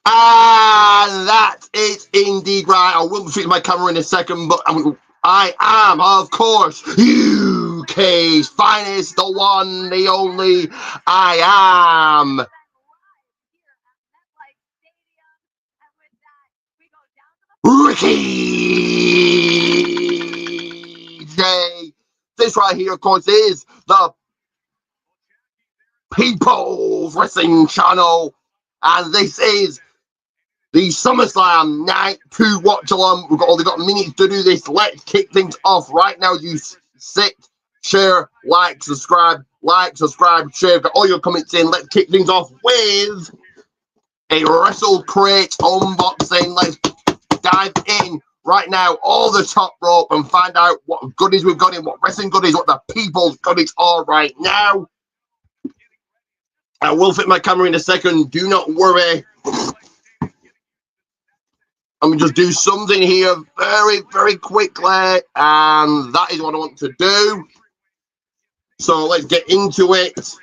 And that is indeed right. I will be fixing my camera in a second, but I am, of course, UK's finest, the one, the only. I am Ricky J. This right here, of course, is the People's Wrestling Channel, and this is the SummerSlam Night 2 watch along. We've only got minutes to do this. Let's kick things off right now. You sit, share, subscribe, share. Got all your comments in. Let's kick things off with a Wrestle Crate unboxing. Let's dive in right now, all the top rope, and find out what goodies we've got in, what wrestling goodies, what the people's goodies are right now. I will fit my camera in a second. Do not worry. Let me just do something here very, very quickly, and that is what I want to do. So let's get into it.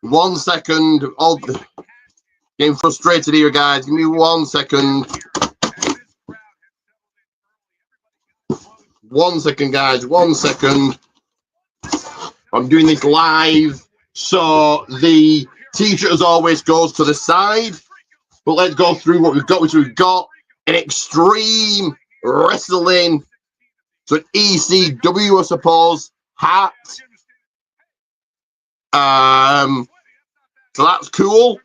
One second. Oh, getting frustrated here, guys. Give me 1 second. 1 second, guys. 1 second. I'm doing this live, so the t-shirt as always goes to the side. But let's go through what we've got, which we've got an Extreme Wrestling, so an ECW, I suppose, hat. So that's cool.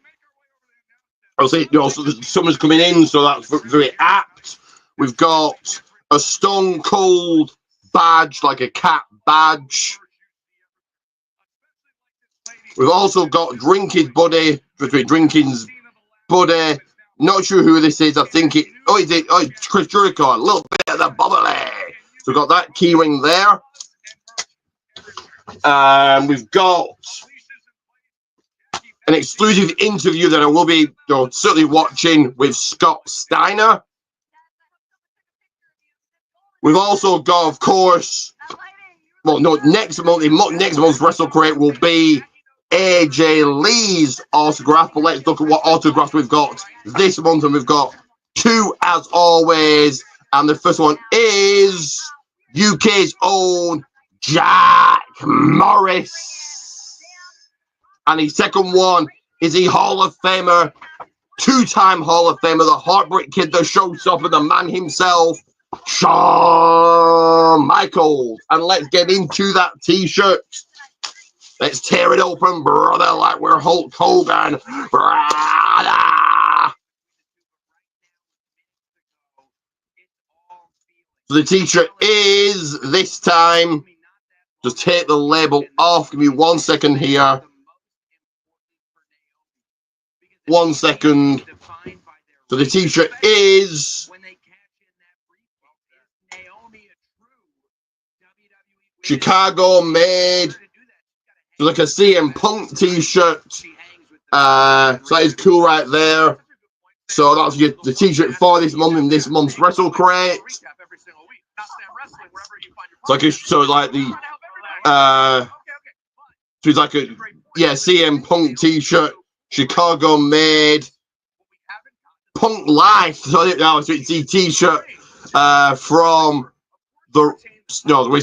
I'll say, so summer's coming in, so that's very apt. We've got a Stone Cold badge, like a cat badge. We've also got Drinking's Buddy, Drinking's Buddy. Not sure who this is. I think it's Chris Jericho. A little bit of the bubbly. So we've got that key ring there. We've got an exclusive interview that I will be certainly watching with Scott Steiner. We've also got, of course, next month's Wrestle Crate will be AJ Lee's autograph, but let's look at what autographs we've got this month, and we've got two as always, and the first one is UK's own Jack Morris, and the second one is the Hall of Famer, two-time Hall of Famer, the Heartbreak Kid, the showstopper, the man himself, Shawn Michaels. And let's get into that t-shirt. Let's tear it open, brother, like we're Hulk Hogan, brother. So the t-shirt is, this time, just take the label off. Give me 1 second here. 1 second. So the t-shirt is Chicago made. So like a CM Punk t-shirt. So that is cool right there. So that's the t-shirt for this month in this month's Wrestle Crate. So it's like the so it's like a CM Punk t-shirt, Chicago made, Punk Life. So it's the t-shirt from the way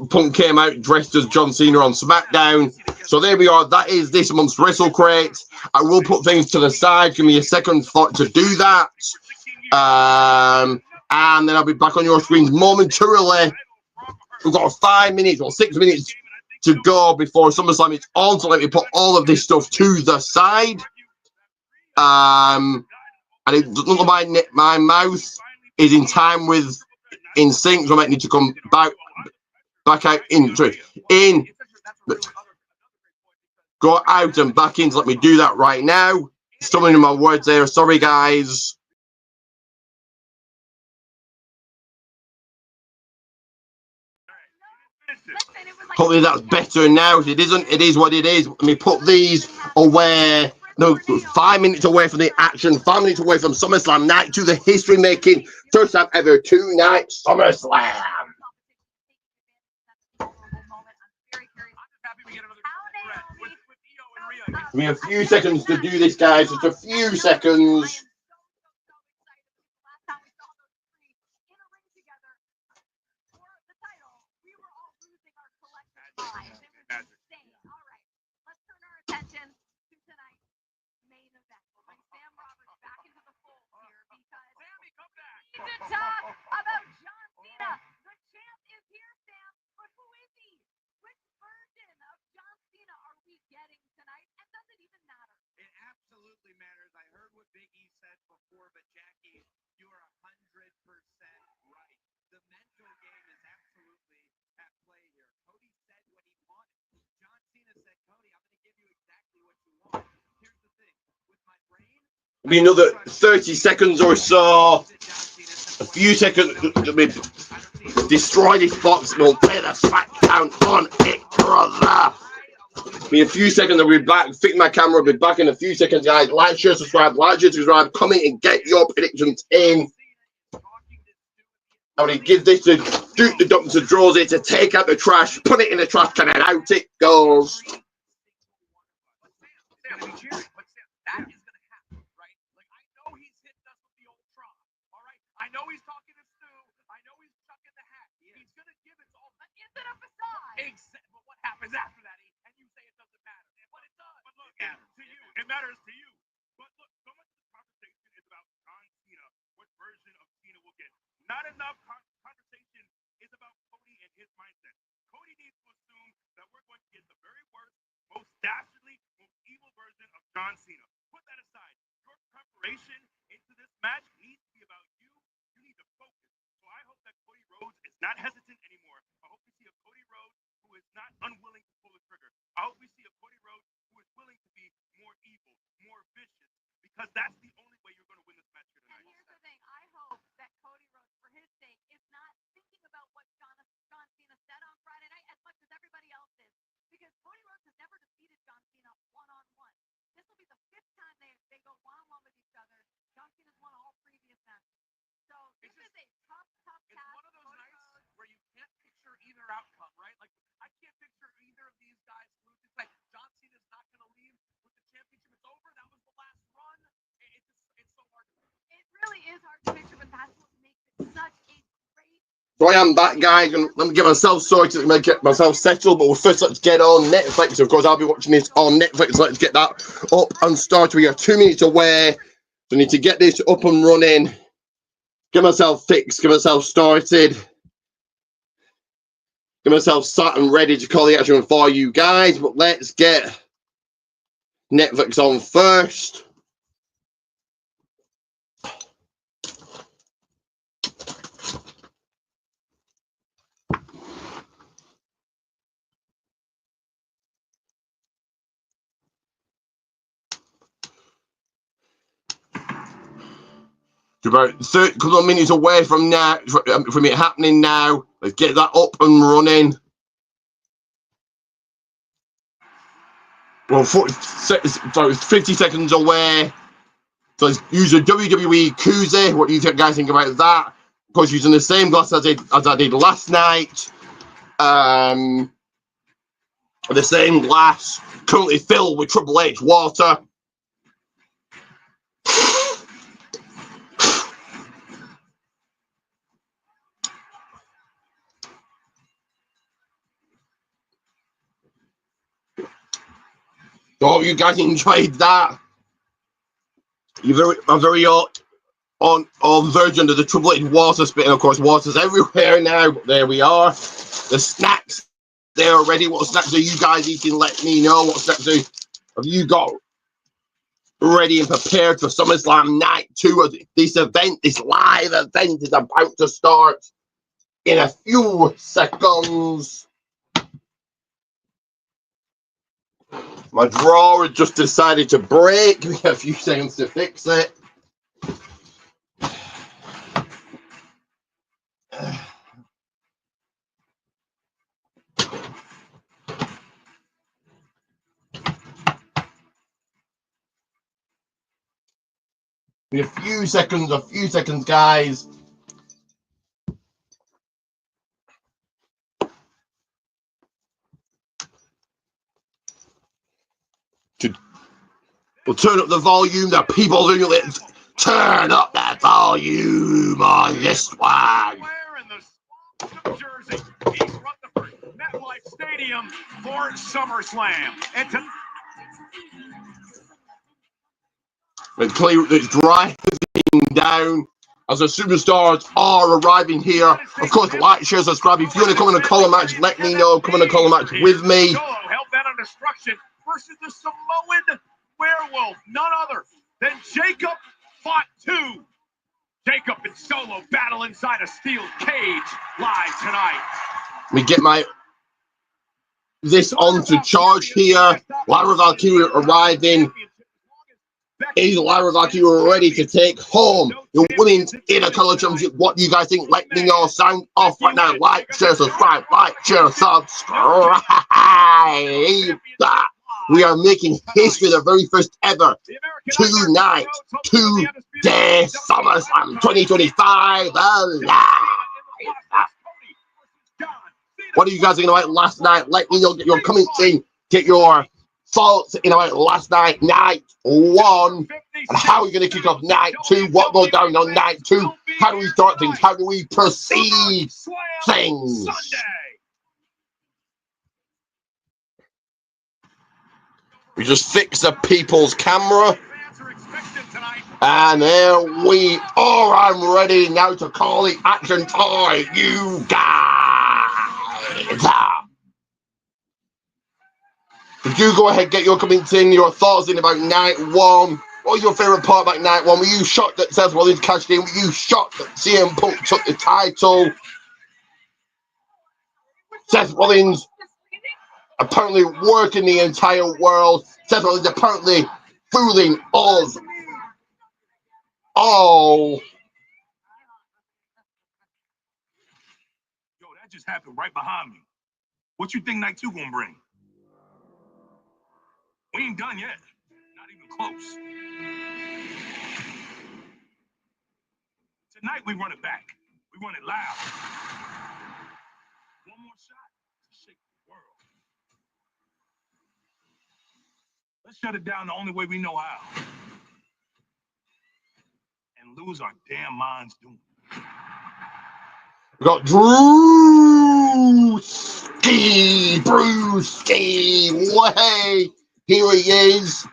Punk came out dressed as John Cena on SmackDown. So there we are. That is this month's Wrestle Crate. I will put things to the side. Give me a second thought to do that. And then I'll be back on your screens momentarily. We've got 5 minutes or 6 minutes to go before SummerSlam is on. So let me put all of this stuff to the side. And it doesn't look like my mouth is in time with in sync, so I might need to come back out in, go out and back in. So let me do that right now. Stumbling in my words there. Sorry, guys. Hopefully that's better now. If it isn't, it is what it is. Let me put these away. No, 5 minutes away from the action, 5 minutes away from SummerSlam night to the history-making first time ever two-night SummerSlam. Give me a few seconds to do this, guys. Just a few seconds. Be another 30 seconds or so. A few seconds. Destroy this box. We'll play the SmackDown on it, brother. Be a few seconds. I'll be back. Fix my camera. I'll be back in a few seconds, guys. Like, share, subscribe. Like, share, subscribe. Comment and get your predictions in. I'm going to give this to Duke the Doctor draws it to take out the trash, put it in the trash can, and out it goes. So I am back, guys, and let me get myself sorted, let me get myself settled, but first let's get on Netflix. Of course, I'll be watching this on Netflix. Let's get that up and started. We are 2 minutes away, so I need to get this up and running, get myself fixed, get myself started, get myself sat and ready to call the action for you guys, but let's get Netflix on first. About 30 couple of minutes away from now, from it happening now. Let's get that up and running. Well, 50 seconds away. So let's use a WWE koozie. What do you guys think about that? Of course, using the same glass as I did last night. The same glass, currently filled with Triple H water. So hope you guys enjoyed that. I'm very on version of the Triple H water spitting. Of course, water's everywhere now, but there we are. The snacks, they're already. What snacks are you guys eating? Let me know. What snacks have you got ready and prepared for SummerSlam Night 2? This event, this live event is about to start in a few seconds. My drawer has just decided to break. Give me a few seconds to fix it. Give me a few seconds, guys. We'll turn up the volume. The people doing it. Turn up that volume on this one. Jersey, East Rutherford, MetLife Stadium for SummerSlam. And it's driving down as the superstars are arriving here. Of course, like, share, subscribe. If you want to come in a color match, let me know. Come in a color match with me. Solo hell-bent on destruction versus the Samoan werewolf, none other than Jacob Fatu. Jacob and Solo battle inside a steel cage live tonight. We get this on to charge here. Lyra Valkyria arriving. Is Lyra Valkyria ready to take home the women's Intercolor Championship? What do you guys think? Let me know. Sound off right now. Like, share, subscribe. Like, share, subscribe. We are making history, the very first ever two-day SummerSlam 2025 alive. What are you guys thinking about last night? Let me know. Get your comments in. Get your thoughts in about last night, night one, and how we're going to kick off night two. What goes down on night two? How do we start things? How do we proceed things? We just fix the people's camera. And there we are. I'm ready now to call the action time. You guys. So do go ahead, get your comments in, your thoughts in about night one. What was your favorite part about night one? Were you shocked that Seth Rollins cashed in? Were you shocked that CM Punk took the title? Seth Rollins apparently working the entire world. Seth Rollins apparently fooling us all. Yo, that just happened right behind me. What you think night two gonna bring? We ain't done yet. Not even close. Tonight we run it back. We run it loud. One more shot to shake the world. Let's shut it down the only way we know how. And lose our damn minds doing it. We got Brewski, way. Here he is,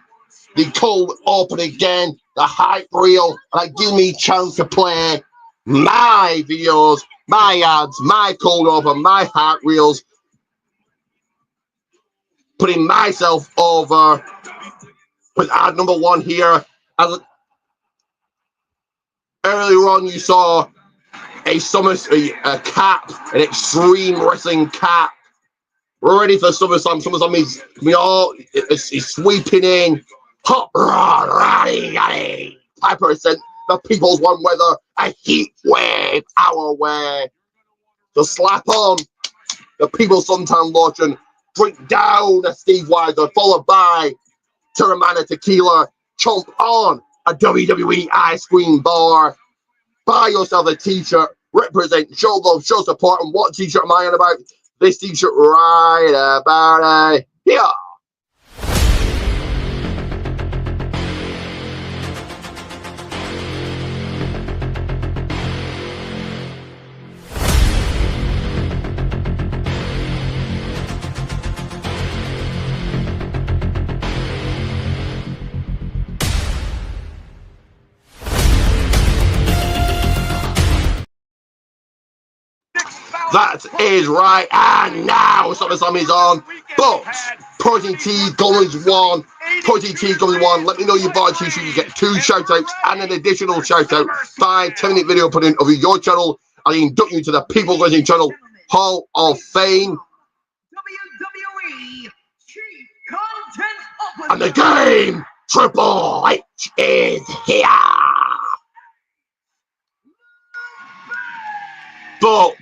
the cold open again, the hype reel, and that gives me a chance to play my videos, my ads, my cold open, my hype reels, putting myself over with ad number one here. As earlier on, you saw a cap, an Extreme Wrestling cap. We're ready for SummerSlam. SummerSlam is sweeping in. Hot ready. 5%. The people's one weather. A heat wave our way. So slap on the people's suntan lotion. Drink down a Steve Weiser, followed by Terramana Tequila. Chomp on a WWE ice cream bar. Buy yourself a t-shirt. Represent, show love, show support. And what t-shirt am I on about? This t-shirt right about here. That is right, and now SummerSlam is on. But Protein T Goins won. Protein T Goins won. Let me know you bought a t-shirt. You get 2 shout-outs and an additional shout-out. 5-10-minute video put in over your channel. I'll induct you to the People's Wrestling Channel Hall of Fame. WWE Chief Content Officer. And the game, Triple H is here. But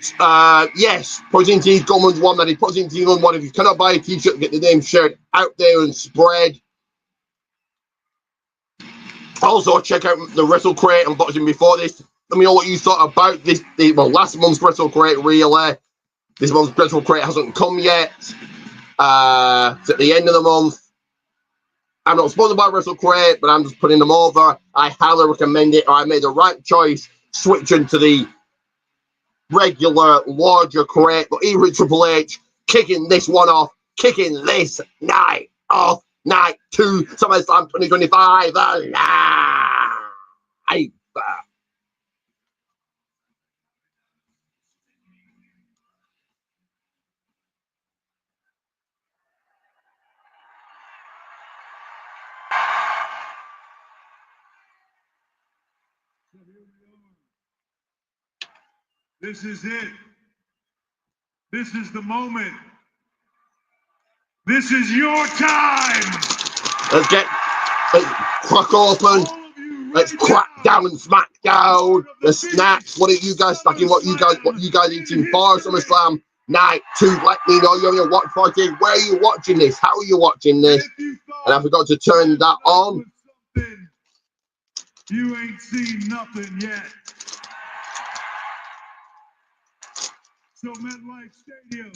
yes, Protein T Goins won. That is Protein T Goins won. If you cannot buy a t-shirt, get the name shirt out there and spread. Also, check out the Wrestle Crate unboxing before this. Let me know what you thought about this. Well, last month's Wrestle Crate really. This month's Wrestle Crate hasn't come yet. It's at the end of the month. I'm not sponsored by Wrestle, but I'm just putting them over. I highly recommend it. I made the right choice switching to the regular, larger crate. But even Triple H kicking this one off, kicking this night off, night 2, SummerSlam 2025. Alive. This is it. This is the moment. This is your time. Let's crack open. Let's crack down and smack down the snacks. What are you guys snacking? What you guys eating for SummerSlam night 2? Let me know you're on your watch party. Where are you watching this? How are you watching this? And I forgot to turn that on. You ain't seen nothing yet. So MetLife Stadium,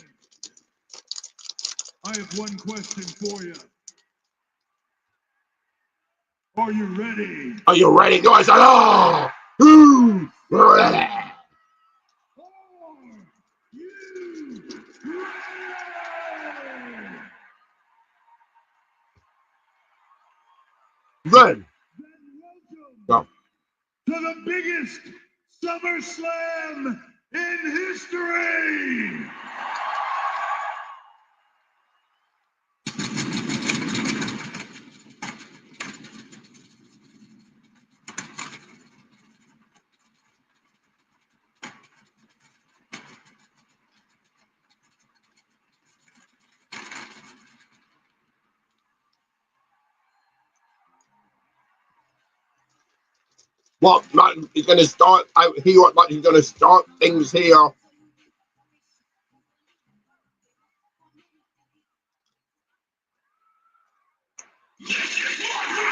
I have one question for you. Are you ready? Are you ready? Do I say, oh, who's ready? Are you Then welcome to the biggest SummerSlam in history. what match is going to start out here? What match is going to start things here?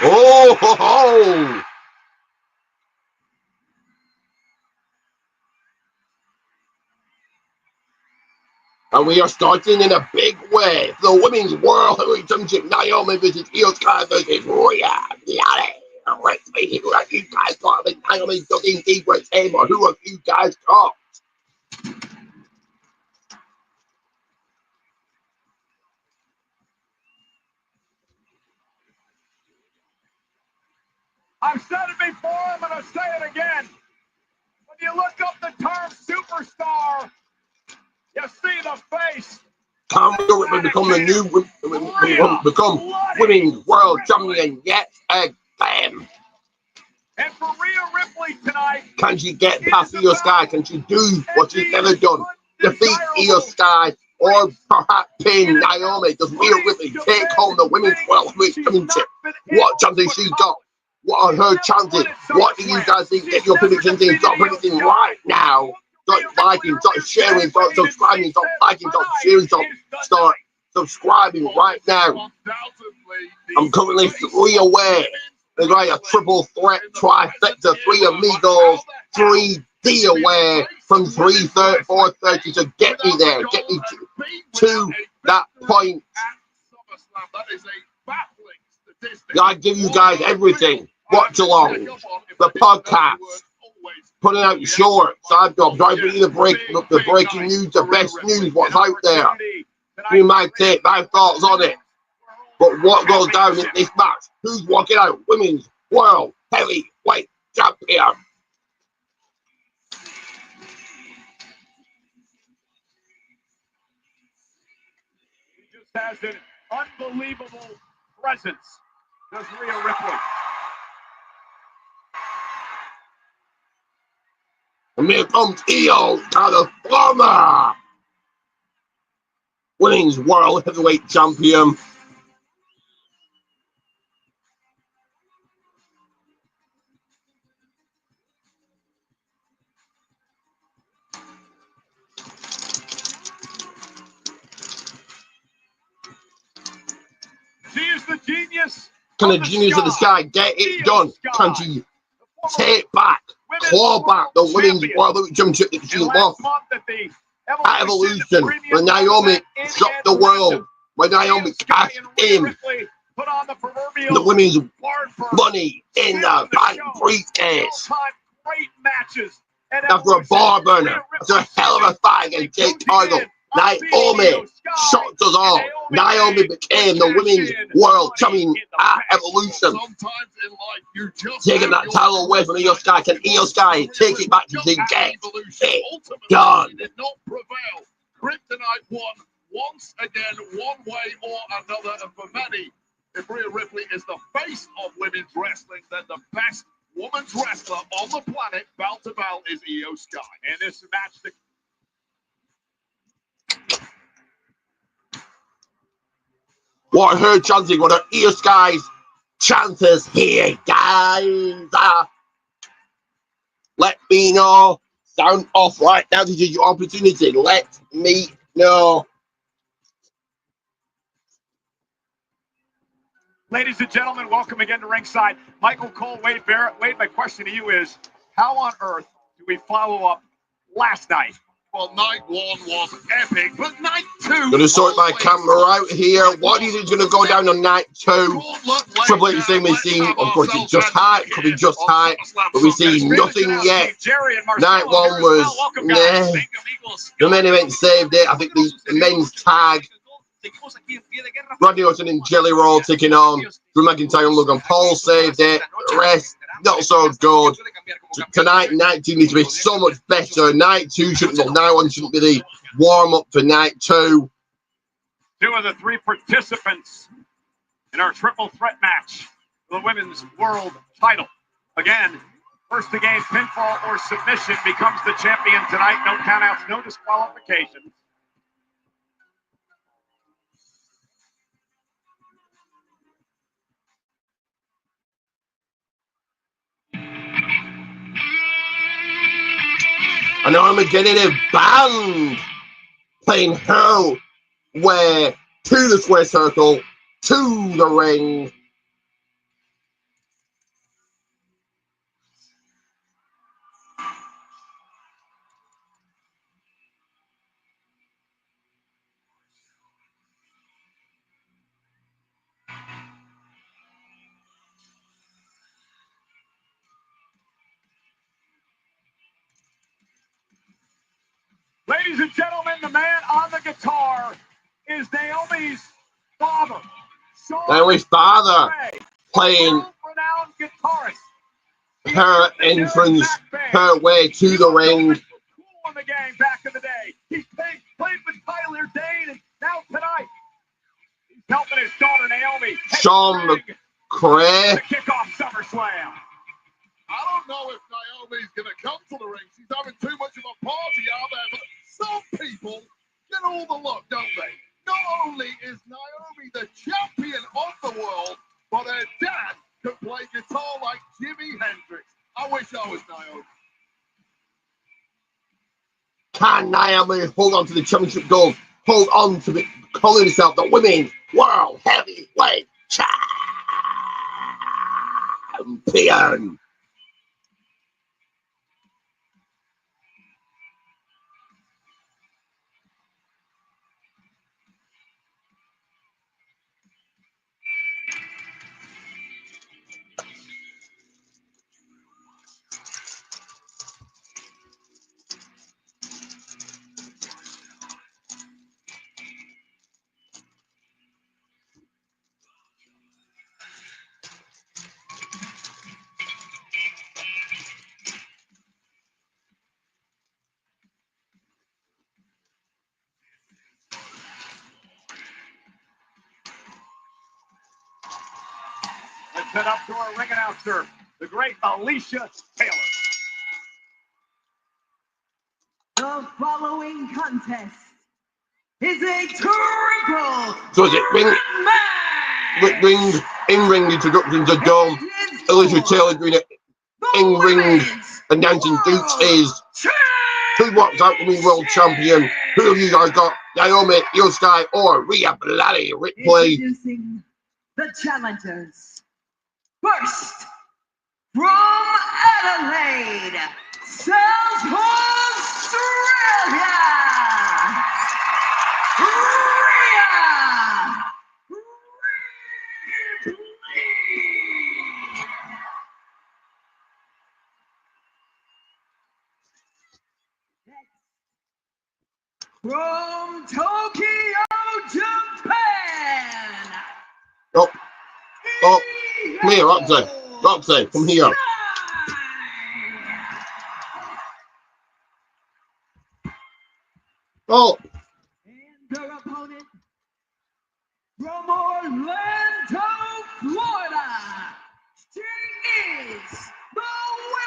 Oh, ho, ho. And we are starting in a big way. The Women's World Heavyweight Championship, Naomi versus Io Sky versus Rhea. Let's see who have you guys got. I mean, Naomi ducking deep with him, or who have you guys got? I've said it before, I'm going to say it again. When you look up the term superstar, you see the face. Can we become the new become Women's World Champion yet again? And for Rhea Ripley tonight, Can she get past Io Sky? Can she do what she's never done? Defeat Io Sky, or perhaps pin Naomi? Does Rhea Ripley take home the Women's World Heavyweight Championship? What chances she got? What are her chances? What do you guys think? Get your predictions in. Stop predicting right now. Stop liking, stop sharing, stop subscribing, stop liking, stop sharing, start subscribing right now. I'm currently 3 away. There's like a triple threat trifecta, 3 amigos, 3D away from 430 to get me there, get me to that point. I give you guys everything. Watch along, the podcast, putting out shorts. I've got the breaking news, the best news, what's out there. You might take my thoughts on it. But what goes down in this match? Who's walking out? Women's World Heavyweight Champion. He just has an unbelievable presence. Does Rhea Ripley. And here comes Io, the former Women's World Heavyweight Champion. She is the genius. Can the genius of the sky get it done? Can she take back, claw back the Women's World Heavyweight Championship that she lost at Evolution when Naomi shocked the world, when Naomi cashed in put on the proverbial The women's Barber. money in the bank briefcase. All-time great matches. And After a bar burner, after a hell of a fight against Jake Cargill, Naomi shocked us all. Naomi became the women's world champion at Evolution. Sometimes in life, you just Taking that title away from Io Sky. Can Io Sky take it back to the get it done? Did not prevail. Kryptonite won once again, one way or another, and for many, if Rhea Ripley is the face of women's wrestling, then the best women's wrestler on the planet, bell to bell, is Io Sky. And this match, What her chanting, what her Io Sky's chanters here, guys. Let me know. Sound off right now. This is your opportunity. Let me know. ladies and gentlemen, welcome again to ringside. Michael Cole, Wade Barrett. Wade, my question to you is, how on earth do we follow up last night? Well, night one was epic, but night two... Gonna sort my camera out here. What is it gonna go down on night two? Triple H thing we've seen, of course, it's just hype, could be just hype, but we've seen nothing yet. Night one was, nah. The main event saved it. I think the men's tag, Randy Orton and Jelly Roll taking on Drew McIntyre and Logan Paul saved it. The rest, not so good. Tonight, night two needs to be so much better. Night two shouldn't, well, night one shouldn't be the warm up for night two. Two of the three participants in our triple threat match for the women's world title. Again, first to gain pinfall or submission becomes the champion tonight. No countouts, no disqualifications. I know I'm getting a band playing Her Way to the square circle, to the ring. Ladies and gentlemen, the man on the guitar is Naomi's father. Naomi's father playing world-renowned guitarist. her entrance, her way to the ring. Cool in the game back in the day. He played with Tyler Dane, and now tonight he's helping his daughter Naomi. Sean McCray. To kick off SummerSlam. I don't know if Naomi's going to come to the ring. She's having too much of a party out there, but some people get all the luck, don't they? Not only is Naomi the champion of the world, but her dad can play guitar like Jimi Hendrix. I wish I was Naomi. Can Naomi hold on to the championship gold? Hold on to calling herself the Women's World Heavyweight Champion. Let's head up to our ring announcer, the great Alicia Taylor. The following contest is a triple So is it in-ring introductions are done. Alicia Taylor doing it in-ring announcing Dukes is who walks out to be world champion. Who have you guys got? Naomi, Io Sky, or Rhea Bloody Ripley? Introducing the challengers. First, from Adelaide, South Australia, Rhea from Tokyo, Japan. Oh, come here, Roxy. Roxy, come here. Oh, And their opponent from Orlando, Florida. She is the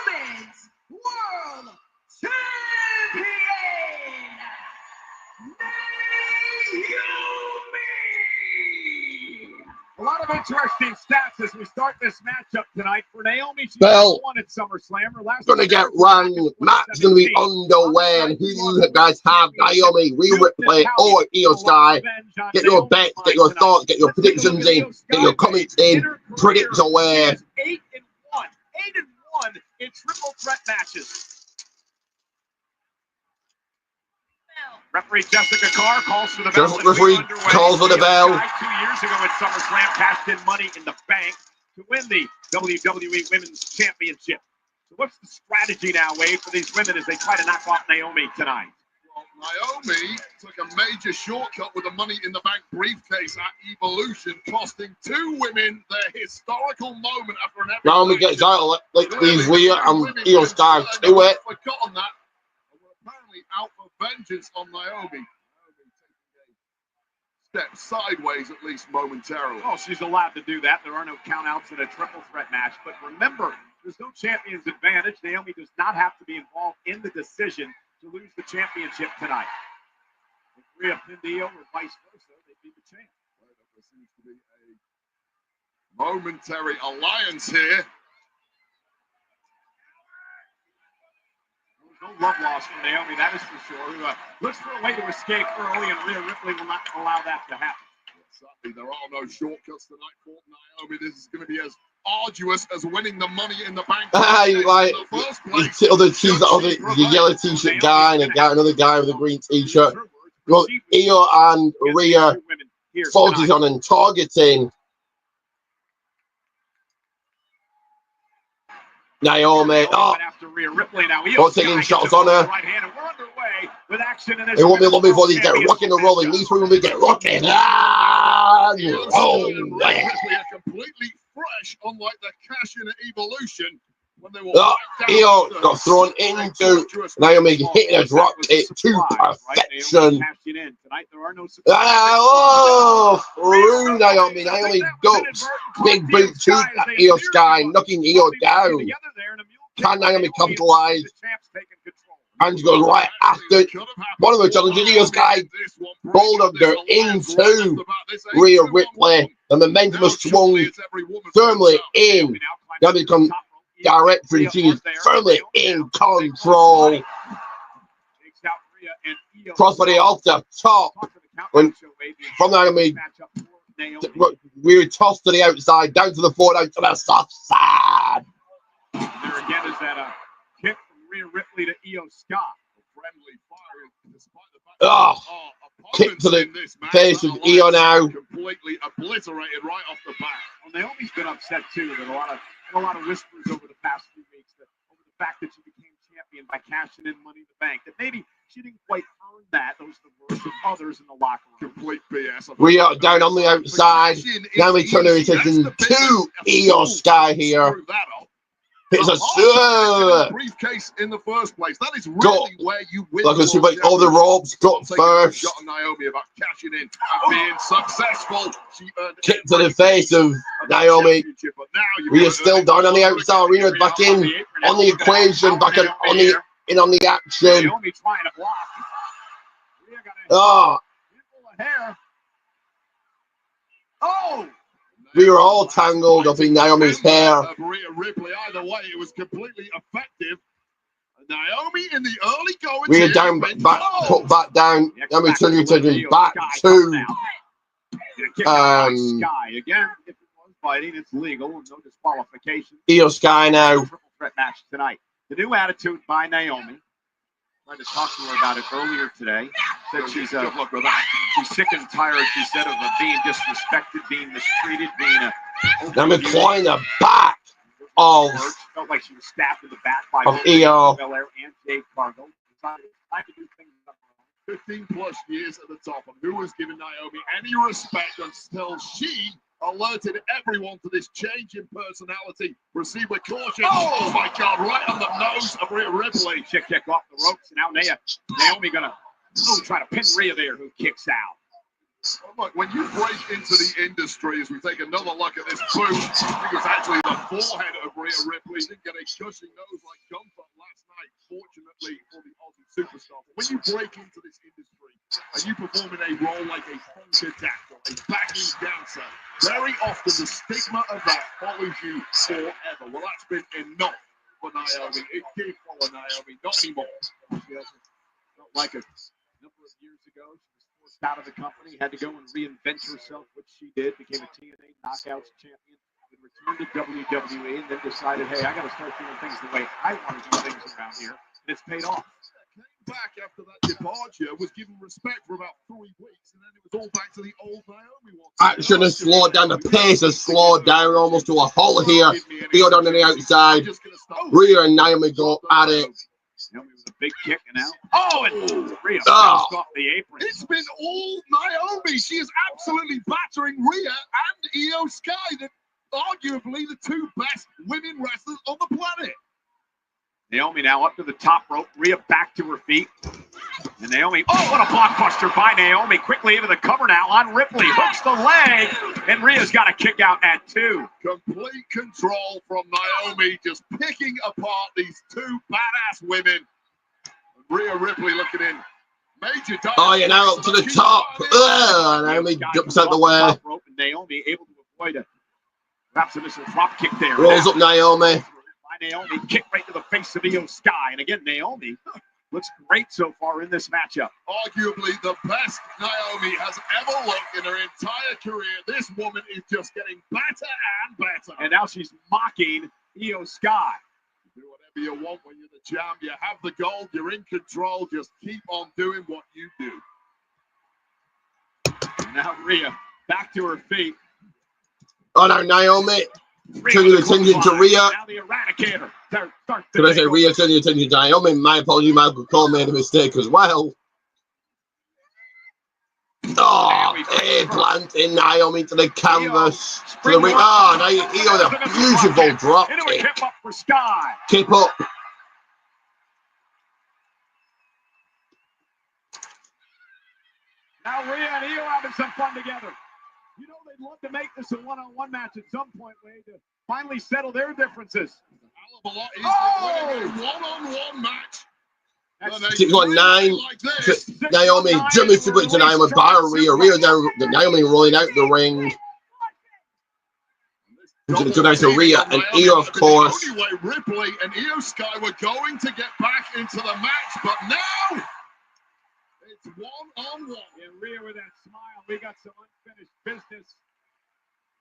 Women's World Champion, Naomi. A lot of interesting stats as we start this matchup tonight for Naomi. She's Well, won at SummerSlam. Her last gonna get run. Match gonna be underway, and who you guys have? Naomi, Rhea Ripley, or Io Sky. Get your bets, get your thoughts, get your predictions in, get your comments in. Predict away. 8-1, 8-1 in triple threat matches. Referee Jessica Carr calls for the bell. Referee calls for the bell. 2 years ago at SummerSlam, cashed in Money in the Bank to win the WWE Women's Championship. So what's the strategy now, Wade, for these women as they try to knock off Naomi tonight? Well, Naomi took a major shortcut with the Money in the Bank briefcase at Evolution, costing 2 women their historical moment after an epic. Naomi gets out like these Rhea and Io Sky do it. Forgotten that. And we're apparently out for vengeance on Naomi. Step sideways, at least momentarily. Oh, she's allowed to do that. There are no countouts in a triple threat match. But remember, there's no champion's advantage. Naomi does not have to be involved in the decision to lose the championship tonight. If Rhea pinned Io or vice versa, they'd be the champ. There seems to be a momentary alliance here. No love lost for Naomi, that is for sure. Who looks for a way to escape early, and Rhea Ripley will not allow that to happen. Sadly, there are no shortcuts tonight for Naomi. This is going to be as arduous as winning the Money in the Bank. Like the other teams, the yellow t-shirt guy and another guy with a green t-shirt. Well, Io and Rhea focusing on and targeting Naomi. Oh, taking shots on her. They won't be long before they get rocking and rolling. These women will get rocking. Oh, yeah. Completely fresh, unlike the cash in Evolution. When they were Io got thrown into Naomi, hitting a drop kick to perfection. Oh, through Naomi. Naomi ducks. Big boot to Io Sky, knocking Io down. Can Naomi capitalize? And she goes right after one of the challenges. Io Sky bulldoged her into Rhea Ripley. The momentum has swung firmly in. Now they come direct, and she is firmly in control. Crossbody off the top. When from Naomi, we were tossed to the outside, down to the floor, down to the soft side. There again is that kick from Rhea Ripley to Io Sky. Kick to the face of Io now. Completely obliterated right off the bat. Well, Naomi's been upset too. There's a lot of whispers over the past few weeks over the fact that she became champion by cashing in Money in the Bank. That maybe she didn't quite earn that. Those are the words of others in the locker room. Complete BS. Rhea down on the outside. Now we turn her attention to Io Sky here. It's a briefcase in the first place. That is really where you win. Like all the ropes got first. Shot on Naomi about cashing in and being successful. She kick to the face of Naomi. Rhea's still down on the outside. Rhea's back in on the equation, back on the action. Naomi trying to block. Oh! We were all tangled up in Naomi's hair. Rhea Ripley, either way, it was completely effective. Naomi in the early going. Rhea down, back, put back down. Naomi turning back to. Sky again. If it was fighting, it's legal. No disqualification. Io Sky now. Triple threat match tonight. The new attitude by Naomi. Tried to talk to her about it earlier today. Said she's sick and tired, she said, of being disrespected, being mistreated, being Naomi clawing the back of felt like she was stabbed in the back by Io. Belair and Jade Cargill. Time to do things 15 plus years at the top, and who was giving Naomi any respect until she alerted everyone to this change in personality. Proceed with caution. Oh my God, right on the nose of Rhea Ripley. She kick off the ropes, and now Naomi gonna try to pin Rhea there, who kicks out. Well, look, when you break into the industry, as we take another look at this boot, I think it's actually the forehead of Rhea Ripley. Didn't get a gushing nose like Gunther last night, fortunately for the Aussie superstar. But when you break into this industry and you perform in a role like a funkadactyl, a backing dancer, very often the stigma of that follows you forever. Well, that's been enough for Naomi. It did follow Naomi, not anymore. She hasn't felt like a number of years ago. She was forced out of the company, had to go and reinvent herself, which she did, became a TNA Knockouts champion, and returned to WWE, and then decided, hey, I got to start doing things the way I want to do things around here, and it's paid off. Came back after that departure, was given respect for about 3 weeks, and then it was all back to the old Naomi one. Action has slowed down. The pace has slowed down almost to a halt here. Field on the outside. Rhea and Naomi go at it. Naomi with a big kick, and now, and Rhea bounced off the apron. It's been all Naomi. She is absolutely battering Rhea and Io Sky, arguably the two best women wrestlers on the planet. Naomi now up to the top rope. Rhea back to her feet. And Naomi, what a blockbuster by Naomi. Quickly into the cover now on Ripley. Hooks the leg. And Rhea's got a kick out at 2. Complete control from Naomi, just picking apart these two badass women. Rhea Ripley looking in. Major damage. Oh, you're now up to the top. Naomi jumps out the way. Rope, and Naomi able to avoid a perhaps a missile drop kick there. Rolls up Naomi. Naomi, kick right to the face of Io Sky. And again, Naomi looks great so far in this matchup. Arguably the best Naomi has ever looked in her entire career. This woman is just getting better and better. And now she's mocking Io Sky. You do whatever you want when you're the champ. You have the gold. You're in control. Just keep on doing what you do. And now Rhea back to her feet. Oh, no, Naomi. Turning the attention to Rhea. Now the Eradicator. Could I say Rhea turning the attention to Naomi? My apologies, Michael Cole made a mistake as well. Eggplant in Naomi to the canvas. To the ring. Now Io with a beautiful drop kick. Kip up for Sky. Kip up. Now Rhea and Io having some fun together. You know they'd love to make this a one-on-one match at some point, Wade, to finally settle their differences. A one-on-one match. She's got 9. Naomi jumping super to Naomi, bar Rhea. Rhea down. Naomi rolling out the ring. To nice to Rhea and Io, of course. Anyway, Ripley and Io Sky were going to get back into the match, but now it's one-on-one. And Rhea with that smile. We got some unfinished business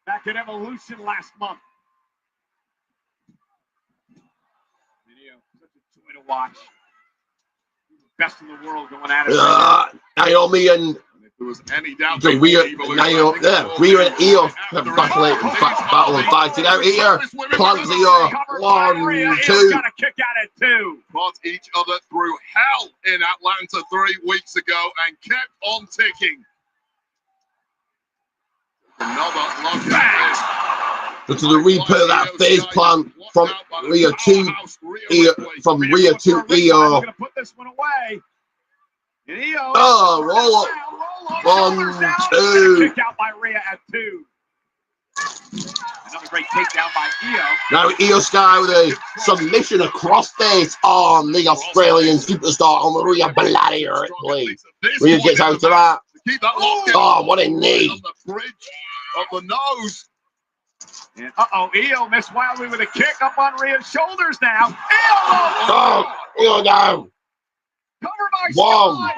back at Evolution last month. Video, such a joy to watch. Best in the world going at it. Naomi and if there was any doubt, Rhea and Io battle and fighting out here. Plants Io. 1, 2. Got a kick out at 2. Put each other through hell in Atlanta 3 weeks ago and kept on ticking. Another look at this. To the replay of that face plant from Rhea to Io. From Rhea to Io. Gonna put this one away. And Io. Roll up. 1, 2. Kick out by Rhea at 2. Another great takedown by Io. Now Io Sky with a submission across face on the Australian superstar on Rhea bloody Ripley. Rhea gets out of that. What a knee. On the bridge of the nose. And Io missed wildly with a kick up on Rhea's shoulders now. Io down. Cover by 1,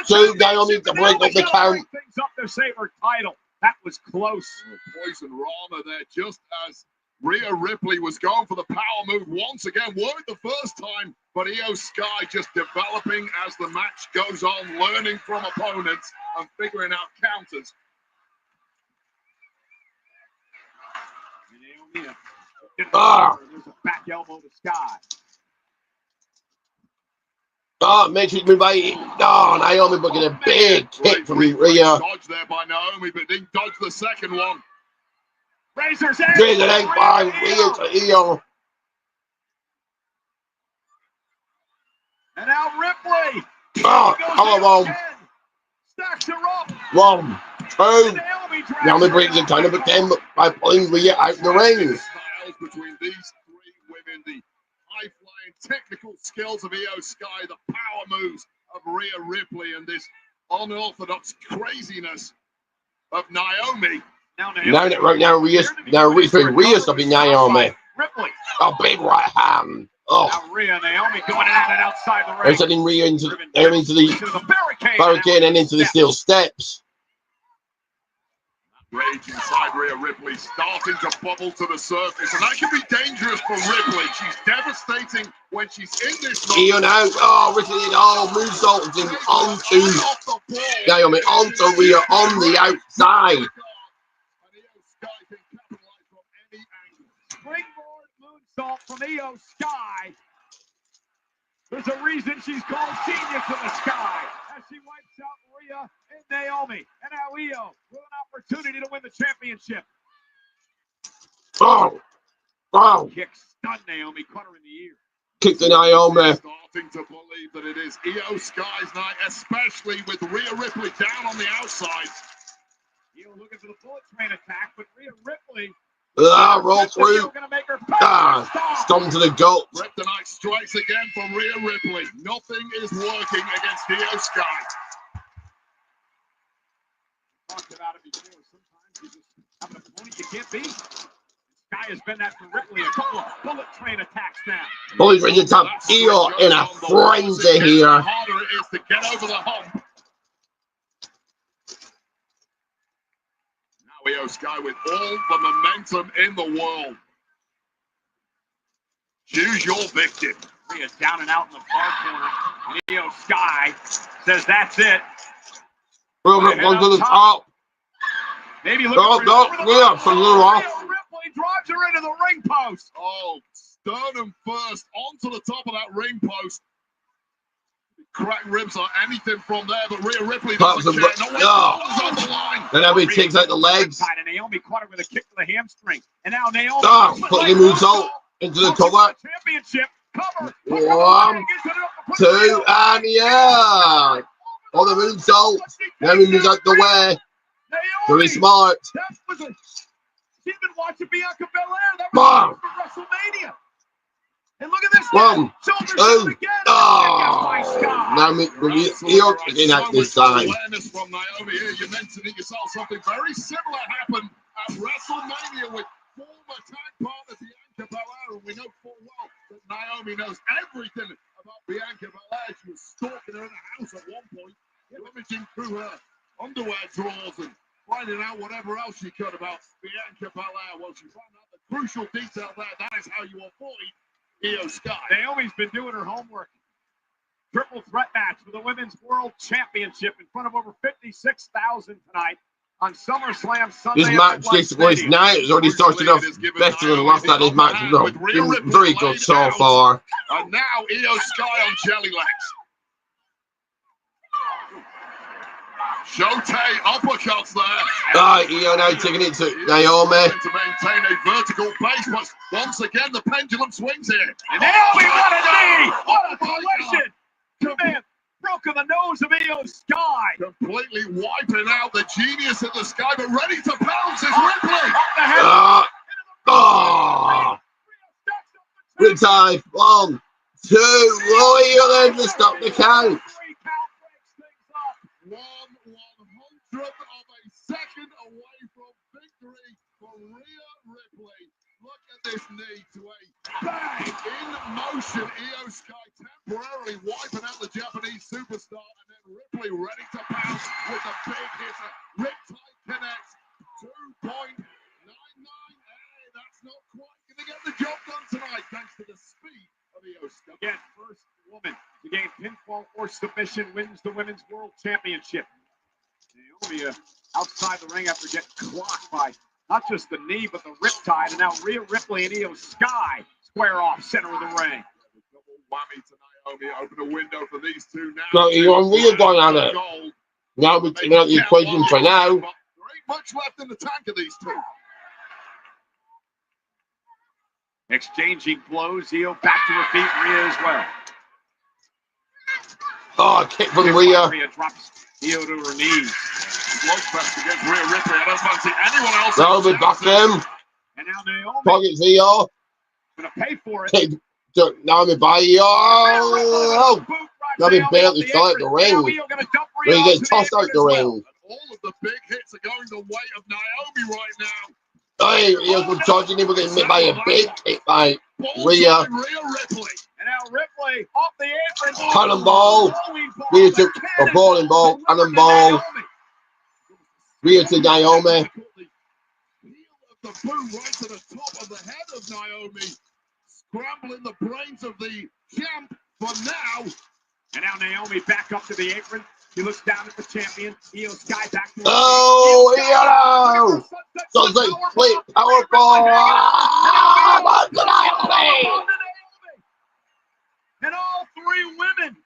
2. Naomi to break up the count. Things up to save her title. That was close. Poison Rama there, just as Rhea Ripley was going for the power move once again. Worked the first time, but Io Sky just developing as the match goes on, learning from opponents and figuring out counters. There's a back elbow to Sky. Oh, Matrix move by. Oh, Naomi booking a big kick from Rhea. Dodge there by Naomi, but didn't dodge the second one. Razor's Edge. Razor's Edge by Rhea to Io. And now Ripley. Oh, collarbone. Stacks her up. 1, 2. Naomi brings it down number 10 by pulling Rhea out the ring. Between these three women, the high-flying technical skills of Io Sky, the power moves of Rhea Ripley, and this unorthodox craziness of Naomi. Rhea stopping Naomi. Ripley. A big right hand. Oh. Now Rhea and Naomi going at it outside the ring. They're sending Rhea into the barricade and into the steel steps. Rage inside Rhea Ripley, starting to bubble to the surface, and that can be dangerous for Ripley. She's devastating when she's in this. Io now, Ripley did moonsaulting onto Naomi, onto Rhea on the outside. Springboard moonsault from Io Sky. There's a reason she's called Genius of the Sky as she wipes out Rhea and Naomi. And now Io with an opportunity to win the championship. Oh. Kick stunned Naomi, caught her in the ear. Kick to Naomi. Starting to believe that it is Io Sky's night, especially with Rhea Ripley down on the outside. Io looking for the bullet train attack, but Rhea Ripley. Roll through. Stomp to the gut. Kryptonite strikes again for Rhea Ripley. Nothing is working against Io Sky. Talked about it before. Sometimes you just have an opponent you can't beat. Sky has been that for Ripley. A couple of bullet train attacks now. Bullet train attack. Io in a frenzy here. The harder it is to get over the hump. Io Sky with all the momentum in the world. Choose your victim. Rhea down and out in the far corner. And Io Sky says that's it. One to the top. Maybe look at Rhea from the off. Ripley drives her into the ring post. Oh, sternum first onto the top of that ring post. Cracked ribs or anything from there, but Rhea Ripley doesn't care. On the line. And now he takes out the legs. And Naomi caught her with a kick to the hamstring. And now Naomi putting the moves out into the cover. Championship cover. 1, 2, and yeah. All the moves out. Naomi moves out the way. Very smart. She's been watching Bianca Belair. That was for WrestleMania. And look at this. 1, 2. Naomi, Io again at this time. Awareness from Naomi here. You mentioned it yourself. Something very similar happened at WrestleMania with former tag partner Bianca Belair, and we know full well that Naomi knows everything about Bianca Belair. She was stalking her in the house at one point, rummaging through her underwear drawers and finding out whatever else she could about Bianca Belair. Well, she found out the crucial detail there. That is how you avoid Io Sky. Naomi's been doing her homework. Triple threat match for the Women's World Championship in front of over 56,000 tonight on SummerSlam Sunday. This match, this night has already started off better than last night's match. Been very good so far. And now Io Sky on jelly legs. Shote uppercuts there. Io now taking it to Naomi. To maintain a vertical base, but once again the pendulum swings here. And Naomi, what a knee! What a collision! Man, broke in the nose of Io Sky. Completely wiping out the genius in the sky, but ready to pounce is Ripley. Good time. 1, 2. Io then to stop the count. 1/100th of a second away from victory for Rhea Ripley. Look at this knee to a bang in motion. Io Sky temporarily wiping out the Japanese superstar, and then Ripley ready to pounce with a big hitter. Riptide connects 2.99. Hey, that's not quite going to get the job done tonight, thanks to the speed of Io Sky. Again, first woman to gain pinfall or submission wins the Women's World Championship. Naomi outside the ring after getting clocked by not just the knee, but the riptide. And now Rhea Ripley and Io Sky square off center of the ring. Double whammy to Naomi open a window for these two now. So you want Rhea going on it? Goal. Now we're taking out the equation for now. There ain't much left in the tank of these two. Exchanging blows. Io back to her feet. Rhea as well. Oh, kick from Rhea. Rhea drops Io to her knees. Slugfest against Rhea Ripley. I don't fancy anyone else. Naomi back him. And now Naomi Target's Io. gonna pay for it. Kick Naomi by Io. Oh, Naomi barely fell out the ring. Rhea gets tossed out the ring. All of the big hits are going the way of Naomi right now. Hey, Rhea's been charging him. We're getting hit by a big kick by Rhea. Ripley. And now Ripley off the apron. Cannonball. Rhea to a bowling ball. Cannonball. Rhea to Naomi. The boom right to the top of the head of Naomi. Scrambling the brains of the champ for now. And now Naomi back up to the apron. She looks down at the champion. Io Sky back to her. Oh, Io! So they split powerball. And all three women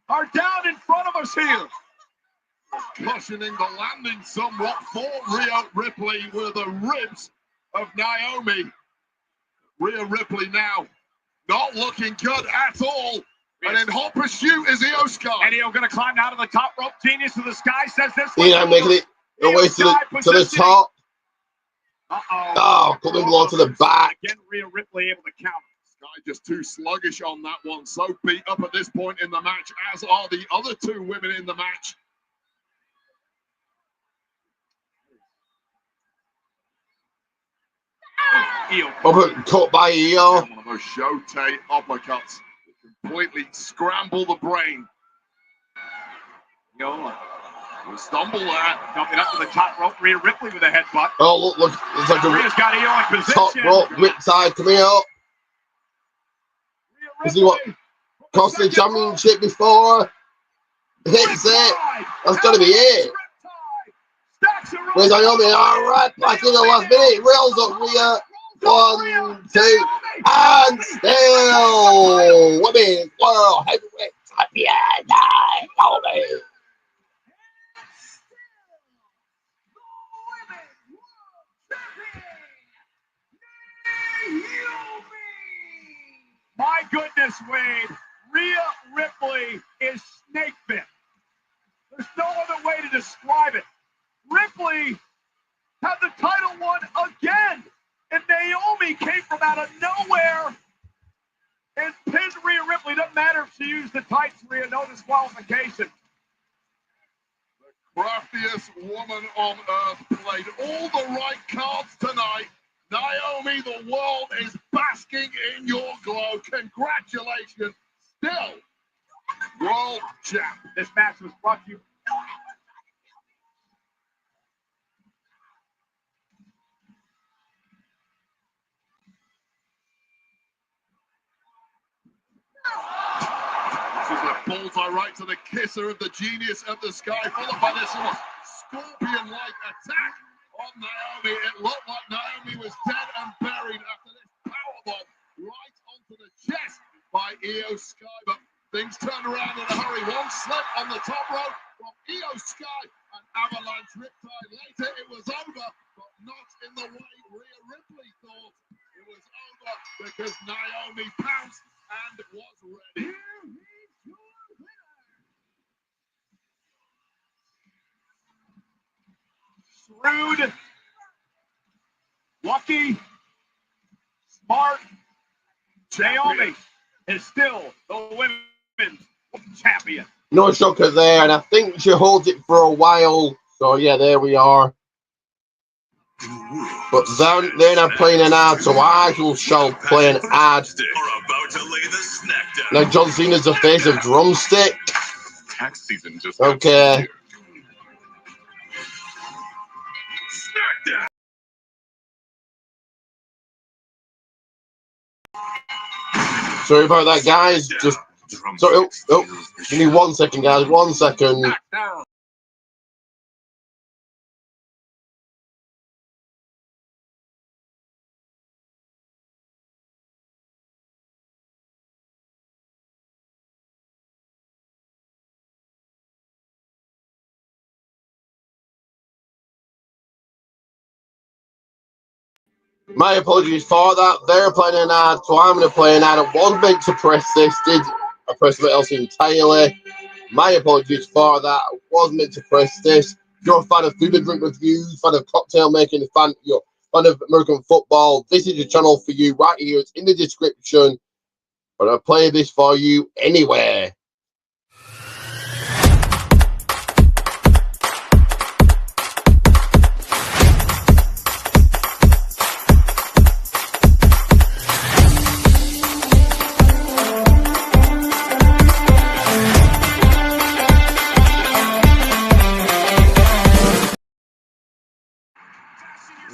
are down in front of us here. Cushioning the landing somewhat for Rhea Ripley with the ribs of Naomi. Rhea Ripley now not looking good at all. And in hot pursuit is Io Sky. And Io gonna climb out of the top rope. Genius to the sky says this. Yeah, making it away to the top. Oh, coming blow to the back. Again, Rhea Ripley able to counter. Sky just too sluggish on that one. So beat up at this point in the match, as are the other two women in the match. Io. Caught by Io. One of those Shote uppercuts. Completely scramble the brain. Io. We'll stumble there. Jumping up to the top rope. Rhea Ripley with a headbutt. Oh, look. It's like Rhea's got Io in position. top rope, riptide coming up. Has he what? Cost the championship before? Hits it. That's got to be it. Where's Naomi? All right, back in the last minute. Rails up Rhea. 1, 2, and still Women's World Heavyweight Champion Naomi. My goodness, Wade. Rhea Ripley is snake bit. There's no other way to describe it. Ripley had the title won again. And Naomi came from out of nowhere and pinned Rhea Ripley. Doesn't matter if she used the tights, Rhea, no disqualification. The craftiest woman on earth played all the right cards tonight. Naomi, the world is basking in your glow. Congratulations. Still, world champ. This match was brought to you. This is a bullseye right to the kisser of the genius of the sky, followed by this little scorpion-like attack on Naomi. It looked like Naomi was dead and buried after this powerbomb right onto the chest by Io Sky. But things turned around in a hurry. One slip on the top rope from Io Sky, an avalanche riptide. Later it was over, but not in the way Rhea Ripley thought it was over, because Naomi pounced and was ready. Shrewd, lucky, smart, Naomi is still the women's champion. No shocker there, and I think she holds it for a while. So yeah, there we are. But they're not playing an ad, so I shall play an ad. Now John Cena's the face of Drumstick. Tax season just Okay. Sorry about that, guys. Just sorry. Oh, give me 1 second, guys. 1 second. My apologies for that. They're playing an ad, so I'm going to play an ad. I was meant to press this, I pressed something else entirely. My apologies for that. I was meant to press this. If you're a fan of food and drink reviews, fan of cocktail making, you're a fan of American football, this is your channel for you right here. It's in the description. But I'll play this for you anyway.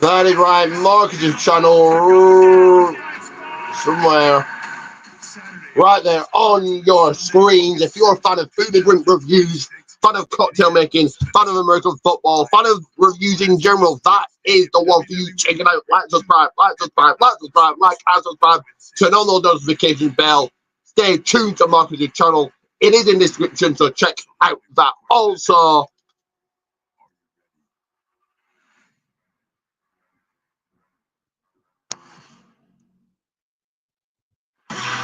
That is right, MARKCUS channel somewhere. Right there on your screens. If you're a fan of food and drink reviews, fan of cocktail making, fan of American football, fan of reviews in general, that is the one for you. Check it out. Like, subscribe, like, subscribe, like, subscribe, like, and subscribe. Turn on the notification bell. Stay tuned to MARKCUS channel. It is in the description, so check out that also.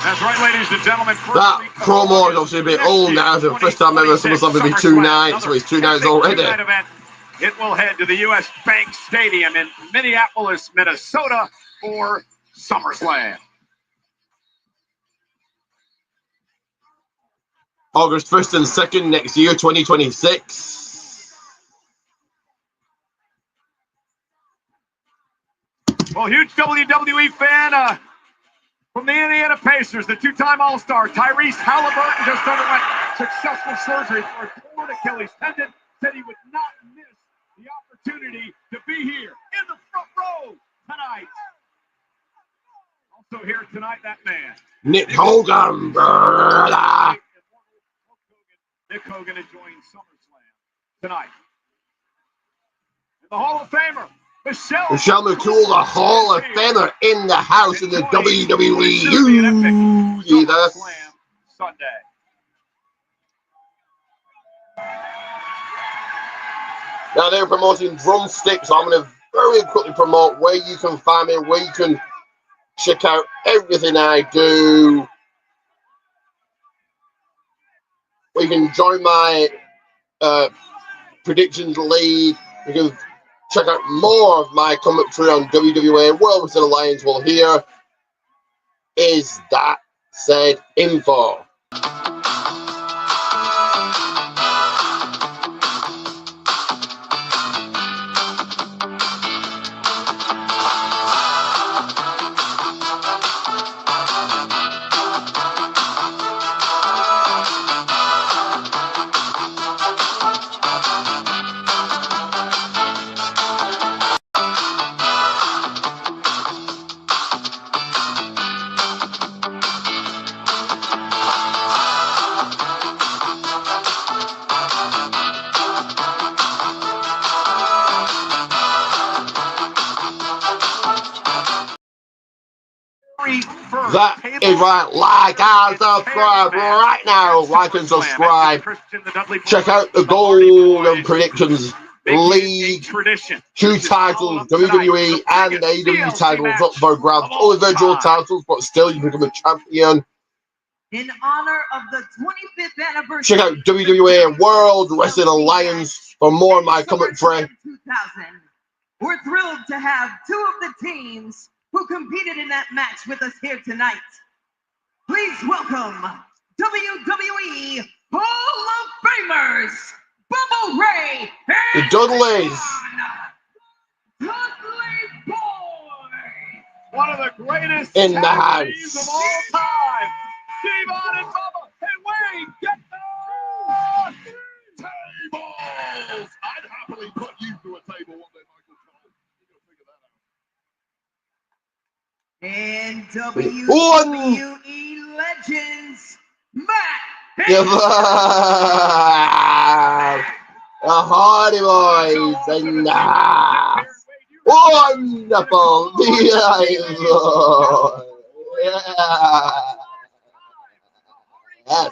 That's right, ladies and gentlemen. That promo is obviously a bit old now. It's the first time ever SummerSlam will be 2 nights, so it's 2 nights already. Event. It will head to the U.S. Bank Stadium in Minneapolis, Minnesota for SummerSlam. August 1st and 2nd next year, 2026. Well, huge WWE fan from the Indiana Pacers, the two-time All-Star Tyrese Halliburton just underwent successful surgery for a torn Achilles tendon. Said he would not miss the opportunity to be here in the front row tonight. Also here tonight, that man, Nick Hogan, brother. Nick Hogan enjoying SummerSlam tonight. And the Hall of Famer, Michelle McCool, the Hall of Famer in the house in the WWE universe. Sunday. Now they're promoting Drumsticks, so I'm going to very quickly promote where you can find me, where you can check out everything I do, where you can join my predictions league. You can check out more of my commentary on WWE and World Wrestling Alliance. Well, here is that said info. That is right. Like and subscribe right now. Like and subscribe. Check out the Golden Predictions League. 2 titles, WWE and AEW titles up for grabs. All individual titles, but still you become a champion. In honor of the 25th anniversary. Check out WWE World Wrestling Alliance for more of my commentary. We're thrilled to have 2 of the teams who competed in that match with us here tonight. Please welcome WWE Hall of Famers, Bubba Ray and the Dudleys. Dudley Boy. One of the greatest in the house of all time. Steve-On and Bubba. Hey, Wade, get the tables. I'd happily put you through a table one day, Michael. And WWE Legends, Matt. The Hardy Boys in the house. Wonderful. Yes.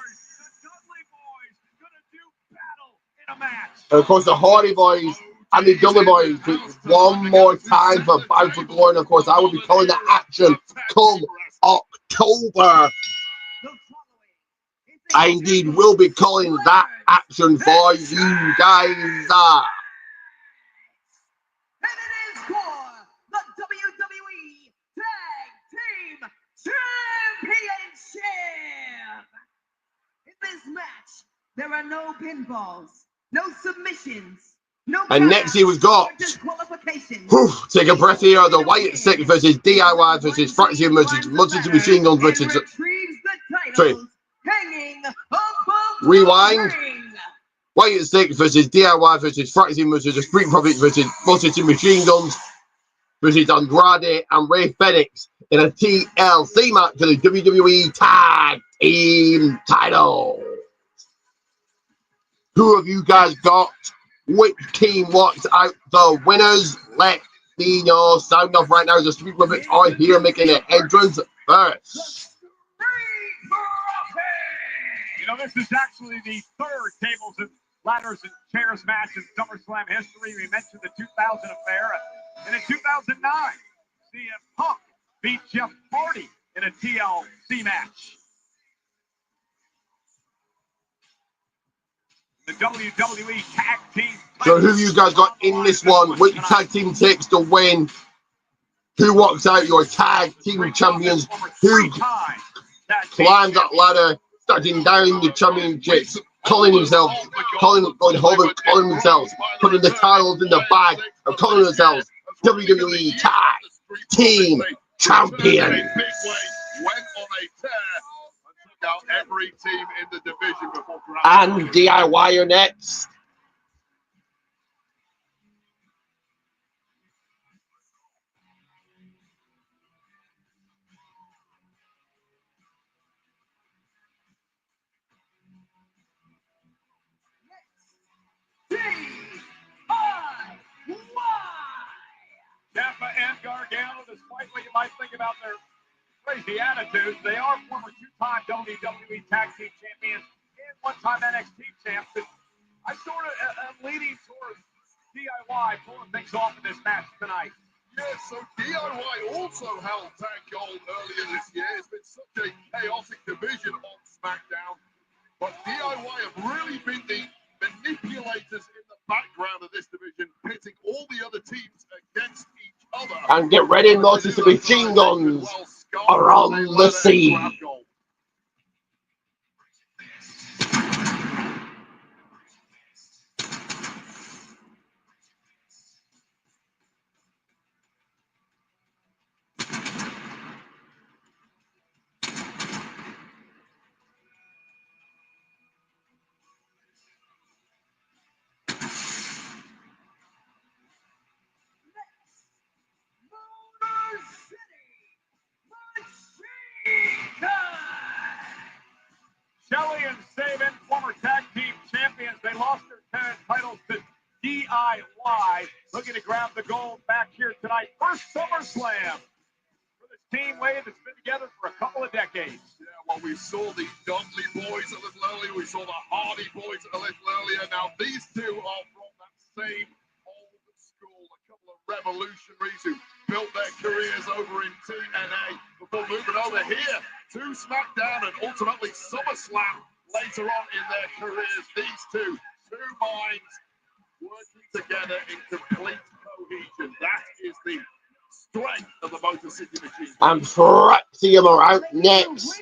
And of course, the Hardy Boys and the Dudley Boys one more time for Bound for Glory. And of course, I will be calling that action come October. I indeed will be calling that action for you guys. And it is for the WWE Tag Team Championship. In this match, there are no pinfalls, no submissions, no. And next here we've got, take a breath here, the Wyatt Six versus DIY versus Fraction versus Mustard Machine Guns versus. Hanging above Rewind. Wyatt Six versus DIY versus Fraction versus the Street Profits versus Mustard Machine Guns versus Andrade and Ray Fenix in a TLC match for the WWE Tag Team title. Who have you guys got? Which team walks out the winners? Let me know. Sound off right now. The Street Profits are here making an entrance first. You know, this is actually the third tables and ladders and chairs match in SummerSlam history. We mentioned the 2000 affair. And in 2009, CM Punk beat Jeff Hardy in a TLC match. The WWE Tag Team. So who you guys got in this one? Which tag team takes the win? Who walks out your tag team champions? Who climbs that ladder, starting down the championships, calling themselves, calling themselves, putting the titles in the bag, and calling themselves WWE Tag Team Champions. Every team in the division before and DIY are next. Ciampa and Gargano, despite what you might think about their crazy attitudes, they are former two-time WWE Tag Team Champions and one-time NXT champs. And I sort of am leaning towards DIY pulling things off in this match tonight. Yeah, so DIY also held tag gold earlier this year. It's been such a chaotic division on SmackDown. But DIY have really been the manipulators in the background of this division, pitting all the other teams against each other. And get ready, Moses, machine guns around the sea. Shelley and Sabin, former tag team champions, they lost their titles to DIY, looking to grab the gold back here tonight. First SummerSlam for this team, Wade, that's been together for a couple of decades. Yeah, well, we saw the Dudley boys a little earlier. We saw the Hardy boys a little earlier. Now, these two are from that same old school, a couple of revolutionaries who built their careers over in TNA before moving over here to SmackDown and ultimately SummerSlam later on in their careers. These two minds working together in complete cohesion. That is the strength of the Motor City Machine. And Fraxium are out next.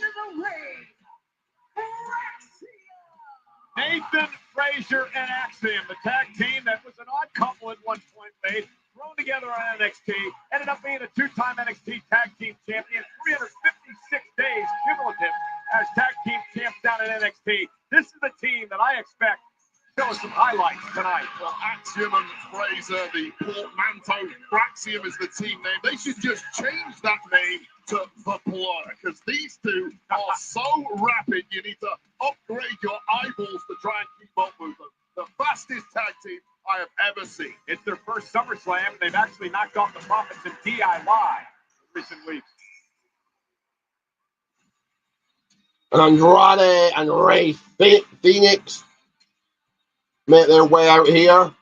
Nathan, Frazier, and Axiom, the tag team that was an odd couple at one point, made thrown together on NXT, ended up being a two-time NXT Tag Team Champion, 356 days cumulative as Tag Team Champs down at NXT. This is the team that I expect to show us some highlights tonight. Well, Axiom and Fraser, the portmanteau, Fraxium is the team name. They should just change that name to The Blur, because these two are so rapid, you need to upgrade your eyeballs to try and keep up with them. The fastest tag team I have ever seen. It's their first SummerSlam. They've actually knocked off the Profits in DIY in recent weeks. And Andrade and Ray Phoenix make their way out here.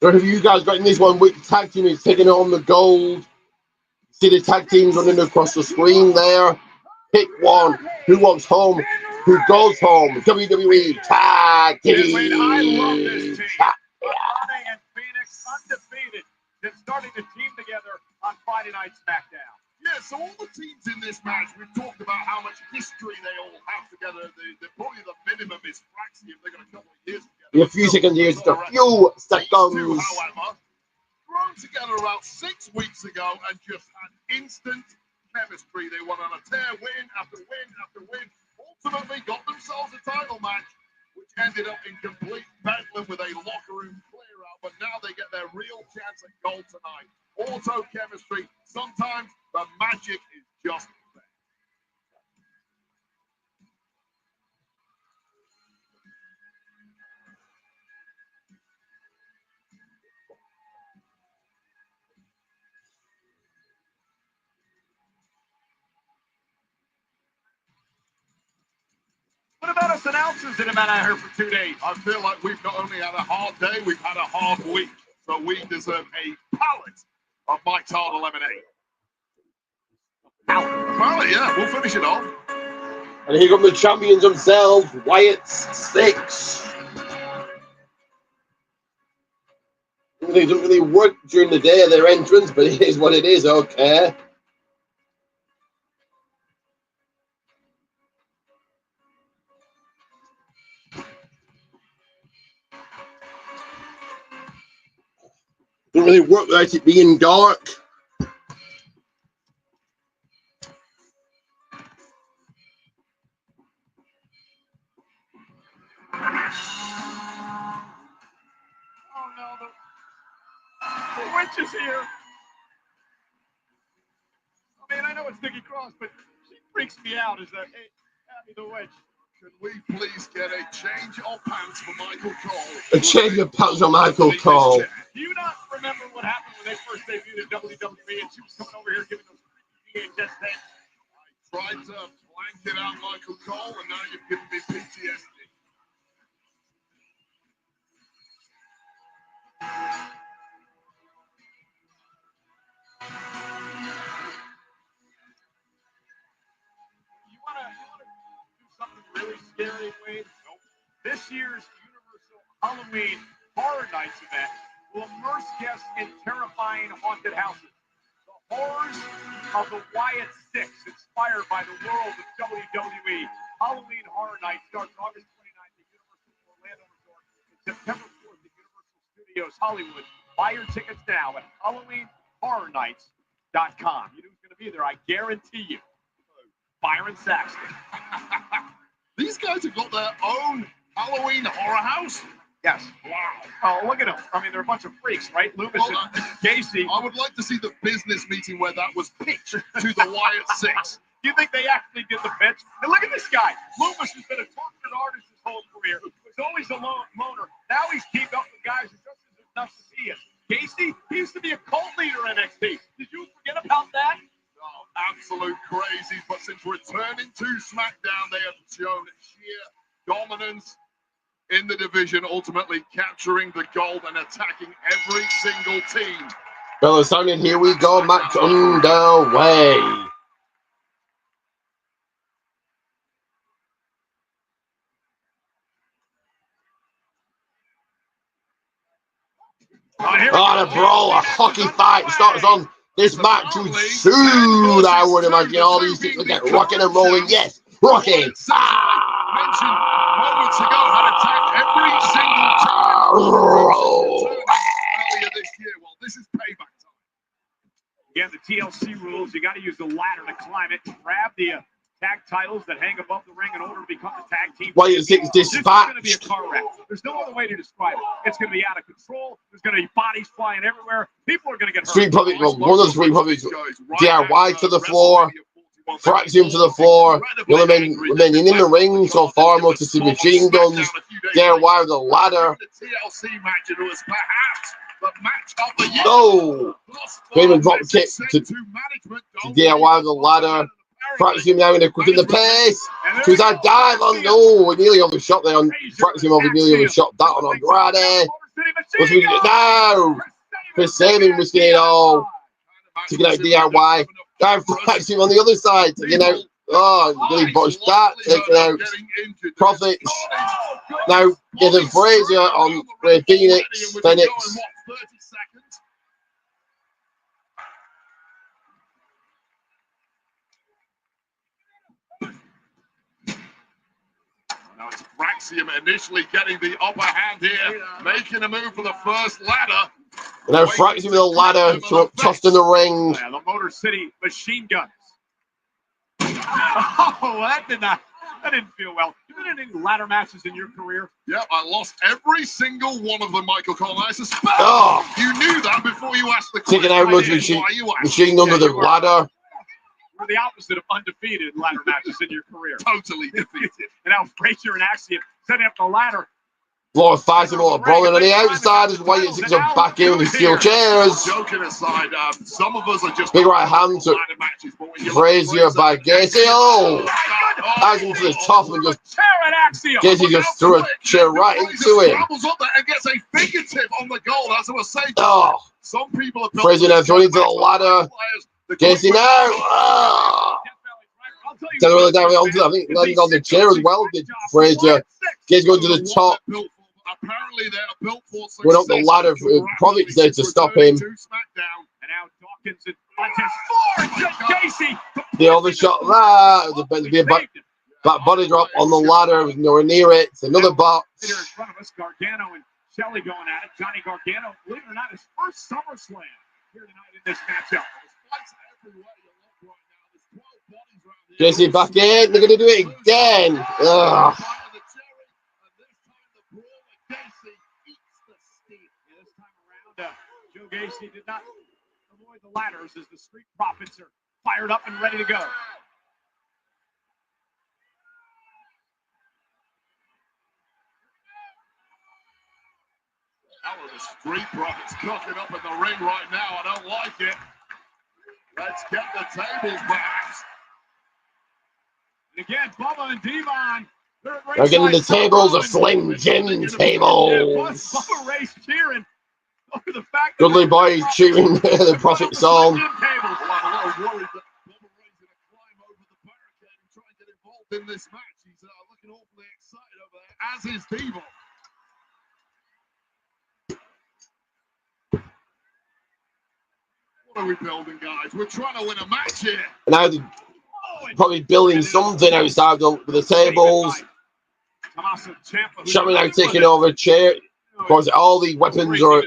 So have you guys got in this one? Which tag team is taking on the gold? See the tag teams running across the screen there. Pick one. Who wants home? Who goes home? WWE Tag Team. I love this team. Andrade and Phoenix undefeated. They're starting to team together on Friday Night SmackDown. Yeah, so all the teams in this match, we've talked about how much history they all have together. Probably the minimum is Fraxy if they've got a couple of years together. A few seconds, a few seconds. These two, however, thrown together about 6 weeks ago and just had instant chemistry. They went on a tear, win after win after win. Ultimately got themselves a title match, which ended up in complete bedlam with a locker room clear out. But now they get their real chance at gold tonight. Auto chemistry. Sometimes the magic is just there. What about us announcers that have been out here for 2 days? I feel like we've not only had a hard day, we've had a hard week. So we deserve a pallet of my tartar lemonade. Well, yeah, we'll finish it off. And here come the champions themselves, Wyatt's Six. They don't really work during the day of their entrance, but it is what it is, okay. Don't really work without it being dark. Oh no, the witch is here. I mean, I know it's Nikki Cross, but she freaks me out as Abby the Witch. Can we please get a change of pants for Michael Cole? A change of pants for Michael Cole. Do you not remember what happened when they first debuted at WWE and she was coming over here giving those VHS tapes? I tried to blank it out, Michael Cole, and now you've given me PTSD. You wanna do something really scary, Wade? Nope. This year's Universal Halloween Horror Nights event will immerse guests in terrifying haunted houses. The horrors of the Wyatt Six, inspired by the world of WWE. Halloween Horror Nights starts August 29th at Universal Orlando Resort and September 4th at Universal Studios Hollywood. Buy your tickets now at HalloweenHorrorNights.com. You know who's going to be there, I guarantee you. Byron Saxton. These guys have got their own Halloween horror house. Yes. Wow. Oh, look at them. I mean, they're a bunch of freaks, right? Loomis and Gacy. I would like to see the business meeting where that was pitched to the Wyatt Six. You think they actually did the pitch? And look at this guy. Loomis has been a tortured artist his whole career. Was always a loner. Now he's teamed up with guys who just as enough as he is. Gacy, he used to be a cult leader in NXT. Did you forget about that? No, absolute crazy. But since returning to SmackDown, they have shown sheer dominance in the division, ultimately capturing the gold and attacking every single team. Fellas, sounding here we go, match underway. Oh, the brawl, a hockey fight starts on this match too soon. I would imagine all these things will get rocking and rolling. Yes, rocking. Mentioned moments ago had attacked every single time earlier this year. Well, this is payback time. Again, the TLC rules, you got to use the ladder to climb it. Grab the tag titles that hang above the ring in order to become the tag team. Wyatt Six This is going to be a dispatched. car wreck. There's no other way to describe it. It's going to be out of control. There's going to be bodies flying everywhere. People are going to get hurt. Street Public, well, one of the Street Public, DIY to the floor, Fraxium to the floor, remaining in the ring so far, multi machine guns, DIY the ladder. The TLC match, it was perhaps the match of the year. No! Raymond drop kick to DIY the ladder. Fraxium now in the pace. Suicide dive on. No, we nearly overshot there on Fraxium. We nearly overshot that on Andrade. What's we do now? For saving, risking it all. Taking out DIY. Now Fraxium on the other side. Taking out. Oh, really botched that. Taking out Profits. Now getting Frazier on Ray Phoenix. Now it's Fraxium initially getting the upper hand here, making a move for the first ladder. Now Fraxium with a ladder tossed in the ring. Yeah, the Motor City Machine Guns. Oh, that didn't feel well. You been in any ladder matches in your career? Yep, I lost every single one of them, Michael Collins. I suspect you knew that before you asked the question. Taking out machine under the ladder. You're the opposite of undefeated in ladder matches in your career. Totally defeated. And now Frazier and Axiom setting up the ladder. Floor fighting all brawling on the outside as Wyatt sticks up back in with the steel chairs. Joking aside, some of us are just big right hand to Frazier by Gacy. Oh, Axiom to the top and just Gacy just threw a chair right into him. And gets a fingertip on the goal, as I was saying. Oh, some people are Frazier now throwing into the ladder. Gacy now. Oh. Really down onto that. I think landing on the chair as well. Did Frazier? Gacy going to the top. Apparently they're built for success. Went up the ladder. Profits there to stop him. And now Dawkins and Gacy. The other shot that was meant to be a back body drop on the ladder. Was nowhere near it. Another box. Here in front of us, Gargano and Shelley going at it. Johnny Gargano, believe it or not, his first SummerSlam here tonight in this matchup. Gacy back in. They're going to do it again. Ugh. Joe Gacy did not avoid the ladders as the Street Profits are fired up and ready to go. How are the Street Profits cooking up in the ring right now? I don't like it. Let's get the tables back. And again, Bubba and Devon. They're getting the tables, the Slim Jim tables. Bubba Ray's cheering. Dudley Boy cheering the Profit song. I'm a little worried that Bubba Ray's going to climb over the barricade and try and get involved in this match. He's looking awfully excited over there, as is Devon. What are we building, guys? We're trying to win a match here. Now they're probably building something outside the tables. Shaman now taking over chair. Of course, all the weapons are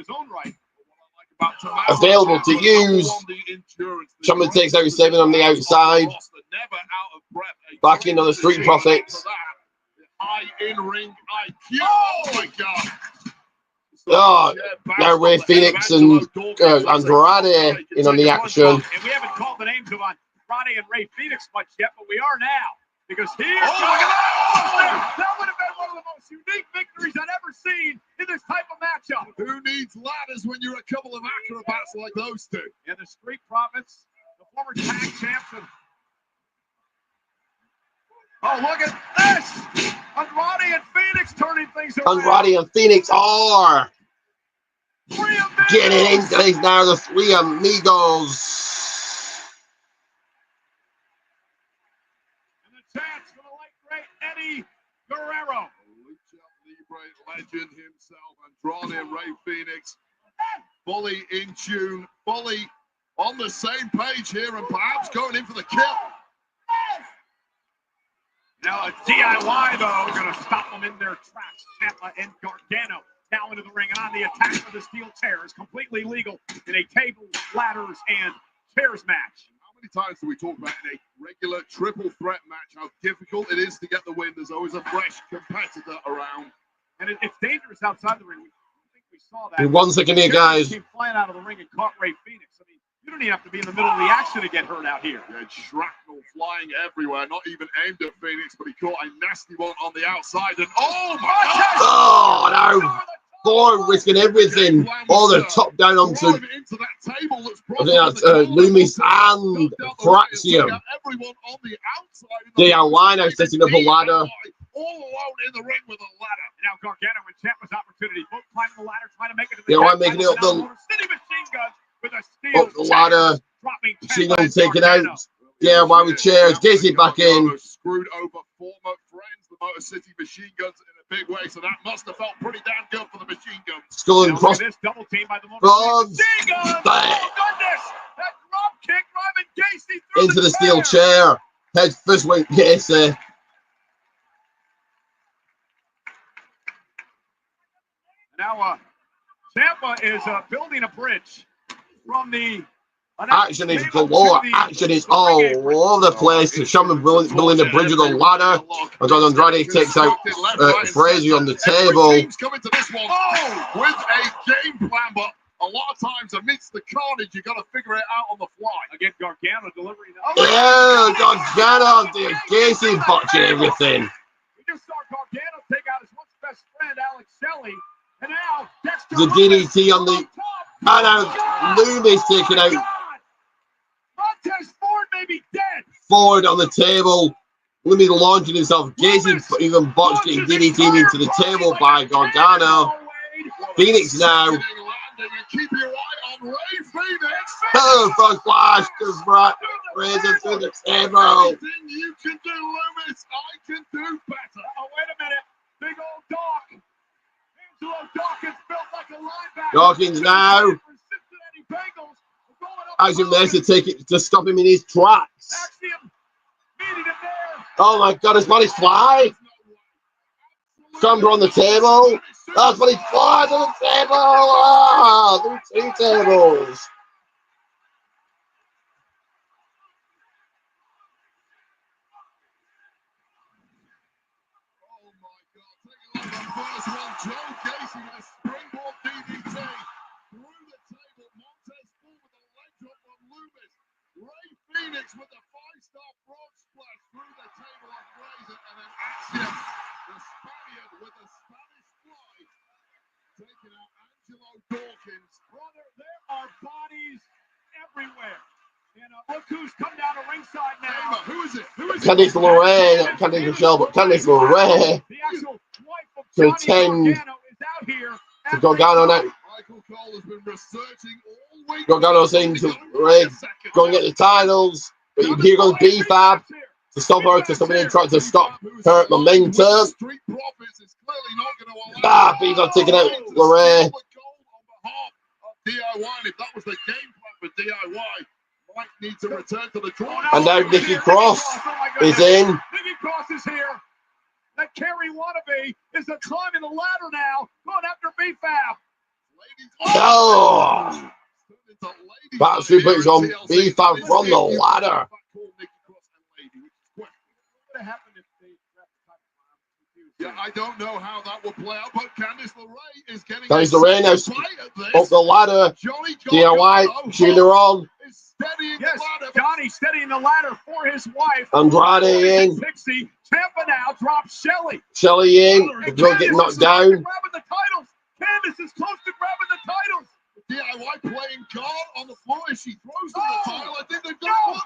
available to use. Shaman takes out 7 on the outside. Back in on the Street Profits. High in-ring IQ. Oh my God. Oh, now Ray Phoenix and Andrade in on the action. And we haven't called the names of Andrade and Ray Phoenix much yet, but we are now. Because here, that would have been one of the most unique victories I've ever seen in this type of matchup. Who needs ladders when you're a couple of acrobats like those two? And the Street Profits, the former tag champs. Oh, look at this! Andrade and Phoenix turning things around. Andrade and Phoenix are getting into these now, the 3 amigos. Eddie Guerrero. Lucha Libre legend himself, Andrade Ray Phoenix, fully in tune, fully on the same page here, and perhaps going in for the kill. Now a DIY, though, going to stop them in their tracks. Ciampa and Gargano now into the ring, and on the attack for the steel chairs, completely legal in a table, ladders, and chairs match. Times do we talk about in a regular triple threat match how difficult it is to get the win? There's always a fresh competitor around, and it's dangerous outside the ring. I think we saw that. 1 second here, guys. Came flying out of the ring and caught Ray Phoenix. I mean, you don't even have to be in the middle of the action to get hurt out here. Yeah, shrapnel flying everywhere, not even aimed at Phoenix, but he caught a nasty one on the outside. And oh my God! Oh no! Boy, risking everything. All the top down onto Loomis and Fraxium. DIY now setting up a ladder. all alone in the ring with a ladder. Now Gargano and Ciampa's opportunity. Both climbing the ladder, trying to make it to the DIY making it up the City Machine Guns with a steel ladder. dropping Machine Gun taken out. DIY with chairs. Gacy back in. Screwed over former friends, the Motor City Machine Guns, in a big way. So that must have felt pretty damn good for the Machine Guns. Skull and cross. This double team by the Motor City Machine Guns. Oh goodness! That drop kick driving Gacy through into the steel chair. Head first went Gacy. Now, Ciampa is building a bridge from the. Action is galore. Action is all over the place. Shaman building the bridge of the ladder. And John Andrade takes out Frazier on the table. Coming to this one with a game plan, but a lot of times amidst the carnage, you got to figure it out on the fly. Again, Gargano delivering. Yeah, Gargano did Gacy botching everything. We just saw Gargano take out his once best friend Alex Shelley, and now Dexter the DDT on the. And now Loomis taking out. Montez Ford may be dead. Ford on the table. Loomis launching himself. Gacy even botched getting DDT into the table by Gargano. Phoenix now. Keep your eye on Ray Phoenix. Oh, front flash goes right. Razor through the table. Anything you can do, Loomis, I can do better. Oh, wait a minute. Big old Doc. Angelo Dawkins built like a linebacker. Dawkins now. Axiom there to take it to stop him in his tracks. Oh my god, his body's fly. Scrambler on the table. That's when he flies on the table. Oh, two tables. Oh my god, taking on the first one, Joe Gacy with a springboard DDT through the table. Montez Ford with a leg drop from Loomis. Ray Phoenix with a 5-star frog splash through the table on Fraser, and then Axiom, the Spaniard with a Spanish fly, taking out Angelo Dawkins. Brother, there are bodies everywhere. And look who's come down to ringside now. Who is it? Who is Candice LeRae, not Candice Michelle, but Candice LeRae. The actual wife of To Johnny attend Gargano is out here. to Gargano now. Michael Cole has been researching all week. Gargano saying to Ray, go and get the titles. But here goes B-Fab to stop her, to somebody trying to stop her momentum. Street Profits is clearly not going to allow. Ah, B-Fab taking out LeRae. DIY, and if that was the game plan for DIY, might need to return to the drawing. And now Nikki Cross is in. Nikki Cross is here. That Carrie Wannabe is climbing the ladder now, going after B-Fab. Oh! Back suplex on B-Fab from the ladder. Yeah, I don't know how that will play out, but Candice LeRae is getting Candice LeRae now up the ladder. DIY cheering her on. Yes, Johnny steadying the ladder for his wife. Andrade in. Pixie. Ciampa now drops Shelley. Shelley in. Don't get knocked down. Grabbing the titles. Candice is close to grabbing the titles. DIY playing guard on the floor as she throws them the title. I think they've got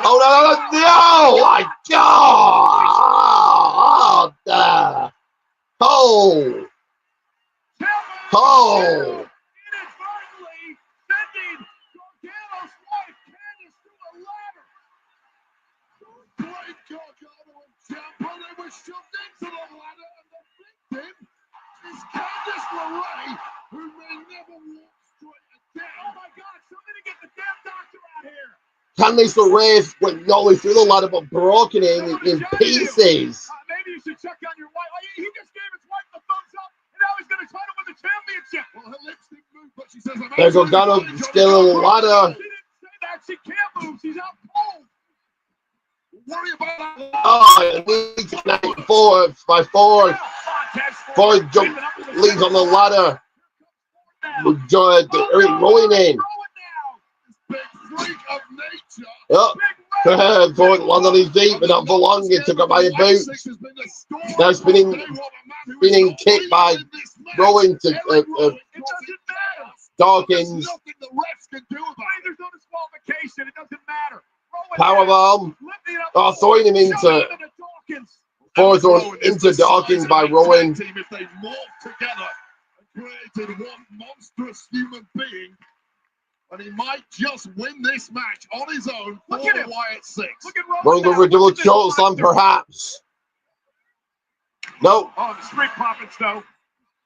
Oh, no, my God. Oh. Oh. Inadvertently sending Gargano's wife, Candice, to a ladder. Great Gargano and Ciampa. They were shoved into the ladder, and the victim is Candice LeRae, who may never walk straight again. Oh my God! Somebody get the damn doctor out here. Candice LeRae went not only through the ladder but broken in pieces. Maybe you should check on your wife. He just gave his wife the thumbs up, and now he's going to try to win the championship. Well, her lips didn't move, but she says, There's Gargano still on the ladder. She didn't say that. She can't move. She's out cold. Worry about that. Oh, leads tonight Ford by Ford. Ford leads on the ladder. Eric rolling in. Big freak of nature. Oh, Ford landed on his feet, but not for long. He took up by the boots. Now spinning kick by Rowan to Dawkins. There's no disqualification. It doesn't matter. Powerbomb. Oh, throwing him into thrown into Dawkins by Rowan. If they morphed together and created one monstrous human being, and he might just win this match on his own for Wyatt 6. Rowan going for a double choke slam, perhaps. No. Oh, the Street Profits, though.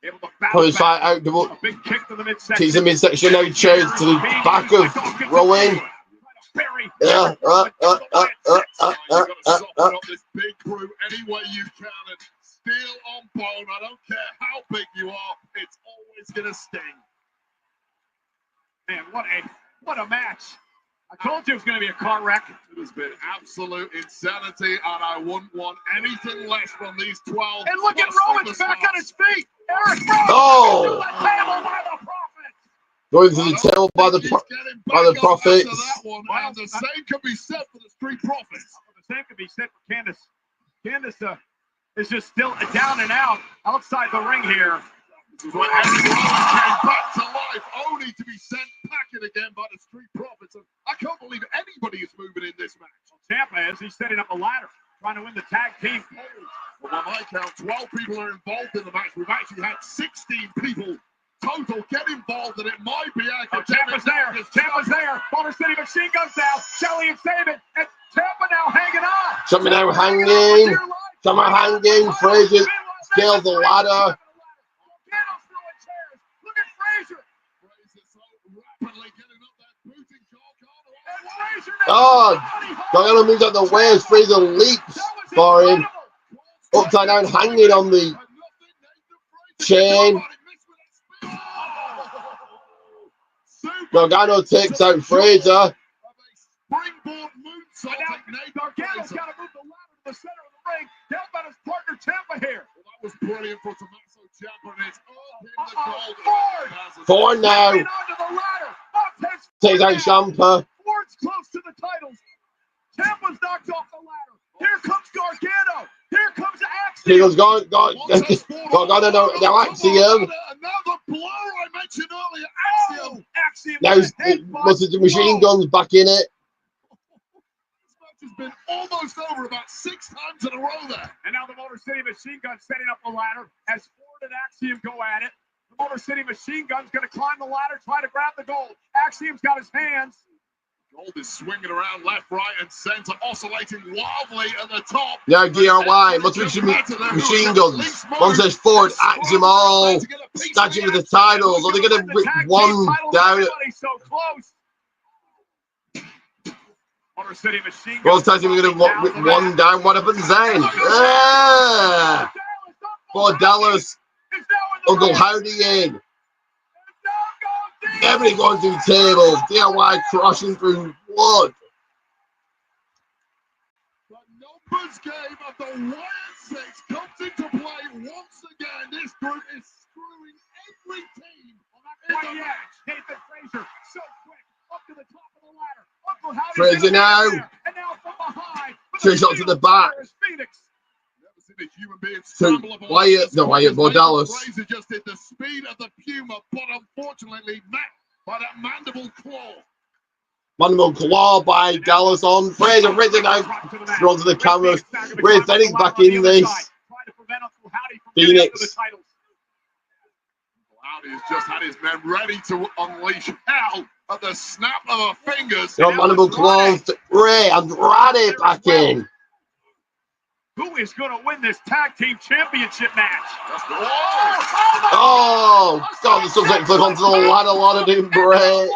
Able to Pulling bounce side back. out, double. A big kick to the midsection. Kicks the midsection now, chairs to the back of Rowan. You've got to soften up this big crew any way you can, and steel on bone. I don't care how big you are, it's always going to sting. Man, what a match. I told you it was going to be a car wreck. It has been absolute insanity, and I wouldn't want anything less from these 12. And look at Rowan's back on his feet. Eric Rowan. Oh! The table by the Profits. Going to the tail by the Profits. That one, and the same can be said for the Street Profits. The same can be said for Candice. Candice is just still down and out outside the ring here. This is when Eric Rowan came back to life, only to be sent packing again by the Street Profits. And I can't believe anybody is moving in this match. Ciampa, as he's setting up a ladder, trying to win the tag team. Well, by my count, 12 people are involved in the match. We've actually had 16 people total get involved, and it might be Ciampa's there. Ciampa's there. Motor City Machine Guns now. Shelly and Sabin. And Ciampa now hanging on. Ciampa now hanging. Ciampa hanging. Frazier scales the ladder. Look at Frazier. Frazier so rapidly getting up that booting Oh, Gargano moves out the way as Frazier leaps for him. Upside down, hanging on the chain. Gargano takes out Frazier. Springboard moonsault. Gargano's got to move the ladder to the center of the ring. Help out his partner Ciampa here. Well, that was brilliant for Tommaso Ciampa, and it's all in the gold. Ford now takes out Ciampa. Ford's close to the titles. Ciampa's knocked off the ladder. Here comes Gargano. Here comes Axiom. He goes, Gargano now Axiom. Another blow I mentioned earlier. Axiom. Axiom. Now the machine guns back in it. This match has been almost over about 6 times in a row there. And now the Motor City Machine Gun setting up the ladder as Ford and Axiom go at it. The Motor City Machine Gun's going to climb the ladder, try to grab the gold. Axiom's got his hands. Gold is swinging around left, right, and center, oscillating wildly at the top. Yeah, DIY, Motivation Machine Guns. One says Ford, Axiom all snatching with the titles. Are they going to rip one down? So close. Motor City Machine Both times we're going to rip one down. What happens then? Yeah! For Dallas, Uncle Howdy in. Everybody going through tables. DIY crashing through wood. The numbers game of the Wyatt 6 comes into play once again. This group is screwing every team in the match. Nathan Frazier, so quick, up to the top of the ladder. Uncle Howdy Frazier now. And now from behind. Two shots to the back. Phoenix. Never seen a human being scramble up. Wyatt, Dallas. Frazier just did the speed of the Puma, but unfortunately met by that mandible claw. Mandible claw by Dallas on. Frazier risen out. Runs to the cameras. Ray Phoenix back in this. Phoenix. Howdy has just had his men ready to unleash hell at the snap of her fingers. Mandible claws. Ray Andrade back in. Who is going to win this tag team championship match? Oh, God, the subject flip onto the ladder. A lot of doing Bray.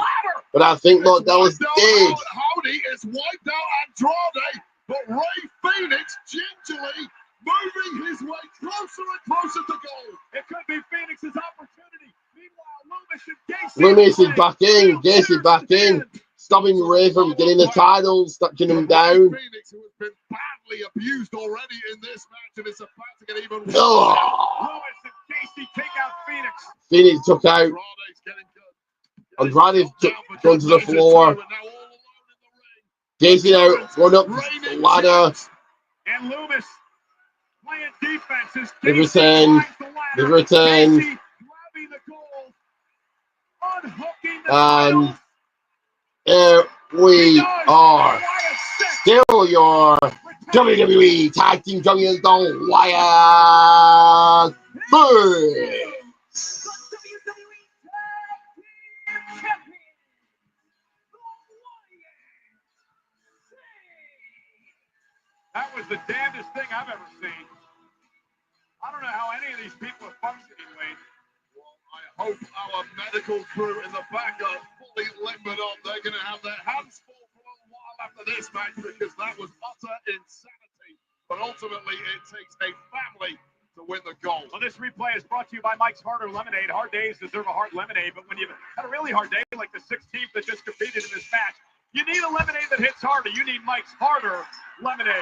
But I think what Dallas did. Howdy is wiped out Andrade, but Ray Phoenix gingerly moving his way closer and closer to goal. It could be Phoenix's opportunity. Meanwhile, Loomis is back in. Gacy back in. Stopping Ray from getting the titles, touching him down. Phoenix, who has been badly abused already in this match, and it's about to get even worse. Oh. Lewis and Casey take out Phoenix. Phoenix took out. Andrade gone to the floor. Gacy now going up the ladder. And Loomis playing defenses. The return. The return. Casey grabbing the goal. Unhooking the And titles. here we are. Still your WWE Tag Team Champions, the Wyatt Six. That was the damnedest thing I've ever seen. I don't know how any of these people are functioning, Wade. Well, I hope our medical crew in the back are fully limbered up. They're going to have their hands full for a while after this match because that was utter insanity. But ultimately, it takes a family to win the gold. Well, this replay is brought to you by Mike's Harder Lemonade. Hard days deserve a hard lemonade, but when you've had a really hard day like the 16th that just competed in this match, you need a lemonade that hits harder. You need Mike's Harder Lemonade.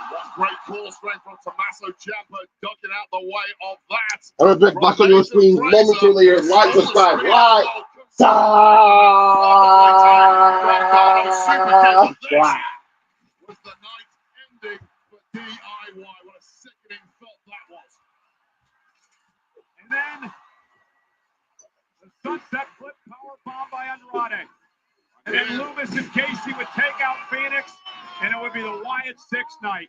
What great core strength from Tommaso Ciampa, ducking out the way of that. I'm going to bring back on your screen momentarily here. Like, subscribe, like, subscribe. Was the night ending for DIY? What a sickening felt that was. And then the sunset flip powerbomb by Andrade. And then Loomis and Casey would take out Phoenix, and it would be the Wyatt Six night.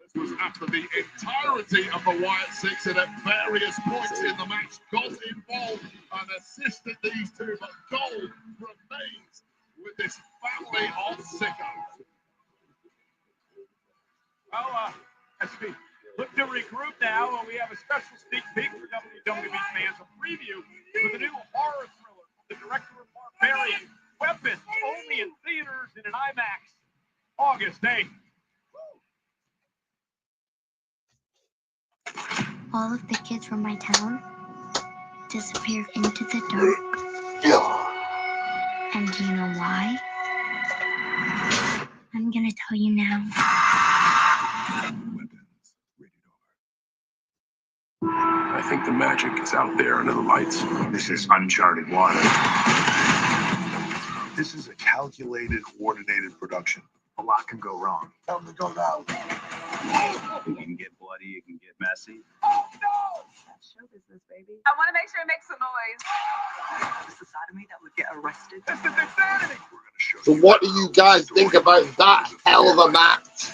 This was after the entirety of the Wyatt Six, and at various points in the match, got involved and assisted these two, but gold remains with this family of sickos. Well, as we look to regroup now, we have a special sneak peek for WWE fans, a preview for the new horror thriller from the director of Barbarian. Weapons only in theaters and in IMAX August 8th. All of the kids from my town disappeared into the dark. And do you know why? I'm gonna tell you now. I think the magic is out there under the lights. This is uncharted water. This is a calculated, coordinated production. A lot can go wrong. Tell them to go now. It can get bloody, it can get messy. Oh no! That's show business, baby. I want to make sure it makes some noise. This is the side of me that would get arrested. This is insanity! We're gonna show So what do you guys think about that hell of a match?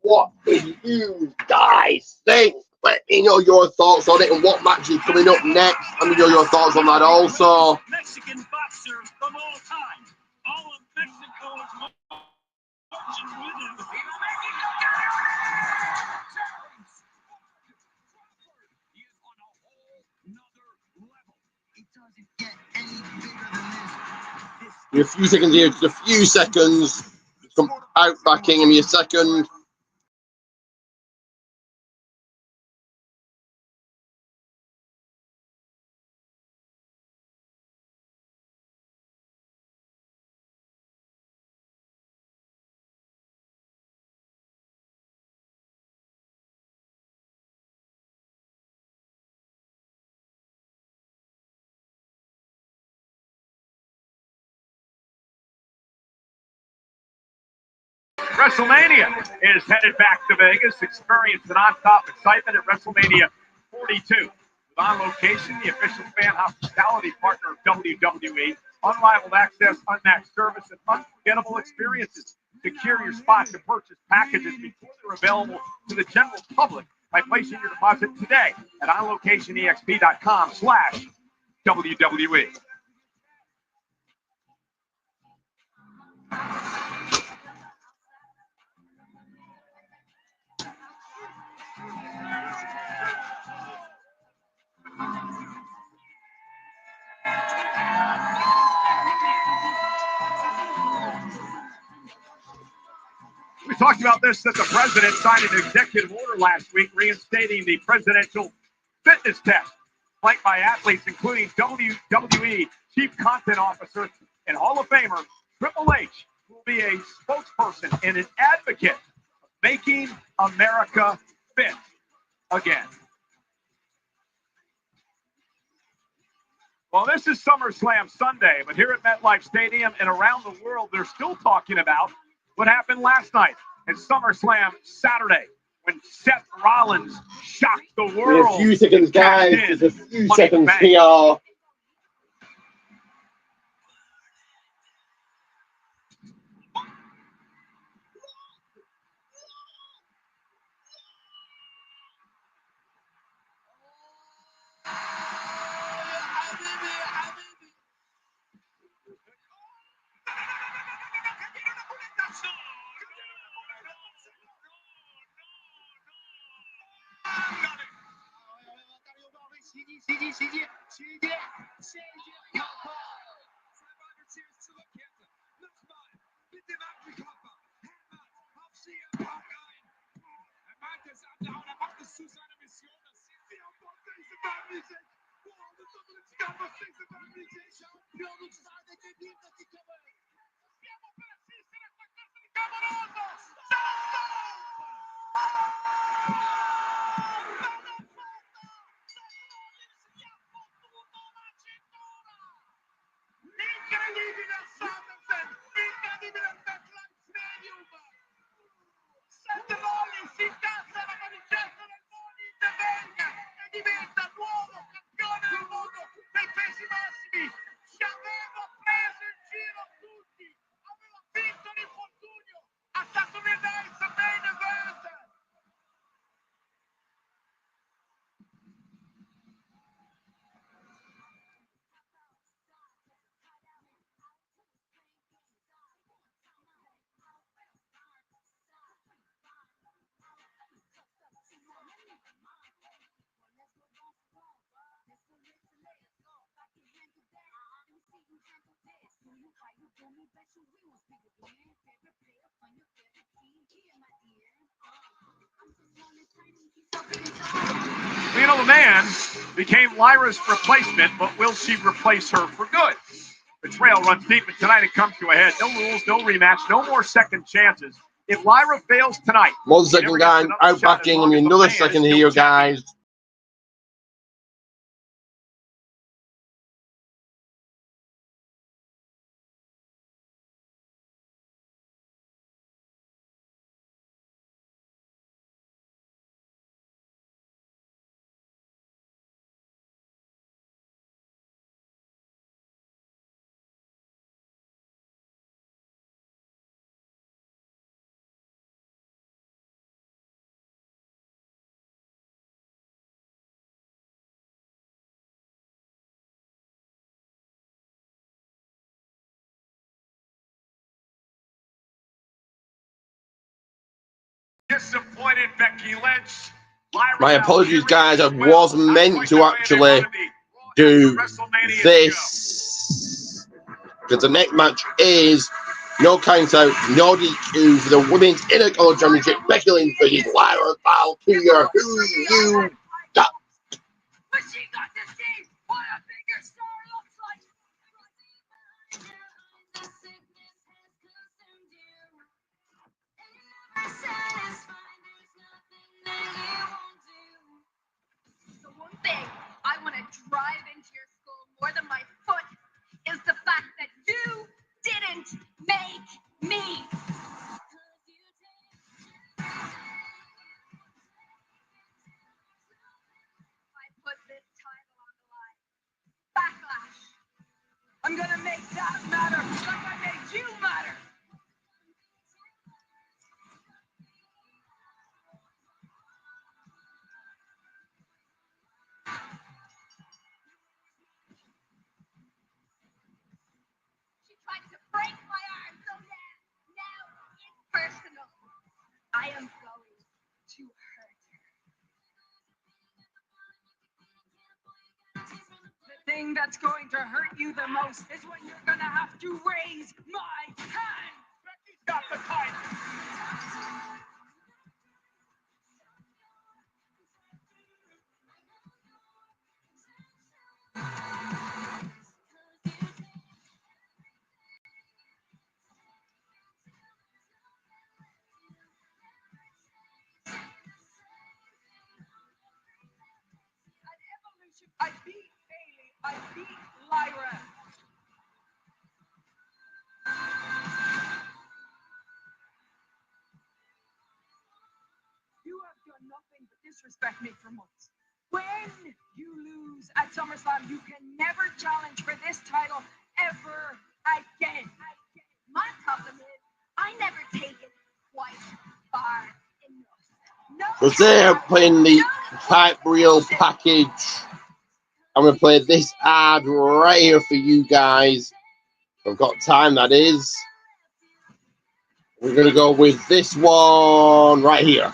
What do you guys think? Let me know your thoughts on it and what match is coming up next. Let me know your thoughts on that also. Mexican boxer of all time. All of Mexico is marching with him. He is on a whole nother level. It doesn't get any bigger than this. Give me a few seconds here, just a few seconds. Come out back in, give me a second. WrestleMania is headed back to Vegas. Experience the non-stop excitement at WrestleMania 42. With On Location, the official fan hospitality partner of WWE, unrivaled access, unmatched service, and unforgettable experiences. Secure your spot to purchase packages before they're available to the general public by placing your deposit today at onlocationexp.com/WWE. We talked about this, that the president signed an executive order last week reinstating the presidential fitness test, flanked by athletes, including WWE Chief Content Officer and Hall of Famer Triple H, who will be a spokesperson and an advocate of making America fit again. Well, this is SummerSlam Sunday, but here at MetLife Stadium and around the world, they're still talking about what happened last night at SummerSlam Saturday when Seth Rollins shocked the world. A few seconds, guys. Just a few seconds here. Incredibile Summerslam, incredibile Backline Stadium. Seth Rollins si incazza la manicetta del Money in the Bank e diventa nuovo campione del mondo dei pesi massimi. Ci aveva preso in giro tutti, aveva vinto l'infortunio, ha stato nel main event. You know, the man became Lyra's replacement, but will she replace her for good? The trail runs deep, and tonight it comes to a head. No rules, no rematch, no more second chances. If Lyra fails tonight, 1 second, guys. Outbacking and another second here, guys. Disappointed Becky Lynch. Lyra My apologies, guys. I was meant to actually do this because the next match is no count out, no DQ for the Women's Intercolor Championship. Becky Lynch versus Lyra Valkyria. Who you got? But she got to see what a bigger star looks like. The one thing I want to drive into your skull more than my foot is the fact that you didn't make me. I put this title on the line. Backlash. I'm gonna make that matter like I made you matter. She tried to break my arm, so now it's personal. I am going to hurt her. The thing that's going to hurt you the most is when you're gonna have to raise my hand. Becky's got the title. At Evolution, I beat Bailey. I beat Lyra. You have done nothing but disrespect me for months. When you lose at SummerSlam, you can never challenge for this title ever again. My problem is, I never take it quite far enough. No, Was there playing the hype reel package? I'm gonna play this ad right here for you guys. I've got time, that is. We're gonna go with this one right here.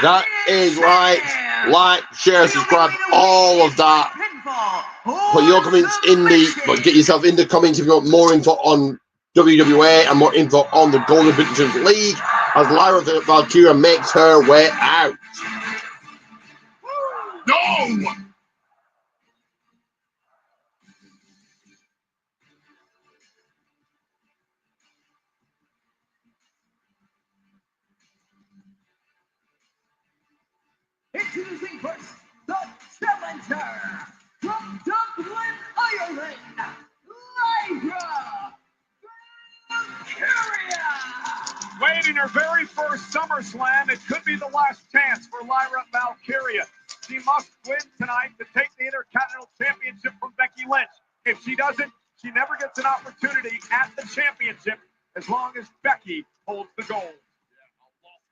That is right. Like, share, subscribe, all of that. Put your comments in the, but get yourself in the comments if you want more info on WWE and more info on the Golden Victories League as Lyra Valkyria makes her way out. No! Introducing first, the challenger from Dublin, Ireland, Lyra Valkyria. Waiting her very first SummerSlam, it could be the last chance for Lyra Valkyria. She must win tonight to take the Intercontinental Championship from Becky Lynch. If she doesn't, she never gets an opportunity at the championship as long as Becky holds the gold.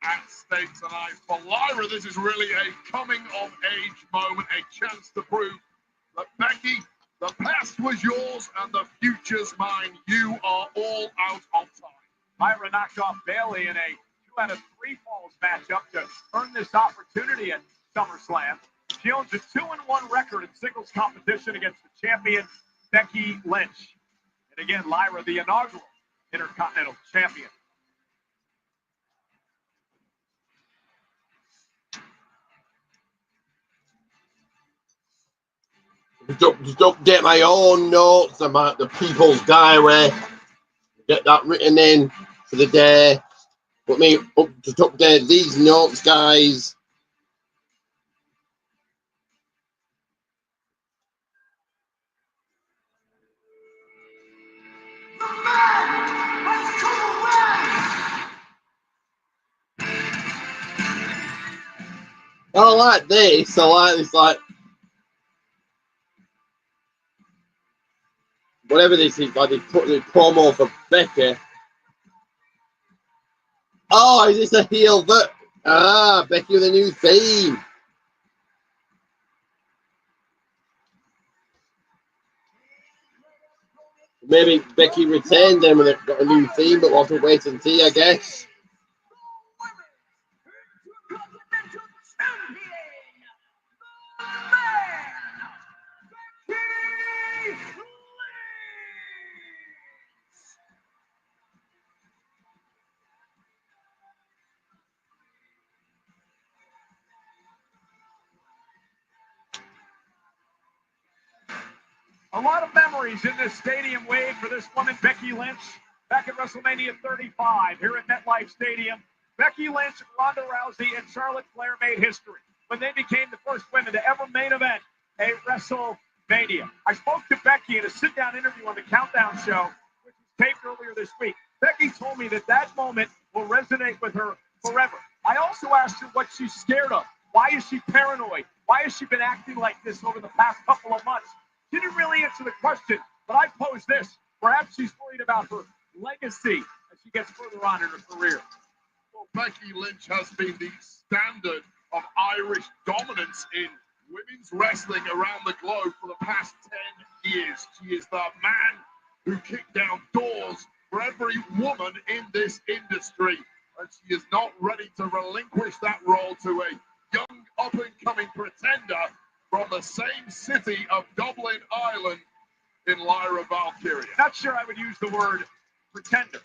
At stake tonight for Lyra. This is really a coming of age moment, a chance to prove that Becky, the past was yours and the future's mine. You are all out of time. Lyra knocked off Bayley in a 2 out of 3 falls matchup to earn this opportunity at SummerSlam. She owns a 2-1 record in singles competition against the champion Becky Lynch. And again, Lyra, the inaugural Intercontinental Champion. Just update my own notes about the People's Diary. Get that written in for the day. Let me just update these notes, guys. The man has come away. I like this. I like this, like, whatever this is, like they put the promo for Becky. Oh, is this a heel that? Ah, Becky with a new theme. Maybe Becky retained them and they've got a new theme, but we'll have to wait and see, I guess. A lot of memories in this stadium, Wade, for this woman, Becky Lynch. Back at WrestleMania 35 here at MetLife Stadium, Becky Lynch, Ronda Rousey, and Charlotte Flair made history when they became the first women to ever main event a WrestleMania. I spoke to Becky in a sit-down interview on the Countdown Show, which was taped earlier this week. Becky told me that that moment will resonate with her forever. I also asked her what she's scared of. Why is she paranoid? Why has she been acting like this over the past couple of months? She didn't really answer the question, but I posed this. Perhaps she's worried about her legacy as she gets further on in her career. Well, Becky Lynch has been the standard of Irish dominance in women's wrestling around the globe for the past 10 years. She is the man who kicked down doors for every woman in this industry, and she is not ready to relinquish that role to a young up-and-coming pretender from the same city of Dublin, Ireland, in Lyra Valkyria. Not sure I would use the word pretender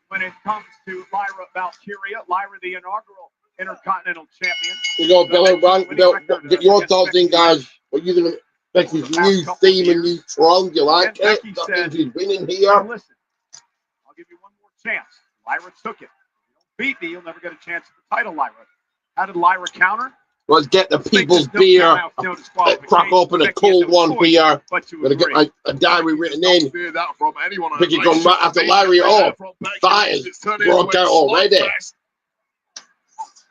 when it comes to Lyra Valkyria. Lyra, the inaugural Intercontinental Champion. You know, Bill, get your thoughts in, guys. What you gonna Becky's new theme and new Tron? You like it? Becky I said, think she's winning here. Listen, I'll give you one more chance. Lyra took it. If you don't beat me, you'll never get a chance at the title, Lyra. How did Lyra counter? Let's get the People's beer. Crack open a cold one here. Gonna get a diary written in. Pick it going right after Larry. Oh, fighters broke out already.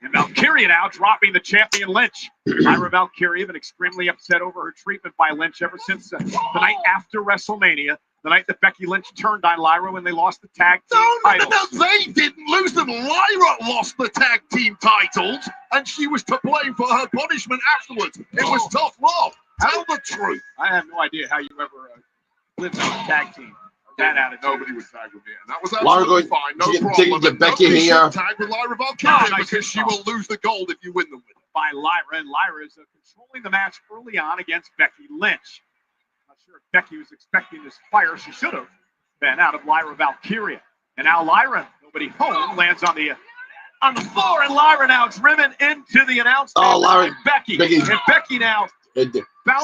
And Valkyria now dropping the champion Lynch. Lyra Valkyria been extremely upset over her treatment by Lynch ever since the night after WrestleMania. The night that Becky Lynch turned on Lyra when they lost the tag team titles. No, they didn't lose them. Lyra lost the tag team titles, and she was to blame for her punishment afterwards. It was tough love. Tell the truth. I have no idea how you ever lived on a tag team. That attitude. Nobody would tag with me, and that was Lyra absolutely going fine. No to problem. get Becky Nobody here. should tag with Lyra Valkyria nice because she will lose the gold if you win them with it. By Lyra, and Lyra is controlling the match early on against Becky Lynch. Not sure if Becky was expecting this fire. She should have been out of Lyra Valkyria. And now Lyra, nobody home, lands on the floor, and Lyra now driven into the announce table. Oh, Lyra, Becky. Becky. And Becky now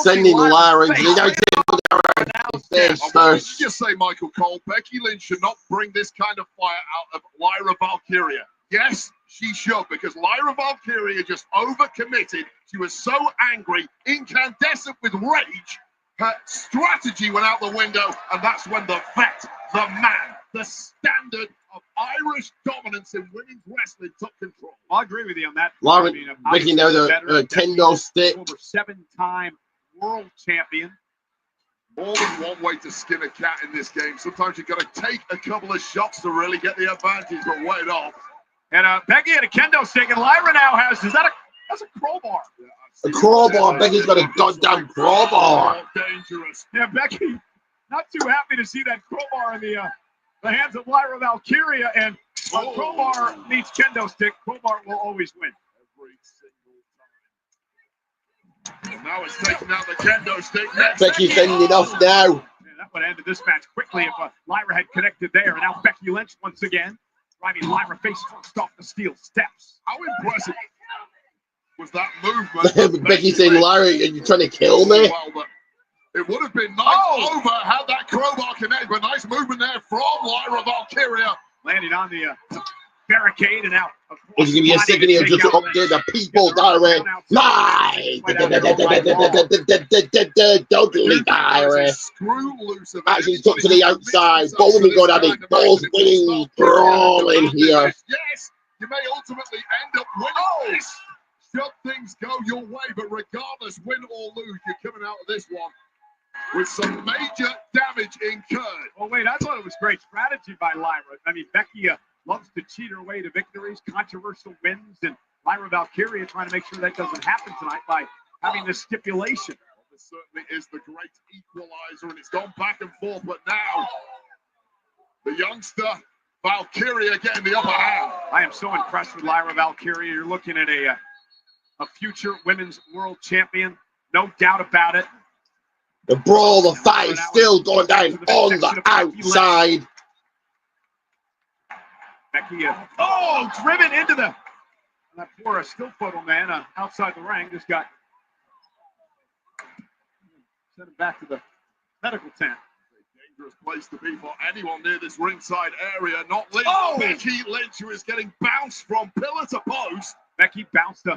Sending Lyra face. into the face What did first. you just say, Michael Cole? Becky Lynch should not bring this kind of fire out of Lyra Valkyria. Yes, she should, because Lyra Valkyria just overcommitted. She was so angry, incandescent with rage. Her strategy went out the window, and that's when the vet, the man, the standard of Irish dominance in women's wrestling took control. I'll agree with you on that. Lyra, I mean, Becky now the kendo stick. Over 7-time world champion. More than one way to skin a cat in this game. Sometimes you've got to take a couple of shots to really get the advantage, but wait off. And Becky had a kendo stick, and Lyra now has, that's a crowbar. A crowbar. Becky's got a goddamn crowbar. Dangerous. Yeah, Becky, not too happy to see that crowbar in the hands of Lyra Valkyria, and crowbar meets kendo stick. Crowbar will always win. Every single time. And now it's taking out the kendo stick. Next. Becky's sending off now. Yeah, that would have ended this match quickly if Lyra had connected there. And now Becky Lynch once again driving Lyra face first off the steel steps. How impressive was that movement? Becky saying, Lyra, are you trying to kill me? Well, but it would have been nice over had that crowbar connected, but nice movement there from Lyra Valkyria. Landing on the barricade, and now It's gonna be a second here just to update the people direct. Live! Totally direct. Screw loose of Actually took to the outside. Bowling go down the balls winning brawl in here. Yes, you may ultimately end up winning this. Should things go your way, but regardless, win or lose, you're coming out of this one with some major damage incurred. Oh, wait, I thought it was great strategy by Lyra. I mean, Becky loves to cheat her way to victories, controversial wins, and Lyra Valkyria trying to make sure that doesn't happen tonight by having this stipulation. Well, this certainly is the great equalizer, and it's gone back and forth, but now the youngster Valkyria getting the upper hand. I am so impressed with Lyra Valkyria. You're looking at a future women's world champion, no doubt about it. The brawl, the fight is still going down on the outside. Becky, driven into that poor still photo man outside the ring. Just got sent him back to the medical tent. A dangerous place to be for anyone near this ringside area. Not least Becky Lynch, who is getting bounced from pillar to post. Becky bounced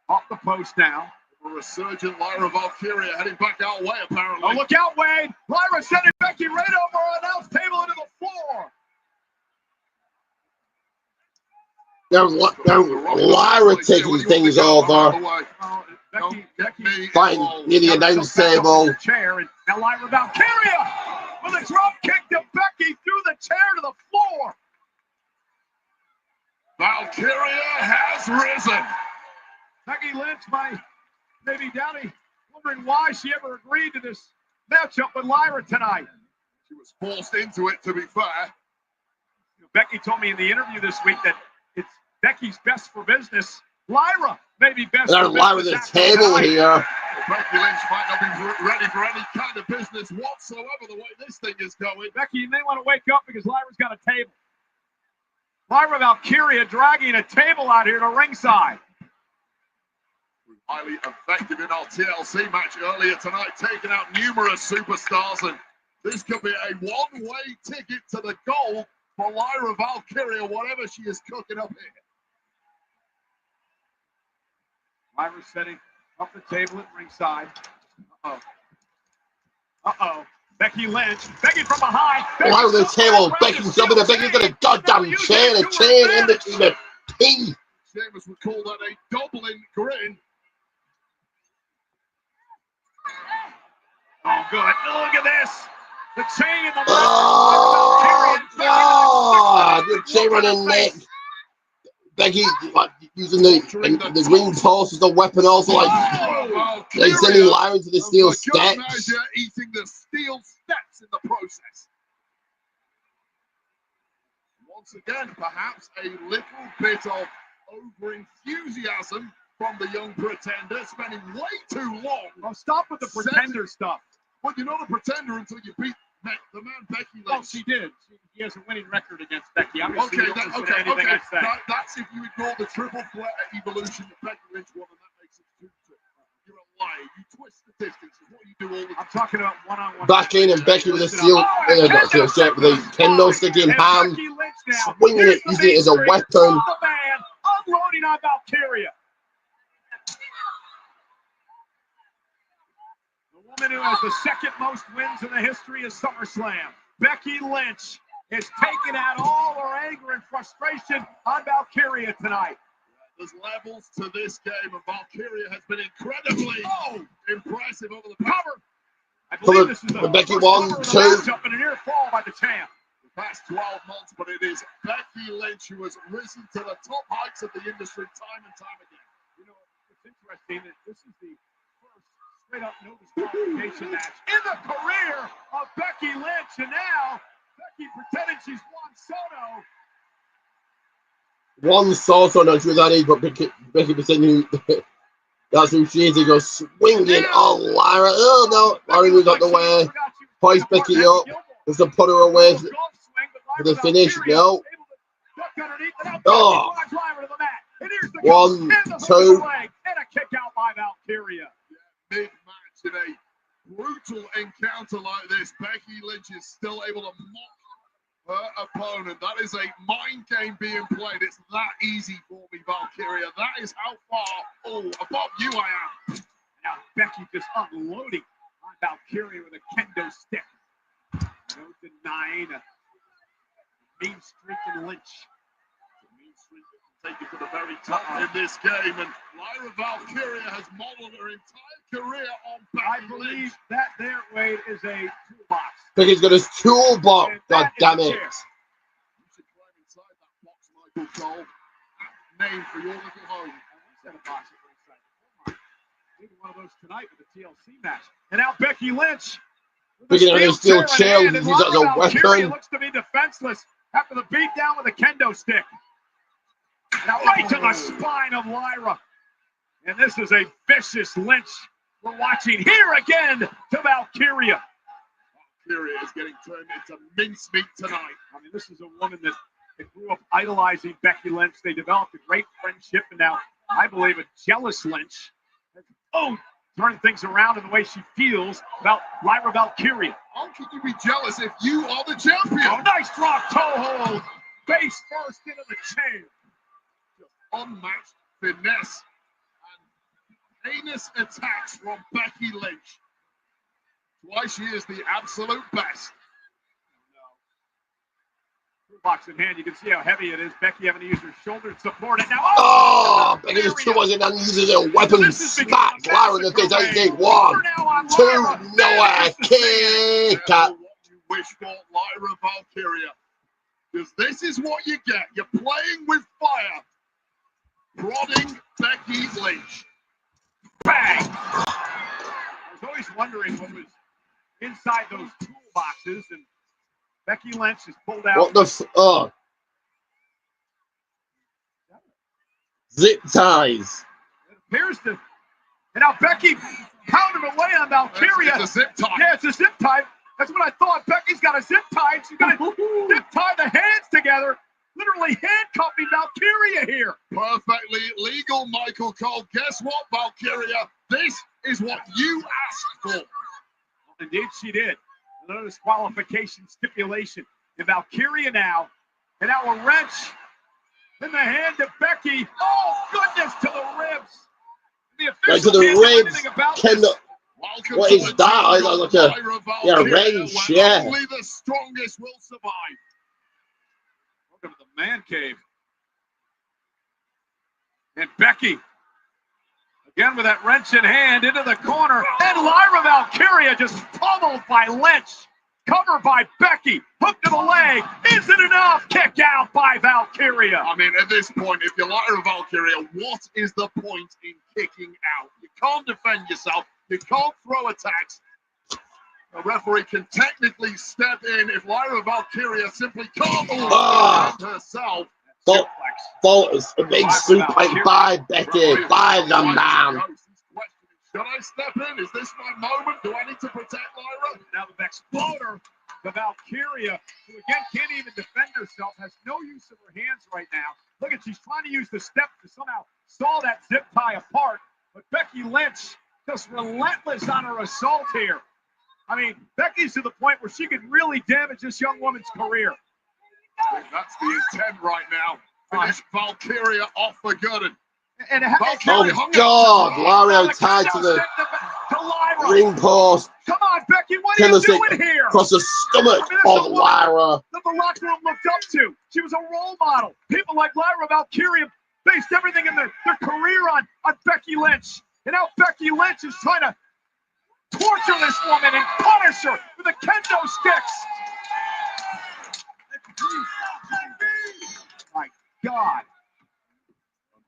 off the post now. A resurgent Lyra Valkyria heading back our way, apparently. Oh, look out, Wade! Lyra sending Becky right over our announce table into the floor. Now Lyra taking things over. Becky Fighting near the announce table. Chair, and now Lyra Valkyria with a drop kick to Becky through the chair to the floor. Valkyria has risen. Becky Lynch, maybe Downey, wondering why she ever agreed to this matchup with Lyra tonight. She was forced into it, to be fair. Becky told me in the interview this week that it's Becky's best for business. Lyra may be best for business. Lyra the table here. Well, Becky Lynch might not be ready for any kind of business whatsoever the way this thing is going. Becky, you may want to wake up because Lyra's got a table. Lyra Valkyria dragging a table out here to ringside. Highly effective in our TLC match earlier tonight, taking out numerous superstars, and this could be a one-way ticket to the goal for Lyra Valkyria, whatever she is cooking up here. Lyra's setting up the table at ringside. Becky Lynch, Becky from behind. Lyra the table, Becky's jumping the Becky's got a goddamn chain in the pin. Sheamus would call that a Dublin grin. Oh, good. Look at this. The chain in the Oh, God. The chain on the neck. Becky using the ring post as a weapon, also like they sending Lyra to the steel steps. Eating the steel steps in the process. Once again, perhaps a little bit of over-enthusiasm from the young pretender, spending way too long. Oh, stop with the pretender stuff. Well, you're not a pretender until you beat the man Becky Lynch. Oh, she did. He has a winning record against Becky. I'm just Okay, anything okay. I say. That's if you ignore the triple threat evolution that Becky Lynch won, and that makes it 2-2. You're a liar. You twist statistics. It's what you do all the time. I'm talking about one-on-one. Back in, and Becky with a steel, not steel step, with a kendo stick in hand, swinging it, using it as a weapon. The man unloading on Valkyria. The woman who has the second most wins in the history of SummerSlam, Becky Lynch, is taking out all her anger and frustration on Valkyria tonight. There's levels to this game, and Valkyria has been incredibly impressive over the cover. I believe this is the Becky first 1, 2. matchup and a near fall by the champ. The past 12 months, but it is Becky Lynch who has risen to the top heights of the industry time and time again. You know, it's interesting that this is the first straight-up no disqualification match in the career of Becky Lynch, and now Becky pretending she's Juan Soto. One sauce on her through that age, but Becky pretending that's who she is. He goes swinging. Oh, Lyra. Oh, no. Lyra moves out the way. Hoist Becky up. Just to put her away for the finish. No. Oh. 1, 2. And a kick out by Valkyria. Mid-match in a brutal encounter like this, Becky Lynch is still able to mock her opponent. That is a mind game being played. It's that easy for me, Valkyria. That is how far above you I am. Now Becky just unloading on Valkyria with a kendo stick. No denying a mean streak in Lynch. The mean streak that can take you to the very top in this game, and Lyra Valkyria has modeled her entire career on Becky I believe Lynch. that there, Wade, is a toolbox. Becky's got his toolbox. God damn it. You should climb inside that box, Michael Cole. Name for your little home. We set a box at ringside. Maybe one of those tonight with the TLC match. And now Becky Lynch. Picking up his steel chair, use that as a weapon. Looks to be defenseless after the beatdown with a kendo stick. Now right to the spine of Lyra. And this is a vicious Lynch we're watching here again to Valkyria. Valkyria is getting turned into mincemeat tonight. I mean, this is a woman that grew up idolizing Becky Lynch. They developed a great friendship, and now I believe a jealous Lynch has turned things around in the way she feels about Lyra Valkyria. How can you be jealous if you are the champion? Oh, nice drop toe hold. Face first into the chair. Just unmatched finesse and heinous attacks from Becky Lynch. Why she is the absolute best. Box in hand, you can see how heavy it is. Becky having to use her shoulder to support it. Now, Becky just toolboxing and using a weapon. Smacks Lyra in the face. I think 1, 2. Noah kick out. What you wish for, Lyra Valkyria. Because this is what you get. You're playing with fire. Prodding Becky Lynch. Bang! I was always wondering what was inside those toolboxes, and Becky Lynch has pulled out. What the zip ties. It appears to. And now Becky pounded away on Valkyria. It's a zip tie. Yeah, it's a zip tie. That's what I thought. Becky's got a zip tie. She's going to zip tie the hands together, literally handcuffing Valkyria here. Perfectly legal, Michael Cole. Guess what, Valkyria? This is what you asked for. Indeed, she did. Another disqualification stipulation. And Valkyria now, and now a wrench in the hand of Becky. Oh, goodness, to the ribs. The Right to the ribs. What is that? I like a wrench, yeah. Only the strongest will survive. Welcome to the man cave. And Becky, again with that wrench in hand, into the corner. And Lyra Valkyria just pummeled by Lynch. Covered by Becky. Hook to the leg. Is it enough? Kick out by Valkyria. I mean, at this point, if you're Lyra Valkyria, what is the point in kicking out? You can't defend yourself. You can't throw attacks. The referee can technically step in if Lyra Valkyria simply can't herself. Falters a big suplex by Becky, by the man. Should I step in? Is this my moment? Do I need to protect Lyra? Now the exploder, the Valkyria, who again can't even defend herself, has no use of her hands right now. Look at, she's trying to use the step to somehow saw that zip tie apart. But Becky Lynch just relentless on her assault here. I mean, Becky's to the point where she could really damage this young woman's career. That's the intent right now. Finish Valkyria off for good. And oh God, Lyra tied to the ring post. Come on, Becky, what are you doing here? Across the stomach of Lyra. That the locker room looked up to. She was a role model. People like Lyra Valkyria based everything in their career on Becky Lynch. And now Becky Lynch is trying to torture this woman and punish her with the kendo sticks. My God.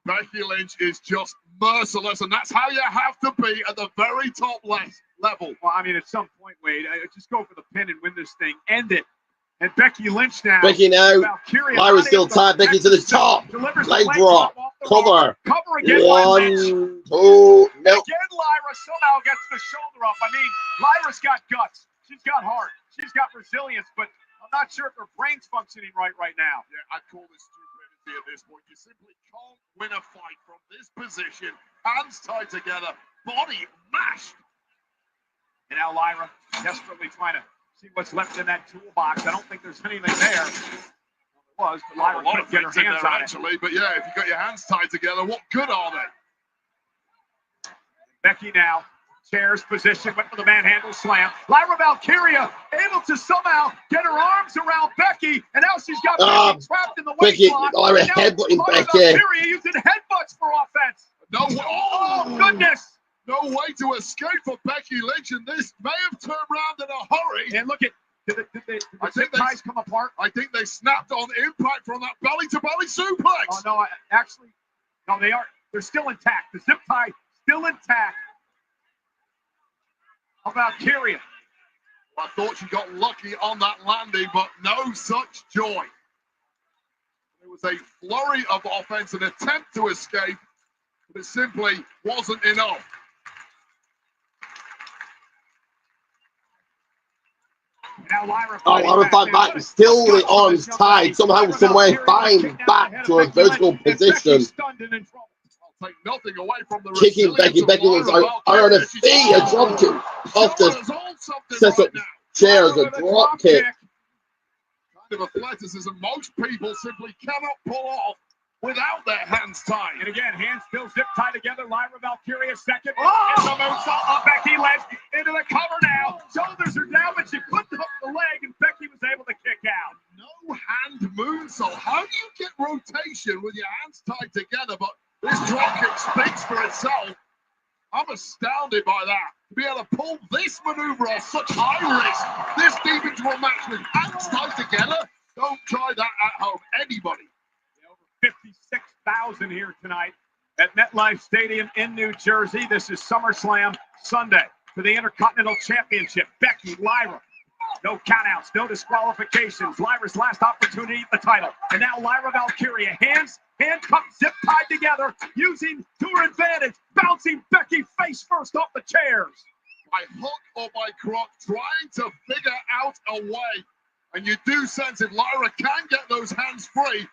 Becky Lynch is just merciless, and that's how you have to be at the very top level. Well, I mean, at some point, Wade, just go for the pin and win this thing. End it. And Becky Lynch now. Becky now. Lyra's still tied. Becky to the top. Leg drop. Cover. Cover again. 1, 2. Nope. Again, Lyra somehow gets the shoulder up. I mean, Lyra's got guts. She's got heart. She's got resilience, but I'm not sure if her brain's functioning right now. Yeah, I'd call this stupidity at this point. You simply can't win a fight from this position. Hands tied together, body mashed. And now Lyra desperately trying to see what's left in that toolbox. I don't think there's anything there. Well, there was, but Lyra couldn't get her hands on actually, it. But yeah, if you got your hands tied together, what good are they? Becky now, chairs position, went for the manhandle slam. Lyra Valkyria able to somehow get her arms around Becky, and now she's got Becky trapped in the waist block. Lyra headbutting Becky. Valkyria using headbutts for offense. No, oh goodness. No way to escape for Becky Lynch, and this may have turned around in a hurry. And look at, did the zip ties come apart? I think they snapped on impact from that belly-to-belly suplex. Oh, no, actually, no, they aren't. They're still intact. The zip tie still intact. How about Valkyria? Well, I thought she got lucky on that landing, but no such joy. There was a flurry of offense, an attempt to escape, but it simply wasn't enough. Now Lyra fight back. Still the arms tied. Somehow, some way, find back to a vertical position. I'll take nothing away from the kicking Becky. Becky was on her feet. A drop kick off the set up chairs. A drop kick. Kind of athleticism most people simply cannot pull off without their hands tied. And again, hands still zip tied together. Lyra Valkyria second. It's a moonsault of Becky Lynch into the cover now. Shoulders are down, but she put up the leg, and Becky was able to kick out. No hand moonsault. How do you get rotation with your hands tied together? But this drop kick speaks for itself. I'm astounded by that. To be able to pull this maneuver off such high risk, this deep into a match with hands tied together, don't try that at home. Anybody. 56,000 here tonight at MetLife Stadium in New Jersey. This is SummerSlam Sunday for the Intercontinental Championship. Becky, Lyra, no countouts, no disqualifications. Lyra's last opportunity at the title. And now Lyra Valkyria, handcuffed, zip tied together, using to her advantage, bouncing Becky face first off the chairs. By hook or by crook, trying to figure out a way. And you do sense if Lyra can get those hands free,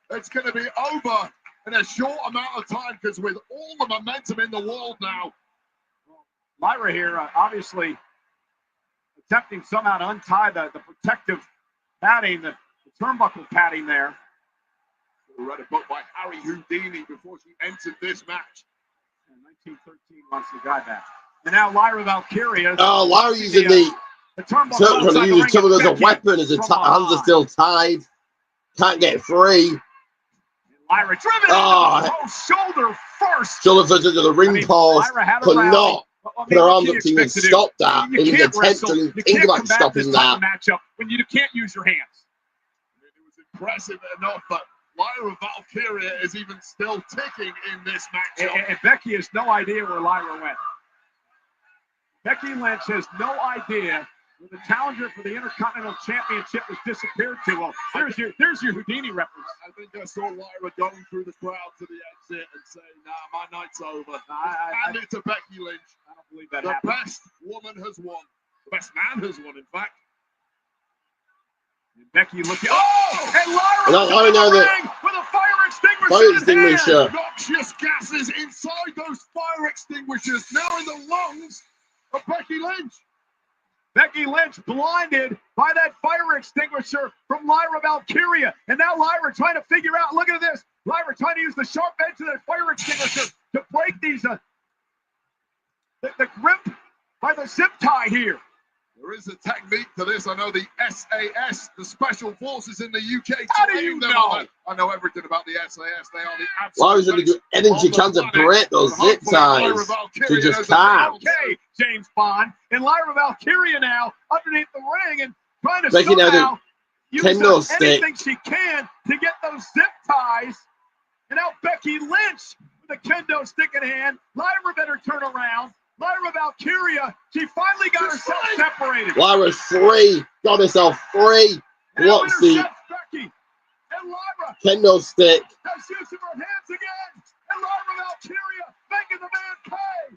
it's going to be over in a short amount of time, because with all the momentum in the world now. Lyra here, obviously attempting somehow to untie the protective padding, the turnbuckle padding there. We read a book by Harry Houdini before she entered this match. In 1913 wants to guide that. And now Lyra Valkyria. Oh, Lyra using the turnbuckle as a weapon, as hands are still tied. Can't get free. Lyra driven into the shoulder first. Shoulder first into the ring post. Could not put her arms up to even stop that. You can't wrestle. You can't about stopping that. Matchup when you can't use your hands. I mean, it was impressive enough, but Lyra Valkyria is even still ticking in this matchup. And Becky has no idea where Lyra went. Becky Lynch has no idea where the challenger for the Intercontinental Championship has disappeared to. Well, there's your Houdini reference. I think I saw Lyra going through the crowd to the exit and saying, "Nah, my night's over." Hand it to Becky Lynch. I don't believe that The happened. best woman has won. The best man has won, in fact. And Becky looking. Oh! And Lyra Now, coming now to the the ring with a fire extinguisher. fire in hand. extinguisher. Noxious gases inside those fire extinguishers, now in the lungs of Becky Lynch. Becky Lynch blinded by that fire extinguisher from Lyra Valkyria. And now Lyra trying to figure out, look at this. Lyra trying to use the sharp edge of that fire extinguisher to break these, the grip by the zip tie here. There is a technique to this. I know the SAS, the Special Forces in the UK. How do you know? I know everything about the SAS. They are the Lyra's absolute going to do anything she can to break those zip ties. She just can't. Okay, James Bond. And Lyra Valkyria now underneath the ring and trying to Becky now somehow the use kendo stick. anything she can to get those zip ties. And now Becky Lynch with a kendo stick in hand. Lyra better turn around. Lyra Valkyria, she finally got herself separated. Lyra's free. Got herself free. Now What's the intercepts Becky. And Lyra kendo stick? has use of her hands again. And Lyra Valkyria making the man pay.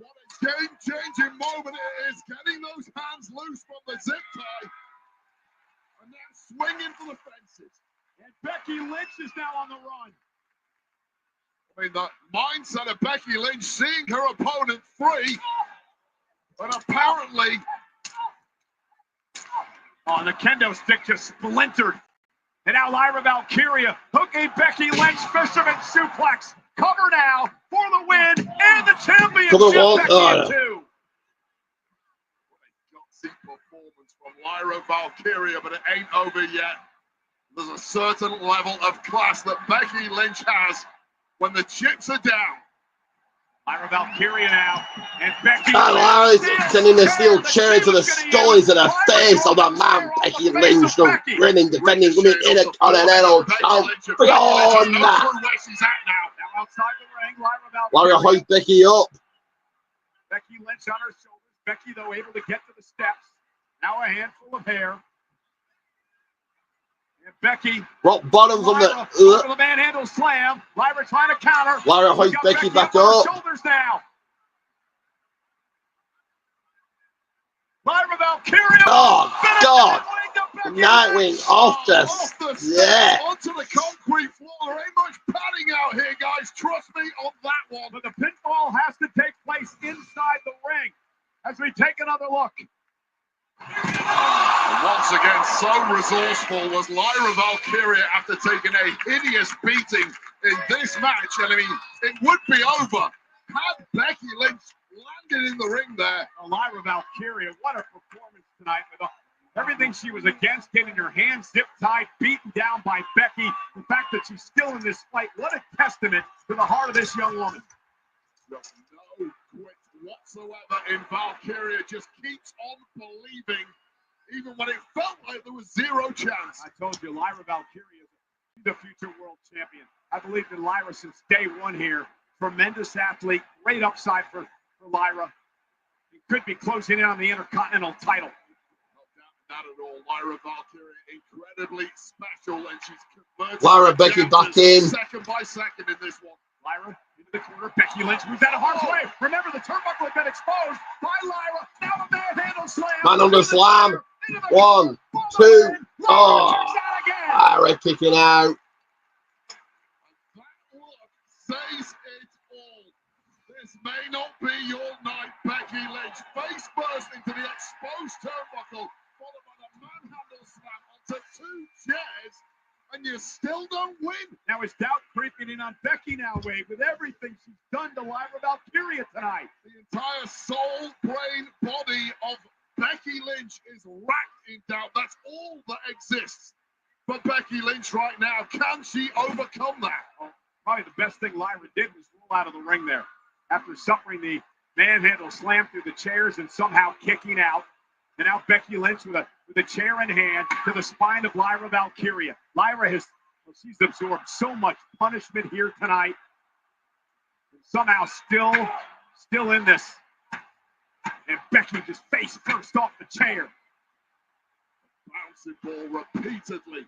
What a game-changing moment it is, getting those hands loose from the zip tie. And then swinging for the fences. And Becky Lynch is now on the run. I mean, the mindset of Becky Lynch seeing her opponent free, but apparently... Oh, and the kendo stick just splintered. And now Lyra Valkyria hooking Becky Lynch, fisherman suplex. Cover now for the win and the championship. Becky in two. What a gutsy performance from Lyra Valkyria, but it ain't over yet. There's a certain level of class that Becky Lynch has when the chips are down. Lyra Valkyria now, and Becky Lyra's sending the steel chair to the skullies in the face of the man. Becky Lynch, the grinning, defending women in a continental champion. Lyra hoists Becky up. Becky Lynch on her shoulders. Becky, though, able to get to the steps. Now a handful of hair. And Becky, rock bottom from the manhandle slam. Lyra trying to counter. Lyra hoists Becky back up. Shoulders now. Lyra Valkyria. Oh God! Nightwing off the yeah. Onto the concrete floor. There ain't much padding out here, guys. Trust me on that one. But the pinfall has to take place inside the ring. As we take another look. Once again, so resourceful was Lyra Valkyria after taking a hideous beating in this match. And I mean, it would be over had Becky Lynch landed in the ring there. Lyra Valkyria, what a performance tonight with everything she was against, getting her hands zip tied, beaten down by Becky. The fact that she's still in this fight, what a testament to the heart of this young woman. Just no quit whatsoever in Valkyria, just keeps on believing even when it felt like there was zero chance. I told you, Lyra Valkyria is the future world champion. I believe in Lyra since day one here. Tremendous athlete, great upside for Lyra. He could be closing in on the Intercontinental title. Not at all. Lyra Valkyria, incredibly special, and she's converted. Lyra, Becky back in. Second by second in this one. Lyra into the corner. Becky Lynch moves out of harm's way. Remember, the turnbuckle had been exposed by Lyra. Now the manhandle slam. Manhandle slam. 1, 2. Oh, Lyra kicking out. That look says it all. This may not be your night, Becky Lynch. Face first into the exposed turnbuckle, followed by the manhandle slam onto 2 chairs, and you still don't win. Now is doubt creeping in on Becky now, Wade, with everything she's done to Lyra Valkyria tonight. The entire soul, brain, body of Becky Lynch is racked in doubt. That's all that exists for Becky Lynch right now. Can she overcome that? Well, probably the best thing Lyra did was roll out of the ring there after suffering the manhandle slam through the chairs and somehow kicking out. And now Becky Lynch with a chair in hand to the spine of Lyra Valkyria. Lyra she's absorbed so much punishment here tonight. And somehow still in this. And Becky just face first off the chair. Bouncing ball repeatedly.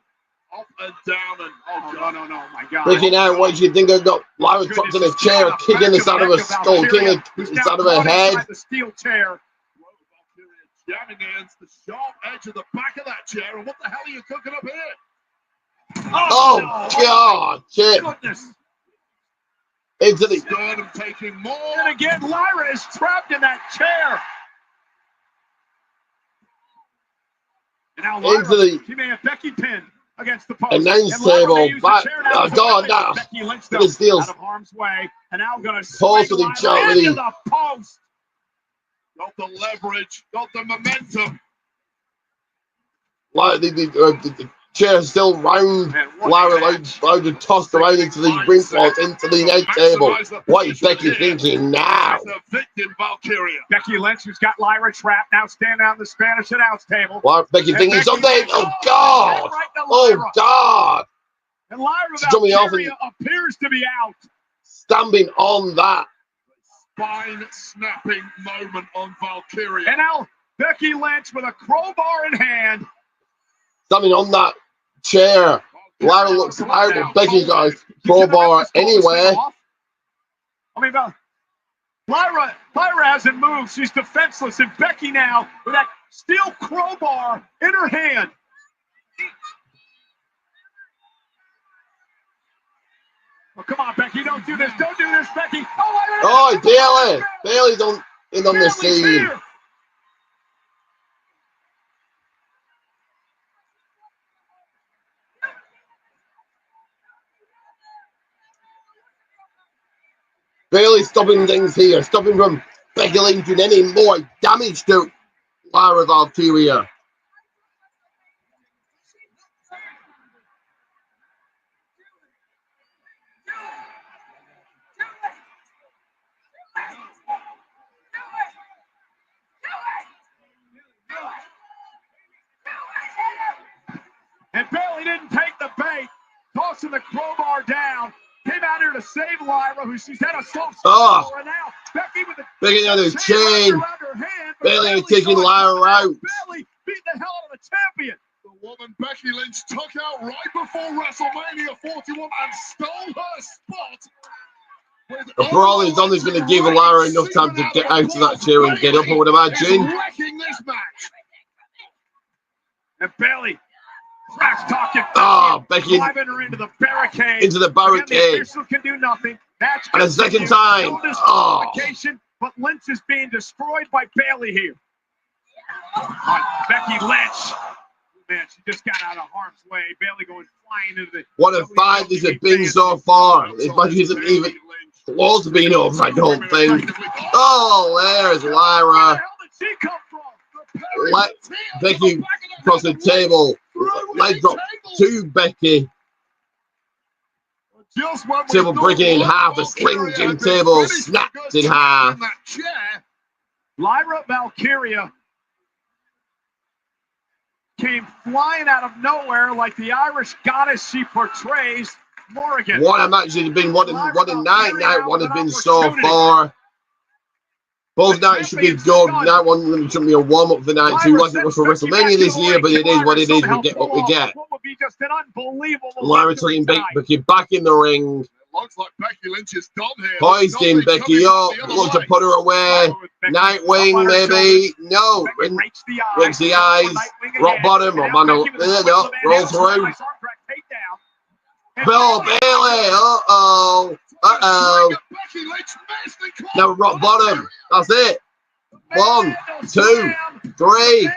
Up and down and no, my God. Becky now, what do you think of got Lyra trapped in a chair, kicking the side of her skull, kicking the side of her head. The steel chair. Jamming against the sharp edge of the back of that chair. And what the hell are you cooking up here? Oh God, shit. Goodness. Into the Sternum taking more. And again, Lyra is trapped in that chair. And now Lyra, she may have Becky pinned against the post. announce table. Back. Oh God, no. Becky Lynch The steals. out of harm's way, and now going to Pulls swing to the Lyra jump, into really. the post. Got the leverage, got the momentum. Like the chair is still round. Lyra allowed to toss around into the ring floor, into the neck table. What is Becky thinking now? The victim, Valkyria. Becky Lynch, who's got Lyra trapped, now standing on the Spanish announce table. What Becky thinking something? Oh God! Oh God! And Lyra jumping off Valkyria appears to be out. Stamping on that. Spine-snapping moment on Valkyria. And now Becky Lynch with a crowbar in hand. Stamping on that chair. Lyra looks out and Becky got a crowbar anywhere. I mean, Lyra hasn't moved. She's defenseless. And Becky now with that steel crowbar in her hand. Oh, come on, Becky. Don't do this. Don't do this, Becky. Oh, Bailey's on the scene. Here. Bailey's stopping things here, stopping from Becky Lynch doing any more damage to Lyra Valkyria. And Bailey didn't take the bait, tossing the crowbar down. Came out here to save Lyra, who she's had a soft spot for, and now Becky with the on the chain. Bailey taking Lyra out. Bailey beat the hell out of the champion. The woman Becky Lynch took out right before WrestleMania 41 and stole her spot. Brawley's only going to give Lyra enough time to get out of that chair and get up, I would imagine. Wrecking this match. And Bailey trash talking. Becky driving her into the barricade. Into the barricade. Again, the official can do nothing. That's and a second time. No disqualification, but Lynch is being destroyed by Bailey here. Becky Lynch. Man, she just got out of harm's way. Bailey going flying into the. What a fight this has been so far. This match isn't even close to being over, I don't think. Oh, there's Lyra. Where the hell did she come from? Let Becky across the table. Leg drop to Becky. Table breaking in half. A Sling Jim table snapped in half. Lyra Valkyria came flying out of nowhere like the Irish goddess she portrays. Morrigan. What a match it has been. What a night one has been so far. Both nights should be good. Night one should be a warm-up for night two, like it was for WrestleMania this year, but it is what it is. We get what we get. What would be just an unbelievable Lyra taking Becky back in the ring. Looks like Becky Lynch is done here. Hoisting Becky up. Looks to put her away. Nightwing, maybe. No. Breaks the eyes. Rock bottom. No. Roll through. Bill Bailey. Uh-oh. Now rock bottom. That's it. 1, 2, 3.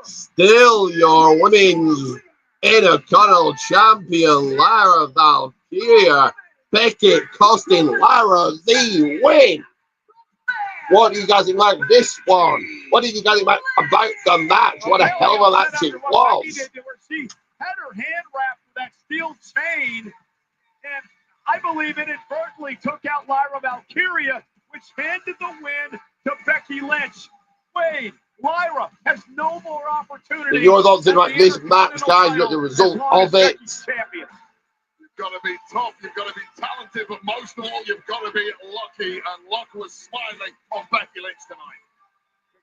Still your women's Intercontinental Champion Lyra Valkyria. Becky costing Lyra the win. What do you guys think about this one? What did you guys think about the match? What a hell of a match it was. She had her hand wrapped with that steel chain, and I believe it inadvertently took out Lyra Valkyria, which handed the win to Becky Lynch. Wade, Lyra has no more opportunity. Your thoughts about this match, guys? You got the result of it. got to be tough, you've got to be talented, but most of all, you've got to be lucky. And luck was smiling on Becky Lynch tonight.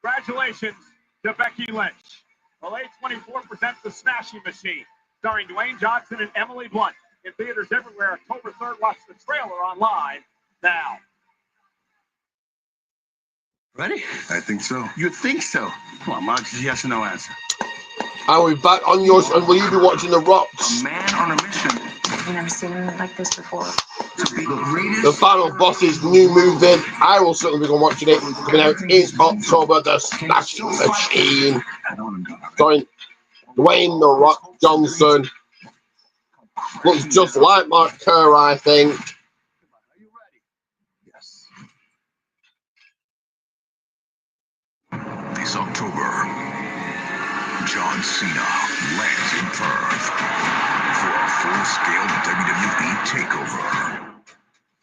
Congratulations to Becky Lynch. Well, A24 presents The Smashing Machine, starring Dwayne Johnson and Emily Blunt. In theaters everywhere, October 3rd. Watch the trailer online now. Ready? I think so. You think so? Come on, Mark, yes or no answer. And we're back on yours, and will you be watching The Rock's? A man on a mission I've never seen him like this before. to be the greatest. The Final Boss's new movie. I will certainly be watching it. Coming out in October. The Smashing Machine. Starring Dwayne The Rock Johnson. Looks just like Mark Kerr, I think. Are you ready? Yes. This October, John Cena lands in Perth for a full-scale WWE takeover.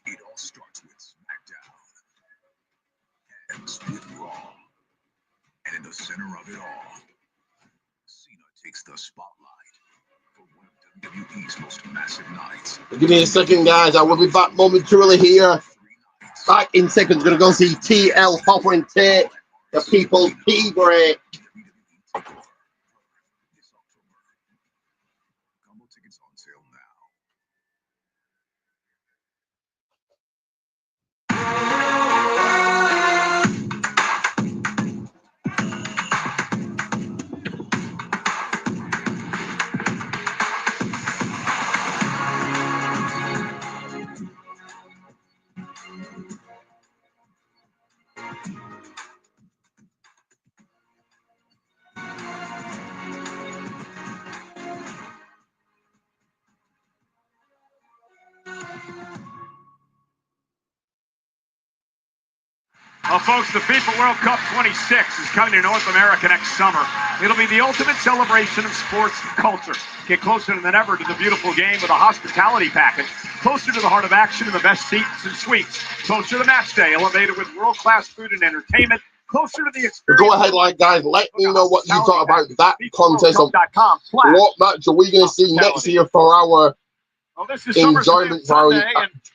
It all starts with SmackDown, ends with Raw, and in the center of it all, Cena takes the spotlight for one of WWE's most massive nights. Give me a second, guys. I will be back momentarily here. Back in seconds. Going to go see TL Hopper and Tate, the People's Tea Break. Combo tickets on sale now. Well, folks, the FIFA World Cup 26 is coming to North America next summer. It'll be the ultimate celebration of sports and culture. Get closer than ever to the beautiful game with a hospitality package. Closer to the heart of action and the best seats and suites. Closer to match day, elevated with world-class food and entertainment. Closer to the experience. Go ahead, like, guys. Let me know what you thought about that contest. What match are we going to see next year for our enjoyment, for our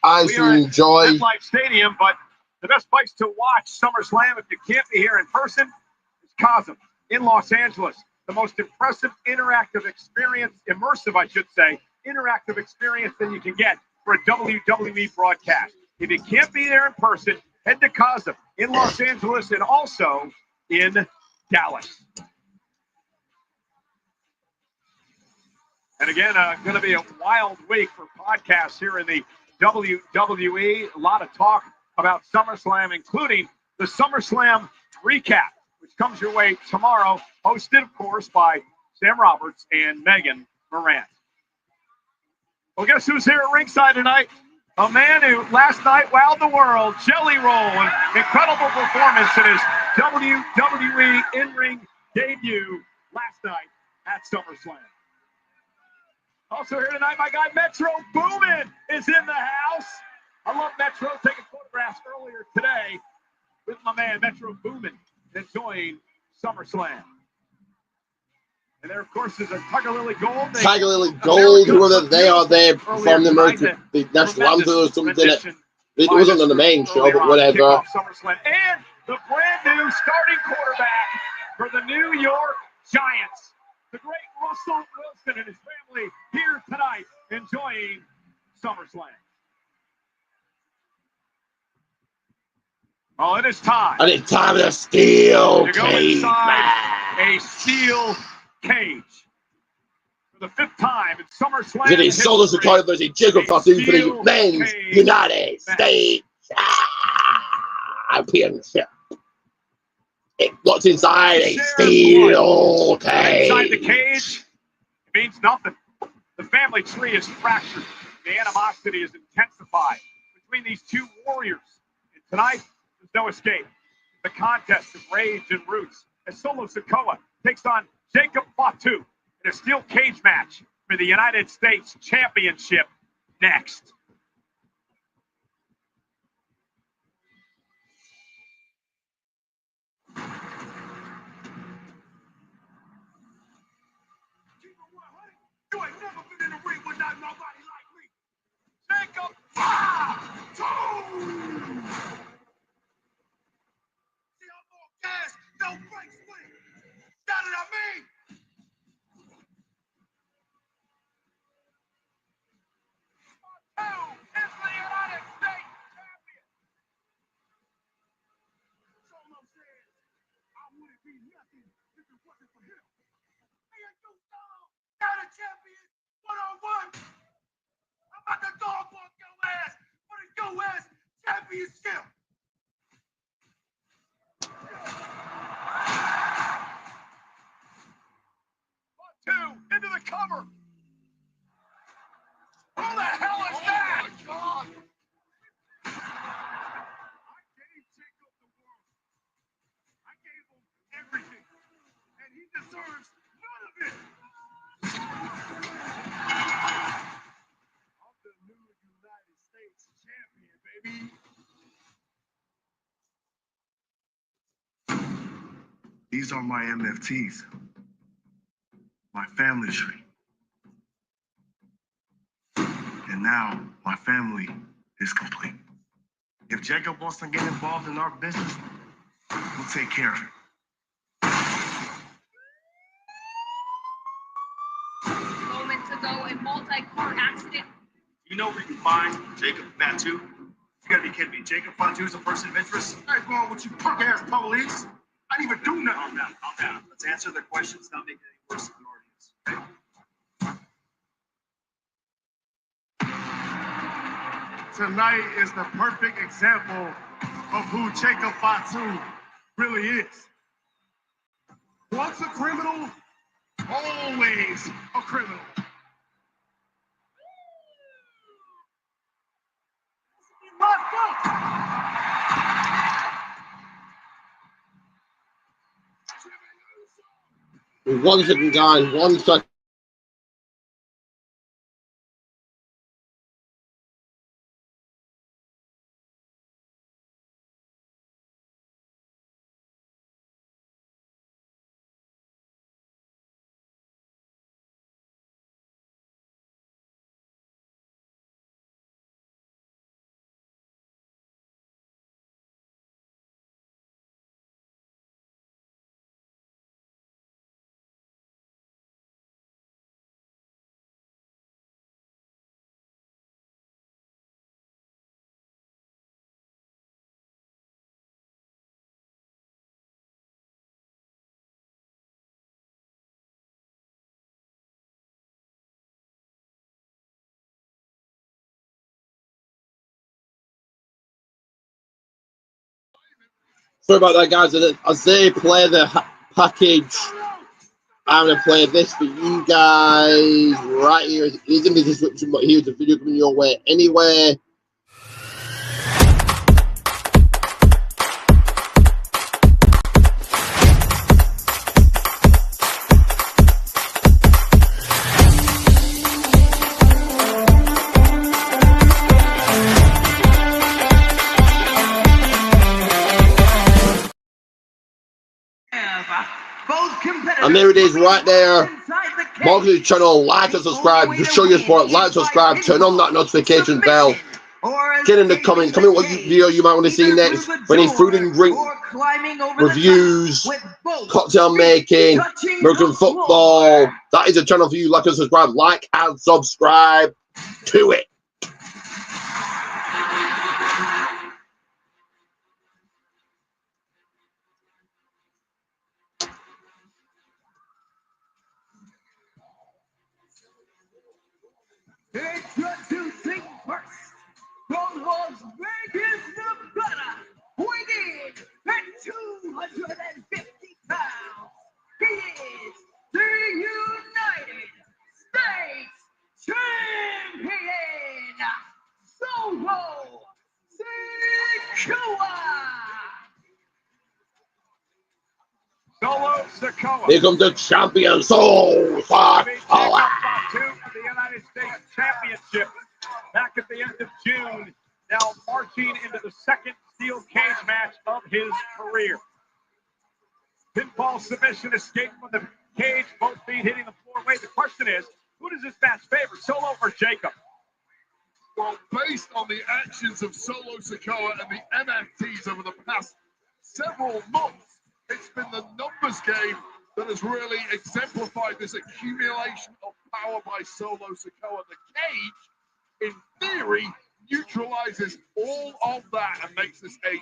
eyes to enjoy? MetLife Stadium, but the best place to watch SummerSlam if you can't be here in person is Cosm in Los Angeles. The most impressive interactive experience, immersive, I should say, interactive experience that you can get for a WWE broadcast. If you can't be there in person, head to Cosm in Los Angeles and also in Dallas. And again, going to be a wild week for podcasts here in the WWE. A lot of talk about SummerSlam, including the SummerSlam recap, which comes your way tomorrow, hosted, of course, by Sam Roberts and Megan Morant. Well, guess who's here at ringside tonight? A man who last night wowed the world, Jelly Roll, an incredible performance in his WWE in-ring debut last night at SummerSlam. Also here tonight, my guy Metro Boomin is in the house. I love Metro taking photographs earlier today with my man Metro Boomin enjoying SummerSlam. And there, of course, is a Tiger Lily Gold. Tiger Lily Gold, whoever they are there from the American National Anthem or something. It wasn't on the main show, but whatever. SummerSlam. And the brand new starting quarterback for the New York Giants, the great Russell Wilson and his family here tonight enjoying SummerSlam. Oh, it is time. And it's time to steel to go cage inside a steel cage. For the fifth time in SummerSlam. It is Solo Sikoa versus Jacob Fatu for the Men's United States Championship. What's inside a steel cage? Inside the cage, it means nothing. The family tree is fractured. The animosity is intensified between these two warriors. And tonight, there's no escape. The contest of rage and roots as Solo Sikoa takes on Jacob Fatu in a steel cage match for the United States Championship next. You ain't never been in the ring without nobody like me. did I mean? Solo is the United States champion. Solo says, I wouldn't be nothing if it wasn't for him. Me and you, Solo, now the champion, one-on-one. I'm about to dog walk your ass for the U.S. Championship. Two into the cover. Who the hell is that? Oh my God! I gave Jacob the world. I gave him everything, and he deserves none of it. I'm the new United States champion, baby. These are my MFTs. My family tree. And now my family is complete. If Jacob wants to get involved in our business, we'll take care of it. Moments ago, a multi-car accident. You know where you find Jacob Fatu? You gotta be kidding me. Jacob Fatu is a person of interest? What's wrong with you punk ass police? I didn't even do nothing. Calm down. Let's answer their questions, not make it any worse than it already is. Okay? Tonight is the perfect example of who Jacob Fatu really is. Once a criminal, always a criminal. One second, guys. 1 second. Sorry about that, guys. As they play the package, I'm going to play this for you guys right here. It's in the description, but here's the video coming your way anyway. And there it is right there. MARKCUS channel, like and subscribe. Just show your support, like, subscribe, turn on that notification bell. Get in the comments, comment what video you might want to see next. For any food and drink reviews, cocktail making, American football. That is a channel for you. Like and subscribe, like and subscribe to it. Introducing first, from Las Vegas, Nevada, weighing at 250 pounds, he is the United States Champion, Solo Sikoa. Solo Sikoa. Here comes the champion, Solo Sikoa. The United States Championship back at the end of June, now marching into the second steel cage match of his career. Pinfall submission escape from the cage, both feet hitting the floor. Wait, the question is, who does this match favor, Solo or Jacob? Well, based on the actions of Solo Sikoa and the MFTs over the past several months, it's been the numbers game that has really exemplified this accumulation of power by Solo Sikoa. The cage, in theory, neutralizes all of that and makes this a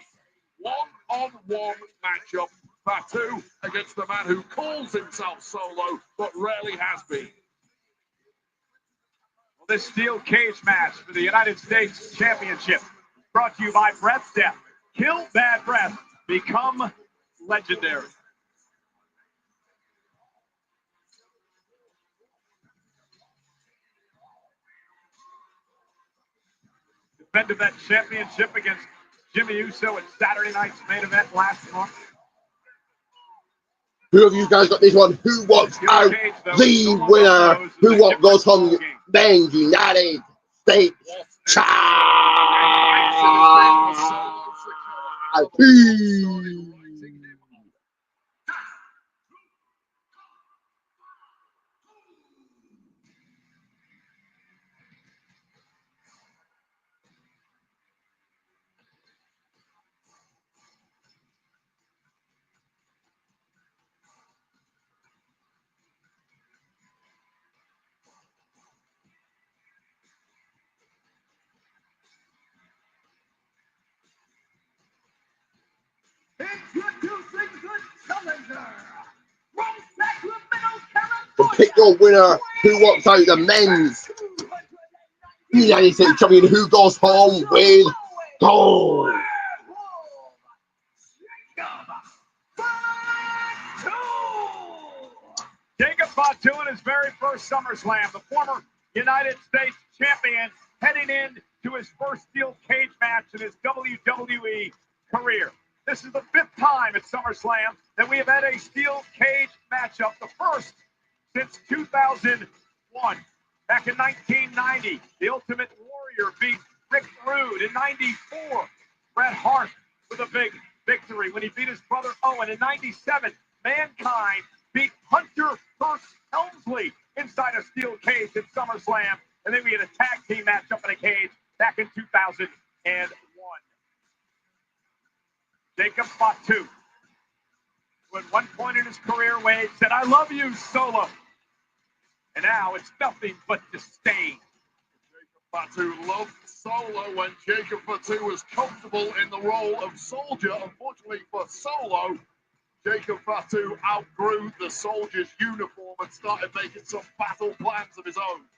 one-on-one matchup. Fatu against the man who calls himself Solo, but rarely has been. Well, this steel cage match for the United States Championship brought to you by Breath Step. Kill bad breath. Become legendary. Defended that championship against Jimmy Uso at Saturday night's main event last month. Who of you guys got this one? Who walks out the winner? Who goes home? Then United States champion. Introducing the challenger from Sacramento, The pick your winner. Who walks out the men's United States champion? Who goes home with gold? Jacob Fatu in his very first SummerSlam, the former United States champion, heading in to his first steel cage match in his WWE career. This is the 5th time at SummerSlam that we have had a steel cage matchup, the first since 2001. Back in 1990, the Ultimate Warrior beat Rick Rude. In 94, Bret Hart with a big victory when he beat his brother Owen. In 97, Mankind beat Hunter Hearst Helmsley inside a steel cage at SummerSlam. And then we had a tag team matchup in a cage back in 2001. Jacob Fatu, who at one point in his career, Wade said, "I love you, Solo." And now it's nothing but disdain. Jacob Fatu loved Solo when Jacob Fatu was comfortable in the role of soldier. Unfortunately for Solo, Jacob Fatu outgrew the soldier's uniform and started making some battle plans of his own.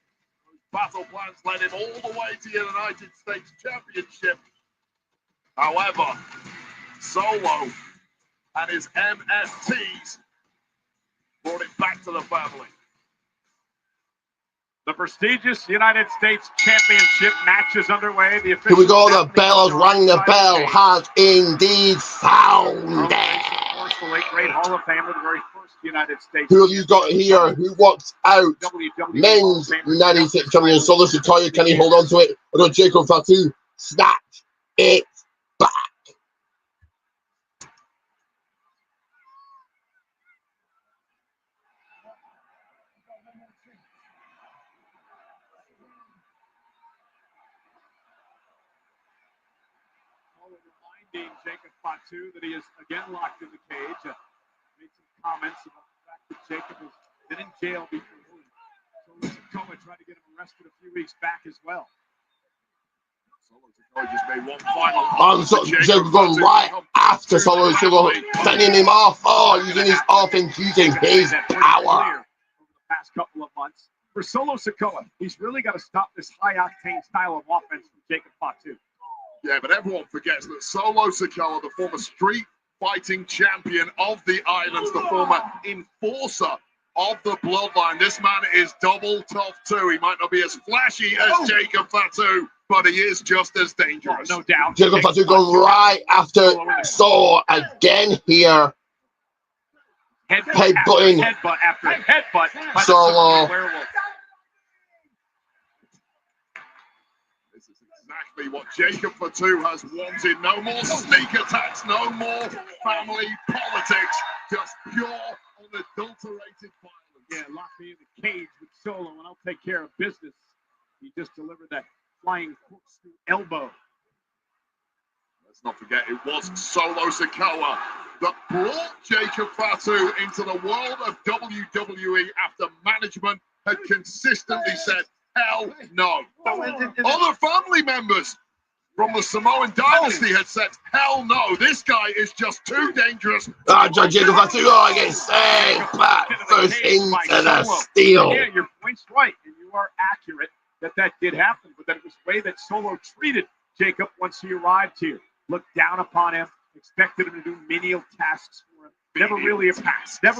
Those battle plans led him all the way to the United States Championship. However, Solo and his MSTs brought it back to the family. The prestigious United States Championship match is underway. The Here we go, the bell has rang, the bell has indeed sounded. The late great Hall of Famer, the very first United States. Who have you got here? Who walks out? Men's United States champion Solo Sikoa. Can he hold on to it? Or does Jacob Fatu snatch it back? Jacob Fatu that he is again locked in the cage. Made some comments about the fact that Jacob has been in jail before. Solo Sikoa tried to get him arrested a few weeks back as well. Solo Sikoa just made one final. So Jacob going right after Solo Sikoa, fending him off. Oh, using his offense, using his power. Over the past couple of months. For Solo Sikoa, he's really got to stop this high-octane style of offense from Jacob Fatu. Yeah, but everyone forgets that Solo Sikoa, the former street fighting champion of the islands, the former enforcer of the bloodline. This man is double tough too. He might not be as flashy as Jacob Fatu, but he is just as dangerous. No doubt. Jacob Fatu going right after Solo again here. Headbutting headbutt after headbutt. Solo. Exactly what Jacob Fatu has wanted. No more sneak attacks, no more family politics, just pure, unadulterated violence. Yeah, lock me in the cage with Solo and I'll take care of business. He just delivered that flying corkscrew elbow. Let's not forget, it was Solo Sikoa that brought Jacob Fatu into the world of WWE after management had consistently said, hell no. Other family members from the Samoan dynasty had said, hell no, this guy is just too dangerous. Jacob Fatu gets saved, but first into the steel. Yeah, your point's right, and you are accurate that did happen, but that it was the way that Solo treated Jacob once he arrived here. Looked down upon him, expected him to do menial tasks for him. Never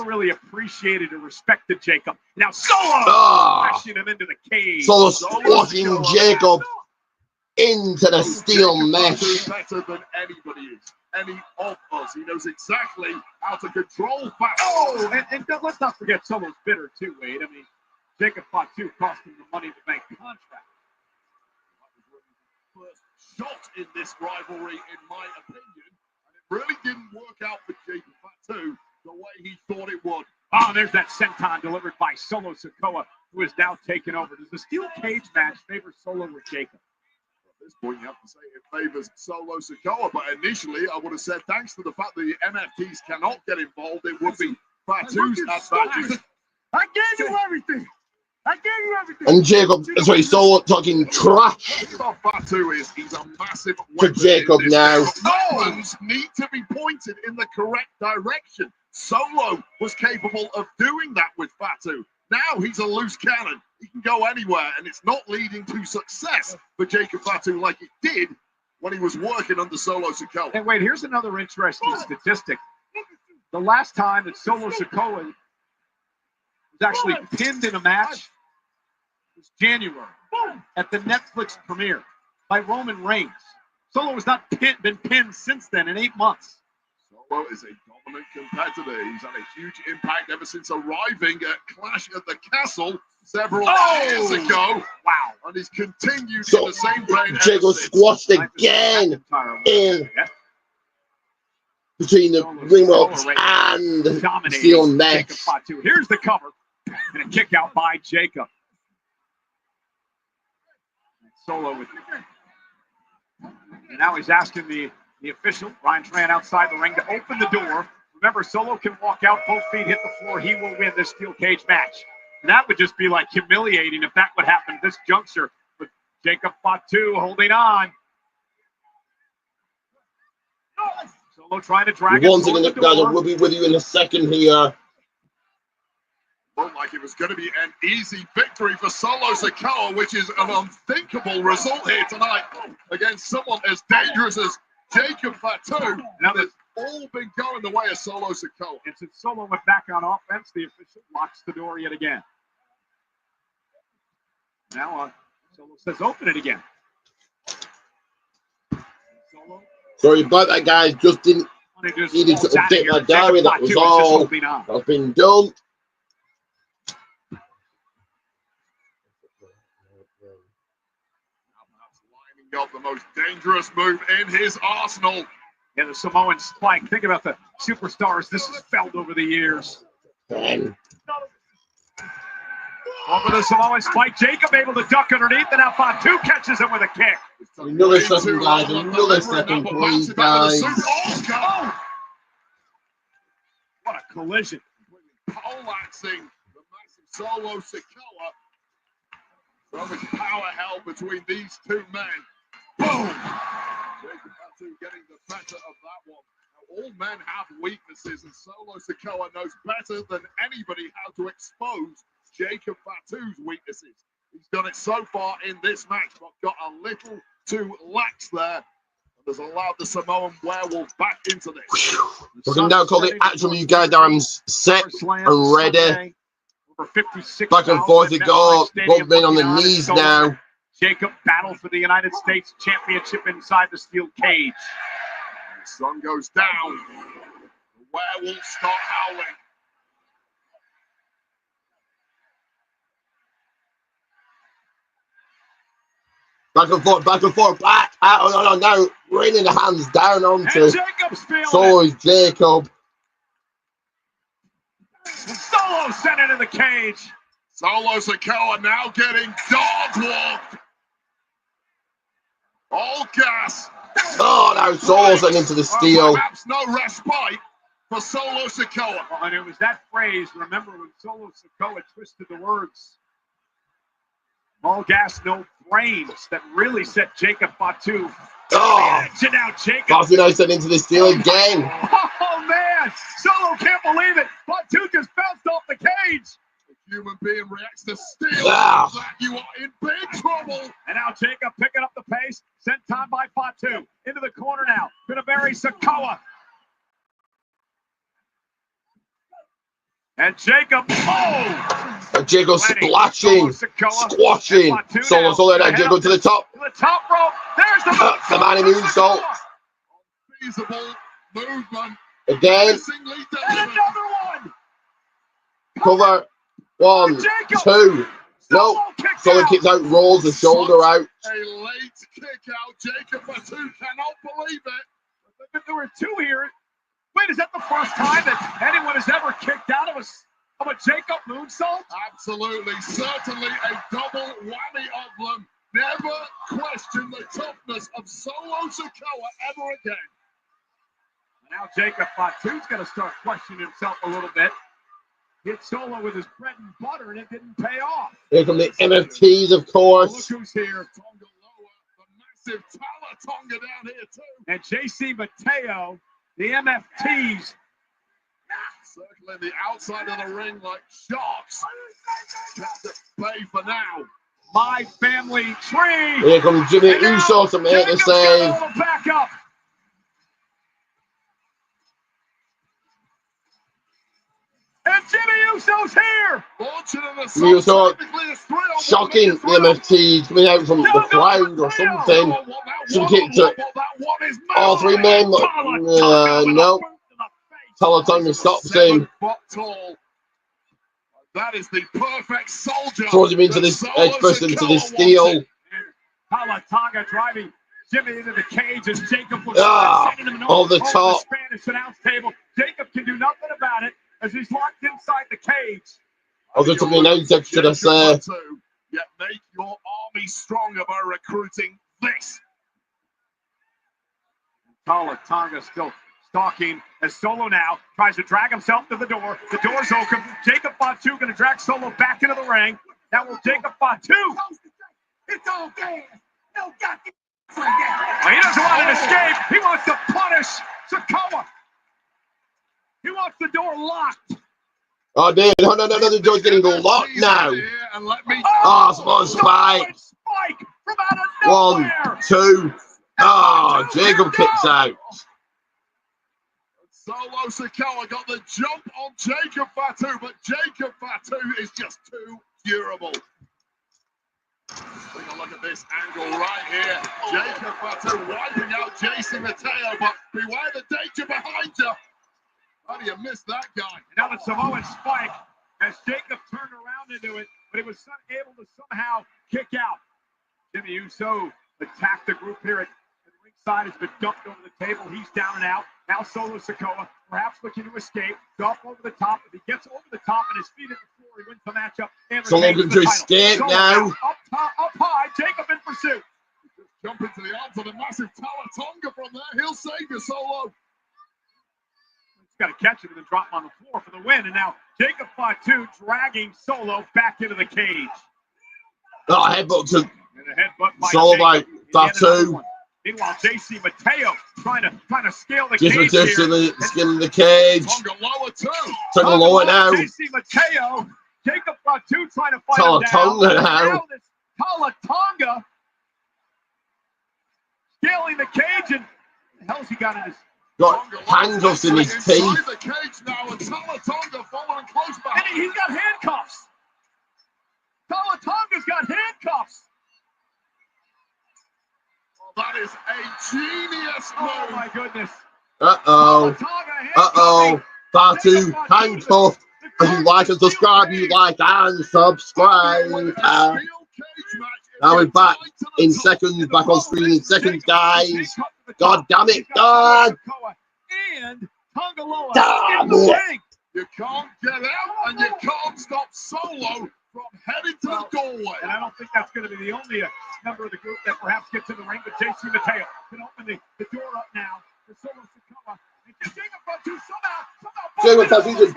really appreciated or respected Jacob. Now Solo crashing him into the cage. Solo squashing Jacob into the steel mesh. Better than anybody is. Any of us. He knows exactly how to control Fatu. Oh, and let's not forget Solo's bitter too, Wade. I mean, Jacob Fatu cost him the Money in the Bank contract. First shot in this rivalry, in my opinion, and it really didn't work out for Jacob Fatu the way he thought it would. Oh, there's that senton delivered by Solo Sikoa, who is now taken over. Does the steel cage match favor Solo or Jacob? At this point, you have to say it favors Solo Sikoa, but initially I would have said thanks to the fact that the MFTs cannot get involved, it would be Fatu's advantage. I gave you everything. And Jacob, sorry, Solo talking trash Fatu is, he's a massive to Jacob now. Weapons need to be pointed in the correct direction. Solo was capable of doing that with Fatu. Now he's a loose cannon. He can go anywhere, and it's not leading to success for Jacob Fatu like it did when he was working under Solo Sikoa. Hey, wait, here's another interesting statistic. The last time that Solo Sikoa was actually pinned in a match was January at the Netflix premiere by Roman Reigns. Solo has not been pinned since then in 8 months. Solo is a dominant competitor. He's had a huge impact ever since arriving at Clash at the Castle several years ago. Wow. And he's continued in the same vein. Jacob squashed again in between the ring ropes and the steel mesh. Here's the cover and a kick out by Jacob. Solo with it. And now he's asking the official, Ryan Tran, outside the ring to open the door. Remember, Solo can walk out, both feet hit the floor. He will win this steel cage match. And that would just be like humiliating if that would happen at this juncture. With Jacob Fatu holding on. Solo trying to drag it once again, guys, we'll be with you in a second here. Looked like it was going to be an easy victory for Solo Sikoa, which is an unthinkable result here tonight against someone as dangerous as Jacob Fatu. Now it's all been going the way of Solo Sikoa. And since Solo went back on offense, the official locks the door yet again. Now Solo says open it again. Solo. Sorry about that, guys. Just needed to update my diary. That was all that's been done. Got the most dangerous move in his arsenal. Yeah, the Samoan spike. Think about the superstars this has felt over the years. Over the Samoan spike. Jacob able to duck underneath, and now Fatu catches him with a kick. Another second, guys. Another second, please, guys. Oh! What a collision. Poleaxing the massive Solo Sikoa. So much power held between these two men. Boom! Jacob Fatu getting the better of that one. Now, all men have weaknesses, and Solo Sikoa knows better than anybody how to expose Jacob Fatu's weaknesses. He's done it so far in this match, but got a little too lax there, and has allowed the Samoan werewolf back into this. We can now call the actual you guys are set and ready. Back and forth we go. Both men on the knees now. Jacob battle for the United States Championship inside the steel cage. The sun goes down. The werewolves start howling. Back and forth, back and forth, back. Oh, no, now raining the hands down onto Solo's Jacob. Solo sent it in the cage. Solo Sikoa now getting dog walked. All gas Oh, now Solo's getting into the steel. Perhaps no respite for Solo Sikoa. Well, and it was that phrase, remember when Solo Sikoa twisted the words, all gas, no brains, that really set Jacob Fatu. Oh, Now Jacob. Fatu now getting into the steel again. Oh, man. Solo can't believe it. Fatu just bounced off the cage. Human being reacts to steel. Ah. That you are in big trouble. And now Jacob picking up the pace. Sent time by Fatu. Into the corner now. Gonna bury Sikoa. And Jacob, And Jacob splashing, squashing. Solo now. Jacob to the top. To the top rope. There's the the man in moonsault. Feasible movement. Again. And another one. Cover. 1, 2. No. Solo kicks out, rolls the shoulder out. A late kick out. Jacob Fatu cannot believe it. There were two here. Wait, is that the first time that anyone has ever kicked out of a Jacob moonsault? Absolutely. Certainly a double whammy of them. Never question the toughness of Solo Sikoa ever again. Now Jacob Fatu's going to start questioning himself a little bit. Hit Solo with his bread and butter, and it didn't pay off. Here come the MFTs, of course. Look who's here. Tonga Loa, the massive Tala Tonga down here too. And JC Mateo, the MFTs. Circling the outside of the ring like sharks. Kept at bay for now. My family tree. Here comes Jimmy Uso to make the save. Back up. And Jimmy Uso's here. Uso shocking the MFT coming out from the crowd or something. Some kick to all three men. No. Talatonga stops him. That is the perfect soldier. Throws him into this edge first into the steel. Talatonga driving Jimmy into the cage as Jacob was sending him over the top. The Spanish announce table. Jacob can do nothing about it as he's locked inside the cage. Oh, they took the announcer, should I say. Yet make your army stronger by recruiting this. Talatonga still stalking as Solo now tries to drag himself to the door. The door's open. Jacob Fatu going to drag Solo back into the ring. Now will Jacob Fatu. It's all gas. No goddamn. He doesn't want an escape. He wants to punish Sikoa. He wants the door locked. Oh, damn. No, the door's getting locked now. Small spike. Spike from out of nowhere. 1, 2. Oh, Jacob kicks out. Solo Sikoa got the jump on Jacob Fatu, but Jacob Fatu is just too durable. Take a look at this angle right here. Jacob Fatu wiping out JC Mateo, but beware the danger behind you. How do you miss that guy? And now the Samoan spike as Jacob turned around into it, but he was able to somehow kick out. Jimmy Uso attacked the group here at ringside, has been dumped over the table. He's down and out. Now Solo Sikoa, perhaps looking to escape. Drop over the top. If he gets over the top and his feet at the floor, he wins the matchup. And Solo looking to escape now. Up top, up high. Jacob in pursuit. Just jump into the arms of the massive Talatonga from there. He'll save you, Solo. He's got to catch him and then drop him on the floor for the win. And now Jacob Fatu dragging Solo back into the cage. Oh, headbutt to Solo by Fatu. Meanwhile, JC Mateo trying to scale the cage here. Skin in the cage. Tonga Loa now. JC Mateo, Jacob Fatu trying to fight Talatonga him down. now. Now this Talatonga scaling the cage, and what the hell's he got in his? Got handcuffs in his teeth. The cage now, and Talatonga following close back. And he's got handcuffs. Talatonga's got handcuffs. That is a genius move. Oh my goodness. Fatu handcuffed. If you like and subscribe, you like and subscribe. Now we're back in seconds, back on screen in seconds, guys. God damn it, God. And Tonga Loa. Damn it. You can't get out and you can't stop Solo from heading to the doorway. And I don't think that's going to be the only member of the group that perhaps gets in the ring, but JC Mateo can open the door up now for Solo Sikoa. And Jacob Fatu Jacob Fatu just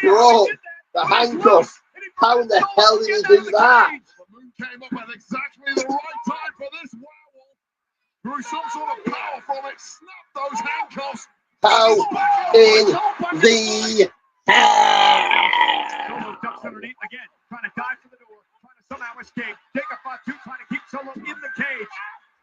broke the handcuffs. How in the hell did he do that? Moon came up at exactly the right time for this werewolf. Through some sort of power from it, snapped those handcuffs. How in the hell? Solo ducks underneath again, trying to dive for the door, trying to somehow escape. Jacob Fatu trying to keep Solo in the cage.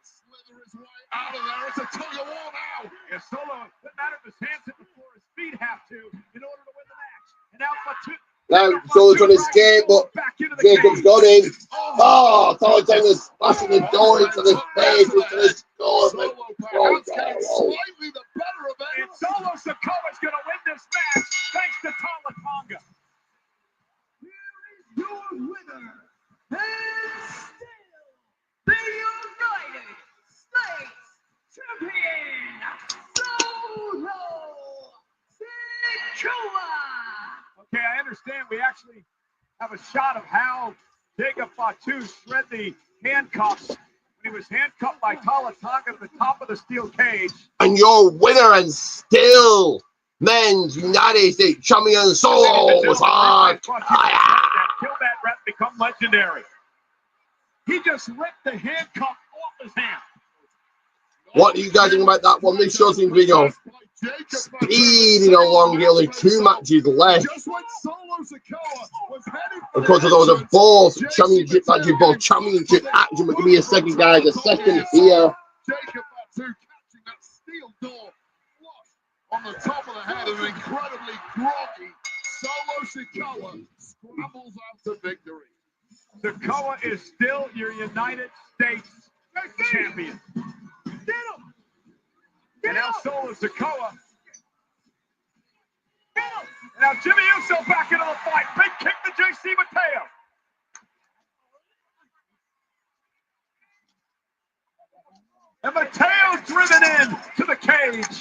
Slither his way out of there. It's a tug of war now. Yeah, Solo, doesn't matter if his hands hit the floor, his feet have to in order to win the match. And now Fatu. Now Solo's trying to escape, but Jacob's got him. Oh, Tolo's smashing the door into the face, into the skull. Slightly the better of it. And Solo Sikoa's going to win this match thanks to Tama Tonga. Your winner, and still the United States Champion, Solo Sikoa. Okay, I understand we actually have a shot of how Jacob Fatu shred the handcuffs when he was handcuffed by Tama Tonga to the top of the steel cage. And your winner and still men's United States champion Solo Sikoa. That kill that rep become legendary. He just ripped the handcuff off his hand. What do you guys think about that one? This show seems to be going speeding along. Only 2 matches left. Because of those are both championship matches, both championship action. But give me a second, guys. A second here. Jacob Fatu catching that steel door flush on the top of the head of an incredibly groggy Solo Sikoa scrambles out to victory. Sikoa is still your United States champion. And now Solo Sikoa. Now Jimmy Uso back into the fight. Big kick to JC Mateo. And Mateo driven in to the cage.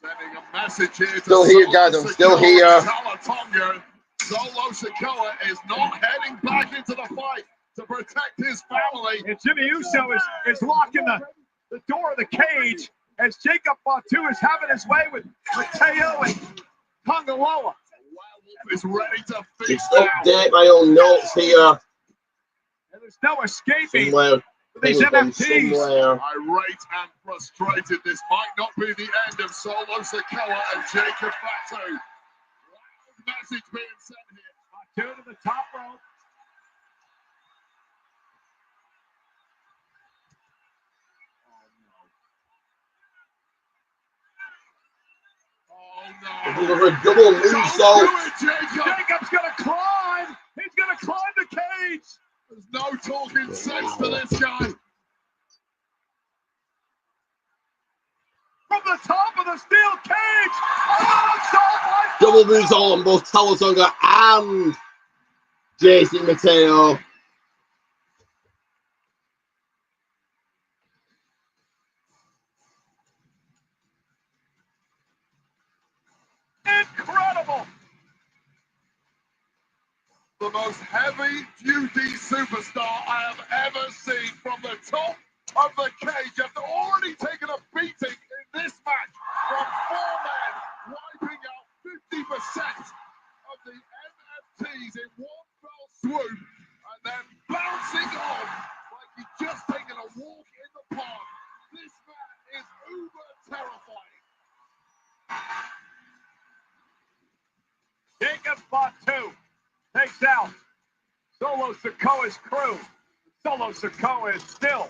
Sending a message here to Still here, guys. I'm still here. Solo Sikoa is not heading back into the fight to protect his family. And Jimmy Uso is locking the door of the cage as Jacob Fatu is having his way with Mateo and Tongaloa. Is ready to fix Just update my own notes here. And there's no escaping Somewhere. these MFTs. Irate and frustrated. This might not be the end of Solo Sikoa and Jacob Fatu. Loud message being sent here. Fatu to the top rope. This is a double moonsault. Jacob's gonna climb. He's gonna climb the cage. There's no talking sense to this guy. From the top of the steel cage. Oh, double moonsault on both Tama Tonga and JC Mateo. incredible. The most heavy-duty superstar I have ever seen from the top of the cage after already taking a beating in this match from 4 men, wiping out 50% of the MFTs in one fell swoop and then bouncing off like he'd just taken a walk in the park. This man is uber terrifying. Jacob Fatu takes out Solo Sikoa's crew. Solo Sikoa is still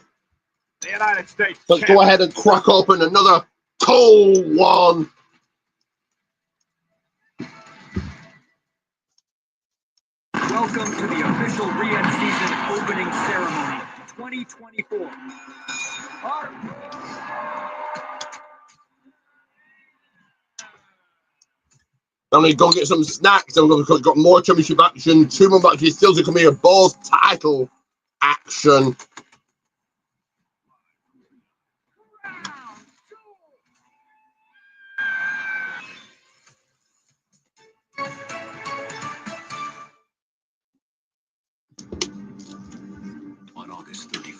the United States Let's champion. go ahead and crack open another cold one. Welcome to the official Riyadh season opening ceremony 2024. I'm going to go get some snacks. I'm going to got more championship action. 2 more matches still to come here. Both title action.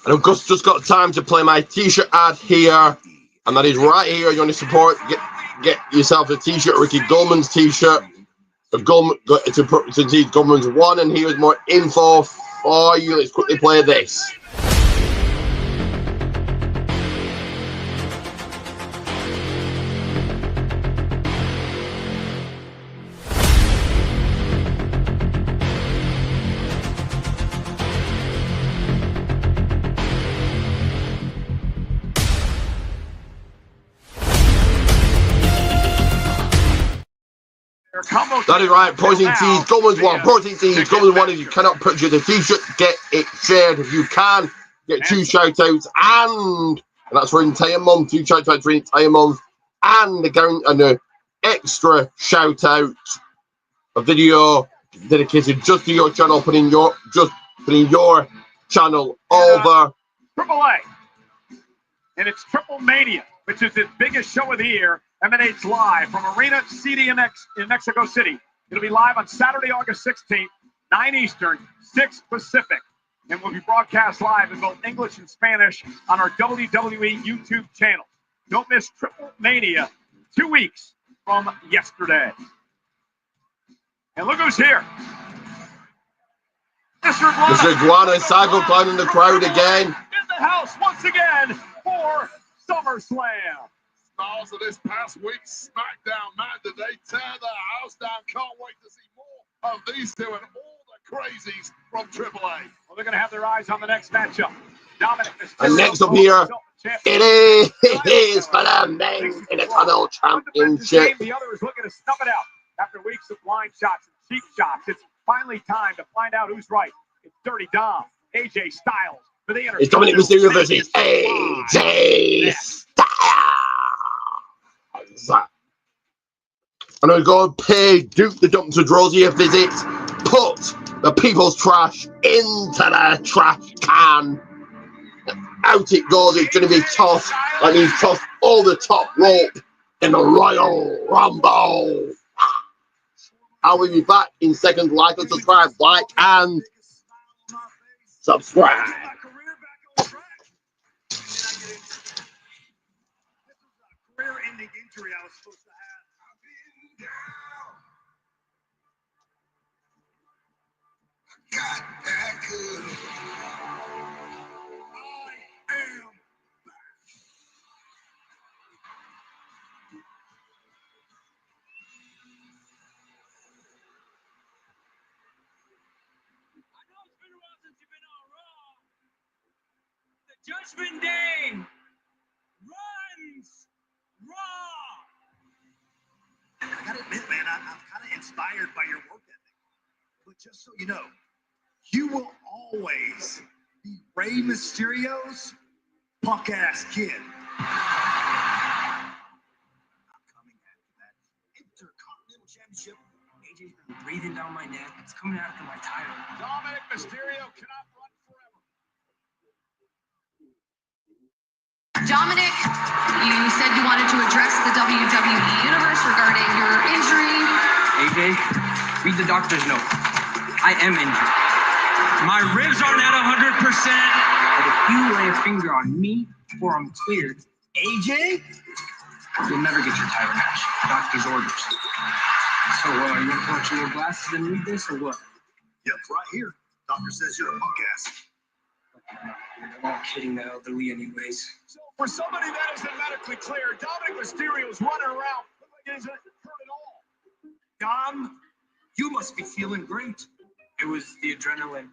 And I've just got time to play my t-shirt ad here, and that is right here. You want to support, get yourself a t-shirt, Ricky Goldman's t-shirt. It's indeed Goldman's one, and here's more info for you. Let's quickly play this. That is right, Protein Tees, Goldman's one, Protein Tees, Goldman's one. If you cannot purchase a t-shirt, get it shared. If you can, get 2 shout-outs, and that's for an entire month, 2 shout-outs for an entire month, and an extra shout-out, a video dedicated just to your channel, putting your channel over. AAA, and it's Triple Mania, which is its biggest show of the year, emanates live from Arena CDMX in Mexico City. It'll be live on Saturday, August 16th, 9 Eastern, 6 Pacific, and will be broadcast live in both English and Spanish on our WWE YouTube channel. Don't miss Triple Mania 2 weeks from yesterday. And look who's here. Mr. Iguana, Cycle climbing the crowd again. In the house once again for SummerSlam. Stars of this past week's SmackDown, man, did they tear the house down? Can't wait to see more of these two and all the crazies from AAA. Well, they're going to have their eyes on the next matchup. Dominic Mysterio. And next up here, it is for the Men in a Tunnel Championship. The other is looking to snuff it out after weeks of blind shots and cheap shots. It's finally time to find out who's right. It's Dirty Dom, AJ Styles. It's Dominic Mysterio versus AJ Styles. And I'm going to pay Duke the Dumpster Rosie a visit. Put the people's trash into the trash can. Out it goes. It's going to be tossed. And he's tossed all the top rope in the Royal Rumble. I will be back in seconds. Like and subscribe. Like and subscribe. Career-ending injury I was supposed to have. I've been down. I got that good. I am back. I know it's been a while since you've been on Raw. The Judgment Day runs Raw. I gotta admit, man, I'm kind of inspired by your work ethic. But just so you know, you will always be Rey Mysterio's punk-ass kid. I'm coming after that Intercontinental Championship. AJ's been breathing down my neck. It's coming out through my title. Dominic Mysterio cannot run forever. Dominic, you said you wanted to address the WWE Universe regarding your injury. AJ, read the doctor's note. I am injured. My ribs aren't at 100%. But if you lay a finger on me before I'm cleared, AJ, you'll never get your title match. Doctor's orders. So, you want to put on your glasses and read this, or what? Yep, right here. Doctor says you're a punk-ass. I'm not kidding the elderly anyways. So for somebody that isn't medically clear, Dominic Mysterio's running around like he isn't hurt at all. Dom, you must be feeling great. It was the adrenaline in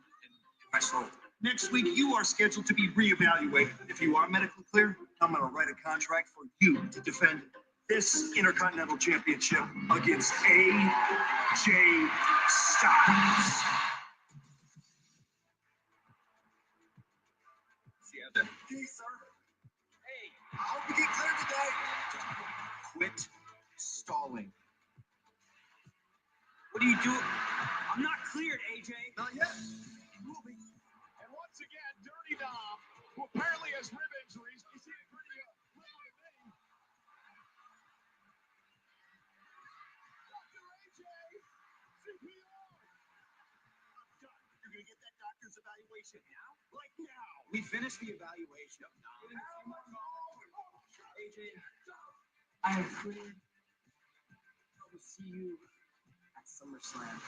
my soul. Next week, you are scheduled to be reevaluated. If you are medically clear, I'm going to write a contract for you to defend this Intercontinental Championship against AJ Styles. Hey, sir. Hey, I hope you get cleared today. Quit stalling. What do you do? I'm not cleared, AJ. Not yet. You will be. And once again, Dirty Dom, who apparently has rib injuries. You see it pretty well on me. Dr. AJ, CPR. I'm done. You're going to get that doctor's doctor's evaluation now? Like now. We finished the evaluation. AJ, I have cleared. I will see you at SummerSlam.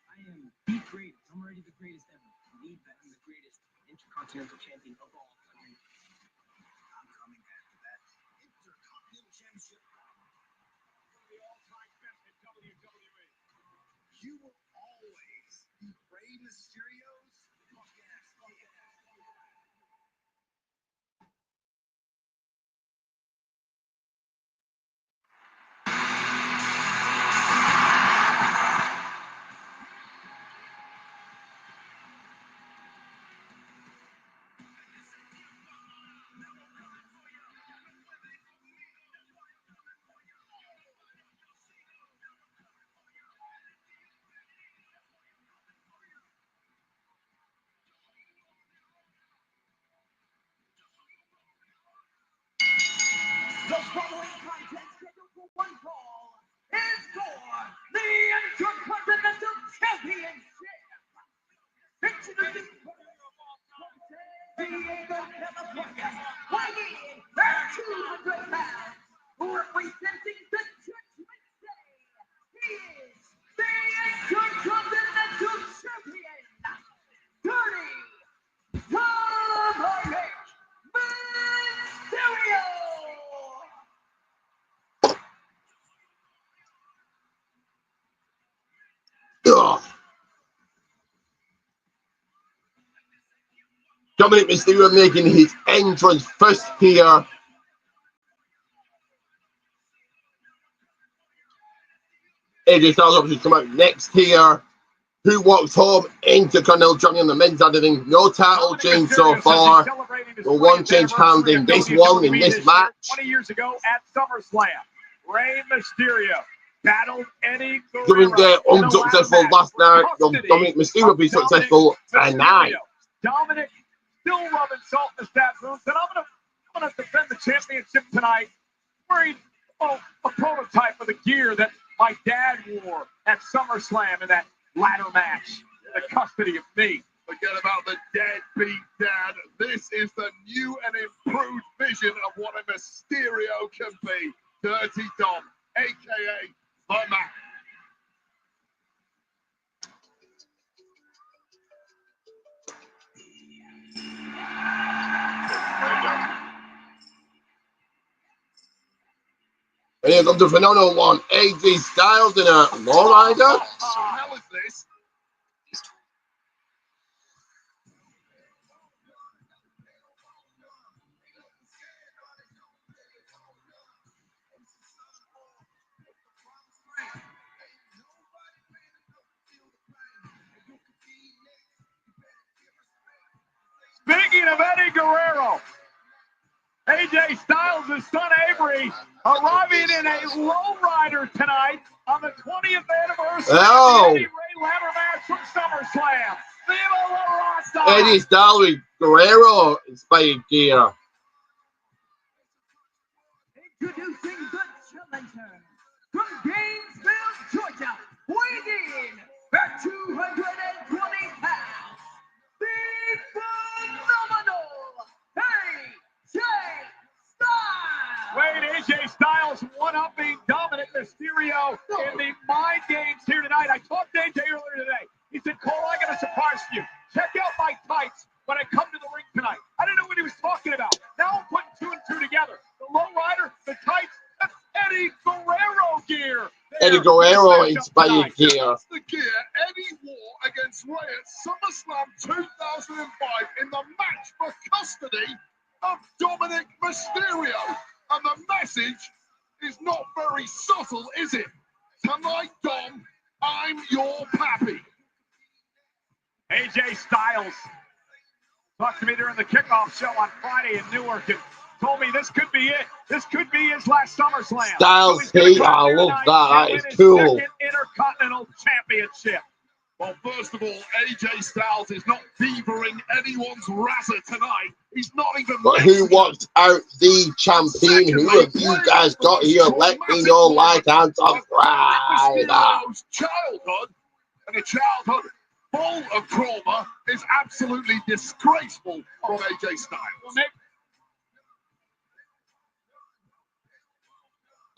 I am the greatest. I'm already the greatest ever. I'm the greatest Intercontinental Champion of all time. I'm coming after that Intercontinental Championship. The all-time best in WWE. You will always be Rey Mysterio's punk-ass. The following contest scheduled for one fall is for the Intercontinental Championship. Introducing from San Diego, California, weighing in at 200 pounds, representing the Judgment Day. He is the Intercontinental Champion, Dirty Dominic Mysterio. Ugh. Dominic Mysterio making his entrance first here. AJ Styles obviously come out next here. Who walks home? Intercontinental Champion on the men's side of things. No title change so far. No one change hands in this one, in this match. 20 years ago at SummerSlam, Rey Mysterio battled Eddie During Guerrero. the unsuccessful last night, Dominic Mysterio be successful tonight. Dominic still rubbing salt in the stat wounds, and I'm gonna defend the championship tonight wearing a prototype of the gear that my dad wore at SummerSlam in that ladder match, the custody of me. Forget about the deadbeat dad. This is the new and improved vision of what a Mysterio can be. Dirty Dom, a.k.a. The Man. And here comes the phenomenal one, AJ Styles in a lowrider. What the hell is this? Speaking of Eddie Guerrero, AJ Styles' son Avery arriving in a lowrider tonight on the 20th anniversary of the Eddie Ray ladder match from SummerSlam. Viva la Raza! Eddie Styles with Guerrero inspired gear. Introducing the challenger from Gainesville, Georgia, weighing in at 220 pounds, the phenomenal AJ Styles. Wait, AJ Styles one-upping Dominic Mysterio in the mind games here tonight. I talked to AJ earlier today. He said, Cole, I got a surprise for you. Check out my tights when I come to the ring tonight. I didn't know what he was talking about. Now I'm putting two and two together. The lowrider, the tights, that's Eddie Guerrero gear. Eddie Guerrero inspired gear. That's the gear Eddie wore against Ray at SummerSlam 2005 in the match for custody of Dominic Mysterio. And the message is not very subtle, is it? Tonight, Dom, I'm your pappy. AJ Styles talked to me during the kickoff show on Friday in Newark and told me this could be it. This could be his last SummerSlam. Styles heat, I love that. That is cool. Second Intercontinental Championship. Well, first of all, AJ Styles is not beavering anyone's razor tonight. He's not even. But who walked out the champion? Who have you guys got here? Let me know, like and subscribe. Childhood, and a childhood full of trauma is absolutely disgraceful from AJ Styles.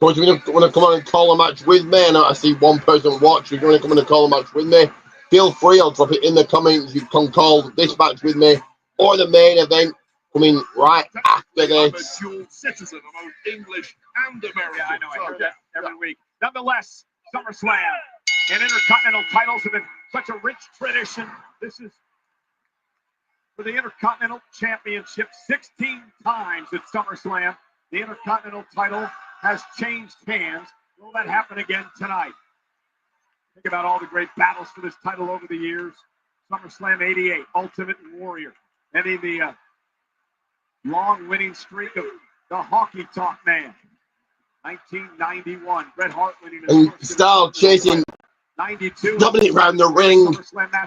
Coach, if you want to come on and call a match with me, and I see one person watching, if you want to come on and call a match with me, feel free. I'll drop it in the comments. You can call this match with me or the main event coming right after this. I'm a dual citizen. I'm both English and American. Yeah, I know. I heard that every week. Nonetheless, SummerSlam and Intercontinental titles have been such a rich tradition. This is for the Intercontinental Championship 16 times at SummerSlam. The Intercontinental title has changed hands. Will that happen again tonight? Think about all the great battles for this title over the years. SummerSlam 88, Ultimate Warrior. Ending the long winning streak of the Honky Tonk Man. 1991, Bret Hart winning. And Styles chasing 92. Dominic round the ring.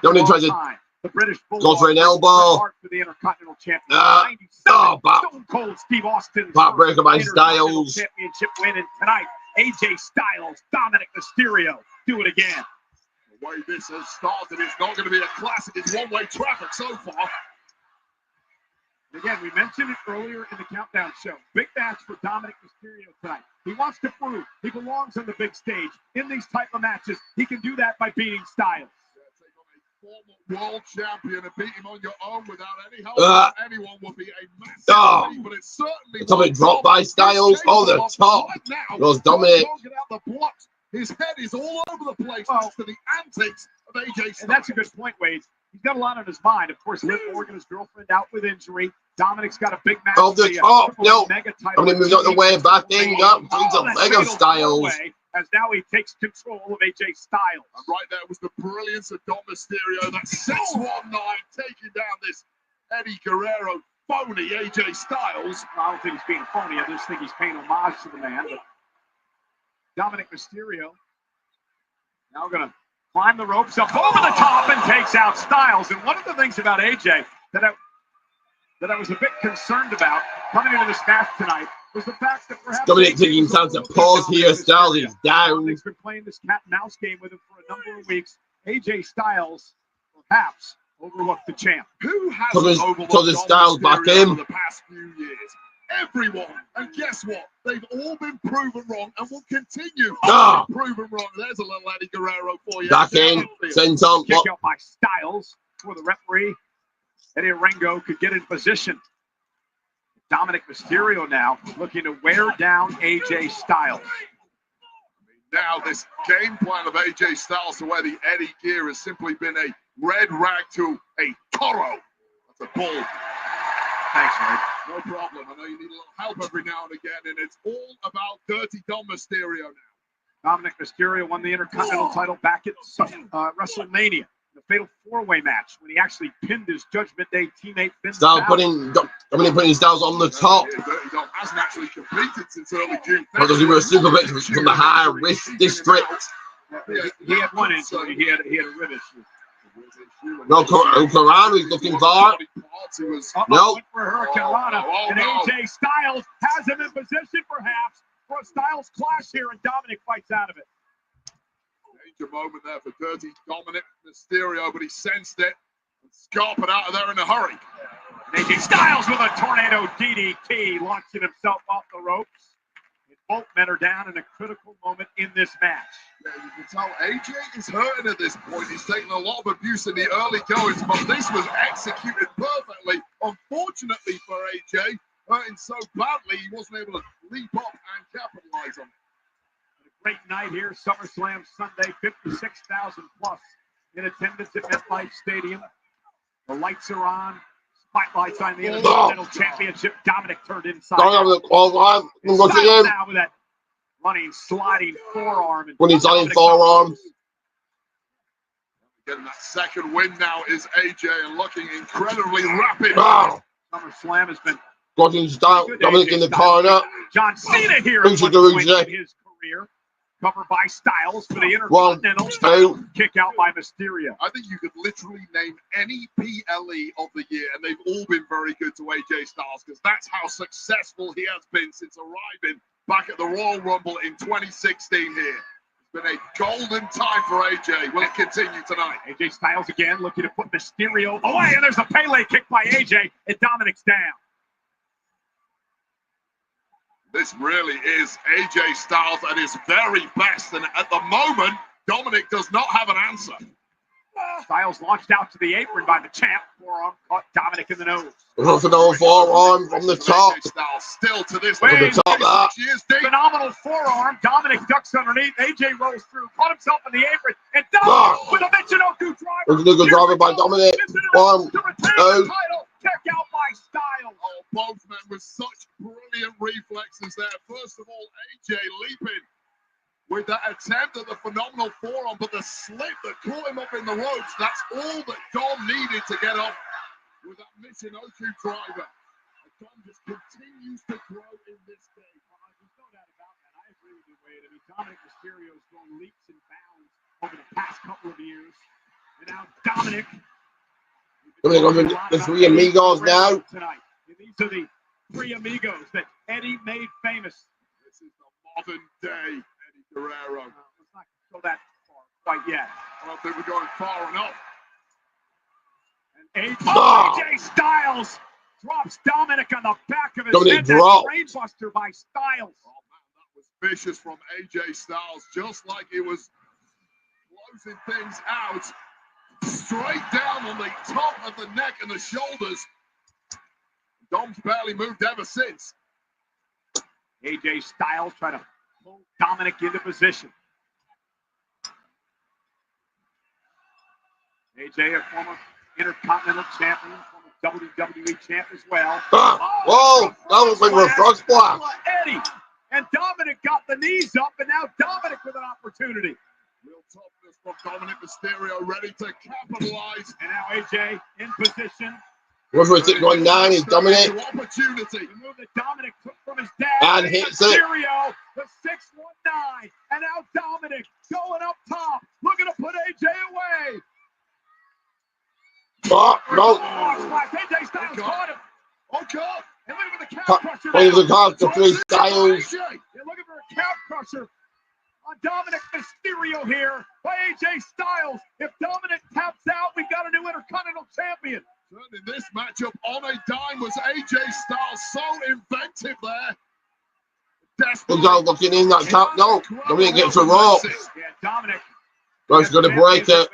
Dominic tries to the British go for an elbow. For the Intercontinental Championship. Stone Cold Steve Austin. Backbreaker by Styles. Championship win, and tonight AJ Styles, Dominic Mysterio. Do it again. The way this has started, it's not going to be a classic. It's one-way traffic so far. Again, we mentioned it earlier in the Countdown show. Big match for Dominic Mysterio tonight. He wants to prove he belongs on the big stage. In these type of matches, he can do that by beating Styles. Former world champion and beat him on your own without any help from anyone would be a massive feat, but it's certainly something dropped by Styles on the top. Goes Dominic. His head is all over the place after the antics of AJ Styles. And that's a good point, Wade. He's got a lot on his mind. Of course, Liv Morgan, his girlfriend, out with injury. Dominic's got a big match. Off the top, no. Dominic moves out the way, back in, up, brings a leg of Styles. As now he takes control of AJ Styles. And right there was the brilliance of Dom Mysterio. That 619 taking down this Eddie Guerrero phony AJ Styles. I don't think he's being phony. I just think he's paying homage to the man. But Dominic Mysterio now going to climb the ropes up over the top and takes out Styles. And one of the things about AJ that I was a bit concerned about coming into this match tonight was the fact that perhaps Dominic taking time to pause here. Styles is down. He's been playing this cat and mouse game with him for a number of weeks. AJ Styles perhaps overlooked the champ. Who hasn't overlooked Styles back in for the past few years? Everyone. And guess what? They've all been proven wrong and will continue to be proven wrong. There's a little Eddie Guerrero for you. Back in. Sent on. Kick out by Styles for the referee. Eddie Orengo could get in position. Dominic Mysterio now looking to wear down AJ Styles. Now this game plan of AJ Styles to wear the Eddie gear has simply been a red rag to a toro. That's a bull. Thanks, Mike. No problem. I know you need a little help every now and again, and it's all about Dirty Dom Mysterio now. Dominic Mysterio won the Intercontinental title back at WrestleMania. The fatal four-way match when he actually pinned his Judgment Day teammate Finn Styles putting Styles on the top. Dirty Dom hasn't actually competed since early June. Because he was a super veteran from the high risk district. He had one injury. He had a rib issue. No, Corano is looking for. No. Went for Hurricane Rana, and AJ Styles has him in position perhaps for a Styles clash here, and Dominic fights out of it. Danger moment there for Dirty Dominic Mysterio, but he sensed it and scarpered out of there in a hurry. AJ Styles with a tornado DDT, launching himself off the ropes. Both men are down in a critical moment in this match. Yeah, you can tell AJ is hurting at this point. He's taken a lot of abuse in the early goings, but this was executed perfectly. Unfortunately for AJ, hurting so badly, he wasn't able to leap up and capitalize on it. A great night here, SummerSlam Sunday, 56,000 plus in attendance at MetLife Stadium. The lights are on. Spotlights on the Intercontinental Championship. Dominic turned inside. Now with that running, sliding forearm. When he's on forearm. Getting that second win now is AJ and looking incredibly rapid. SummerSlam has been Got Styles, Dominic in the corner. John Cena here in his career. Covered by Styles for the Intercontinental. Kick out by Mysterio. I think you could literally name any PLE of the year, and they've all been very good to AJ Styles because that's how successful he has been since arriving back at the Royal Rumble in 2016 here. He's Been a golden time for AJ. Will it continue tonight? AJ Styles again looking to put Mysterio away, and there's a Pele kick by AJ, and Dominic's down. This really is AJ Styles at his very best, and at the moment, Dominic does not have an answer. Styles launched out to the apron by the champ. Forearm caught Dominic in the nose. Phenomenal forearm from the top. Styles still to this From the top, that. Phenomenal forearm. Dominic ducks underneath. AJ rolls through, caught himself in the apron, and Dominic with a Michinoku driver. Michinoku driver by Dominic. 1, 2. Check out by Styles. Oh, both men with such brilliant reflexes there. First of all, AJ leaping with that attempt at the phenomenal forearm, but the slip that caught him up in the ropes, that's all that Dom needed to get up with that Michinoku driver. And Dom just continues to grow in this game. There's no doubt about that. I agree with you, Wade. I mean, Dominic Mysterio's grown leaps and bounds over the past couple of years. And now Dominic. The three amigos now. Tonight. And these are the three amigos that Eddie made famous. This is the modern day Eddie Guerrero. Let's not go that far quite yet. I don't think we're going far enough. And AJ Styles drops Dominic on the back of his head. Brainbuster by Styles. Oh man, that was vicious from AJ Styles, just like it was closing things out. Straight down on the top of the neck and the shoulders. Dom's barely moved ever since. AJ Styles trying to pull Dominic into position. AJ, a former Intercontinental Champion, former WWE Champ as well. Whoa, that was like a frog splash. Eddie and Dominic got the knees up, and now Dominic with an opportunity. Real toughness from Dominic Mysterio, ready to capitalize. And now AJ in position. Whoever it's going 9 is Dominic. Opportunity. The move that Dominic took from his dad. And hits it. Mysterio, the 619. And now Dominic going up top, looking to put AJ away. Oh, no. AJ Styles caught him. Oh, God. And look at the calf crusher. Plays the card for 3 Styles. You're looking for a calf crusher on Dominic Mysterio here by AJ Styles. If Dominic taps out, we've got a new Intercontinental Champion. Turning this matchup on a dime was AJ Styles. So inventive there. Good job looking in that tap. No, Dominic gets a rope. Yeah, Dominic. That's going to break it.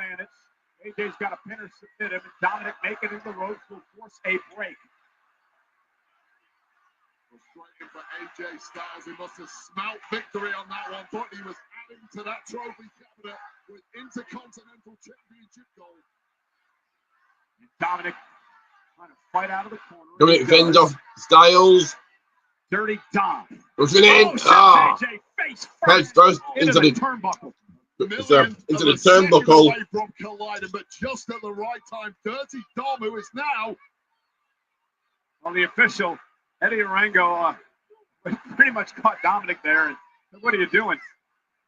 AJ's got a pinner submit him, and Dominic making it in the ropes will force a break. Frustrating for AJ Styles. He must have smelt victory on that one. Thought he was adding to that trophy cabinet with Intercontinental Championship gold. And Dominic trying to fight out of the corner. Dominic fends off Styles. Dirty Dom. Pushing in. AJ face first into the turnbuckle. Into the turnbuckle. From colliding, but just at the right time, Dirty Dom, who is now on the official. Eddie Arango pretty much caught Dominic there. And what are you doing?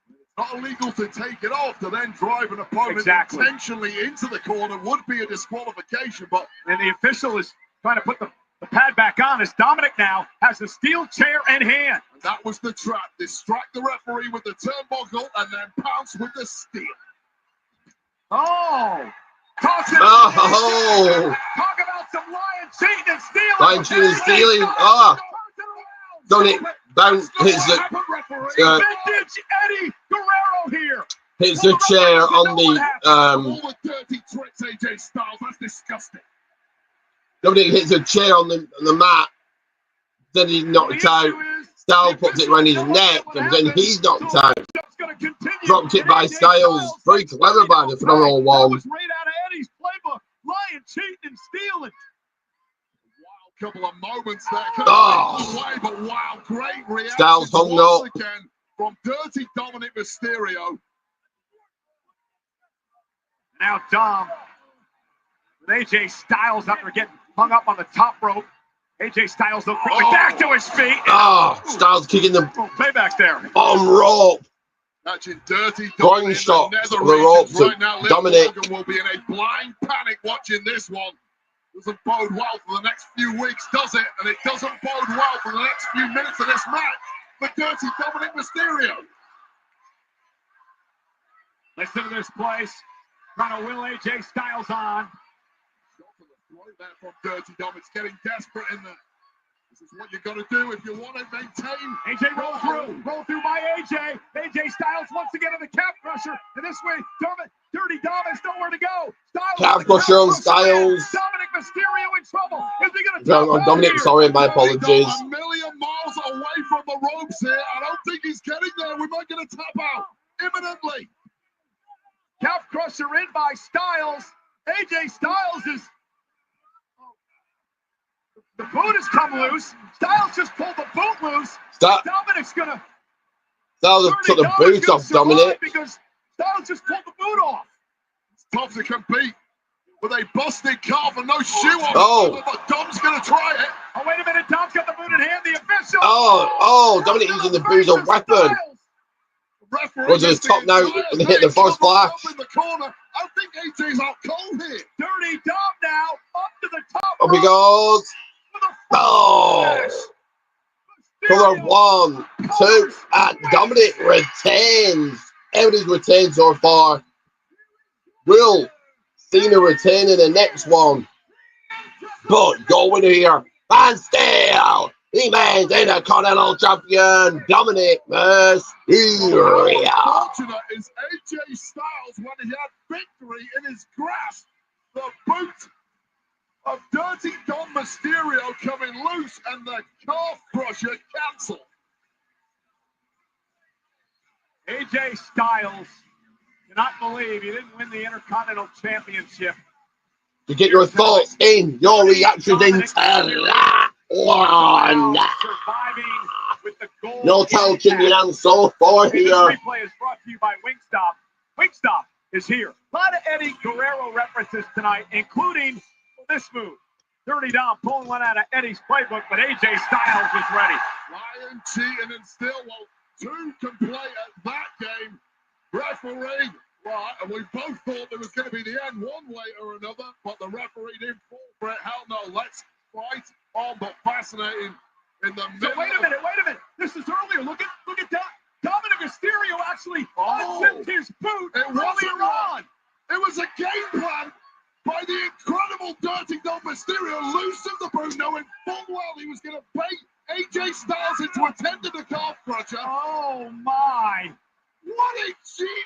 It's not illegal to take it off, to then drive an opponent intentionally into the corner would be a disqualification. But and the official is trying to put the pad back on as Dominic now has the steel chair in hand. And that was the trap. Distract the referee with the turnbuckle and then pounce with the steel. Oh! Talk about some lion cheating and stealing. Lion cheating and stealing. Dominic bounce hits the vintage Eddie Guerrero here. Hits the chair on the all the dirty tricks, AJ Styles. That's disgusting. Dominic hits a chair on the mat. Then he's knocked out. Styles puts it around his neck, and then he's knocked out. Drop kick by Styles. Very clever by the phenomenal one. Right out of Eddie's playbook. Lion cheating and stealing. Wild couple of moments there. Away, but wow, great reaction. Styles hung once up again from Dirty Dominic Mysterio. Now Dom with AJ Styles after getting hung up on the top rope. AJ Styles though quickly back to his feet. Styles kicking the playback there. On rope. Catching Dirty Dominic shot the rope to right now. Dominic. Logan will be in a blind panic watching this one. Doesn't bode well for the next few weeks, does it? And it doesn't bode well for the next few minutes of this match for Dirty Dominic Mysterio. Listen to this place. Trying to will AJ Styles on. There from Dirty Dom. It's getting desperate in there. This is what you got to do if you want to maintain. AJ roll through by AJ. AJ Styles wants to get in the calf crusher, and this way, Dirty Dom has nowhere to go. Styles calf crusher on Styles. Dominic Mysterio in trouble. Is he going to Dominic, sorry, my apologies. A million miles away from the ropes here. I don't think he's getting there. We might get a tap out imminently. Calf crusher in by Styles. AJ Styles is. The boot has come loose. Styles just pulled the boot loose. Dominic's gonna. Styles took the boot off Dominic. Because Styles just pulled the boot off. It's tough to compete with a busted calf and no shoe on. Oh. But Dom's gonna try it. Oh, wait a minute. Dom's got the boot in hand. The official. Oh, Dominic using the boot as a weapon. Goes to the top now and hit the first splash. In the corner. I think AJ's out cold here. Dirty Dom now up to the top. Up he goes. Oh! Cover 1, 2, and Dominic retains. Everybody's retained so far. Will Cena retain in the next one? But going here, and still, he remains Intercontinental Champion, Dominic Mysterio. Fortunate is AJ Styles when he had victory in his grasp. The boot of Dirty Dom Mysterio coming loose and the calf crusher cancelled. AJ Styles cannot believe he didn't win the Intercontinental Championship. To get your thoughts in, your reactions into that one. No touching the answer for here. This replay is brought to you by Wingstop. Wingstop is here. A lot of Eddie Guerrero references tonight, including this move. Dirty Dom pulling one out of Eddie's playbook, but AJ Styles is ready. Ryan cheating and still, well, two can play at that game. Referee, right, and we both thought it was going to be the end one way or another, but the referee didn't fall for it. Hell no, let's fight on, but fascinating in the middle. So wait a minute. This is earlier. Look at that. Dominic Mysterio actually unzipped his boot earlier on. It was a game plan by the incredible Dirty Dom Mysterio, loosened the boot, knowing full well he was going to bait AJ Styles into attending the calf crusher. Oh my! What a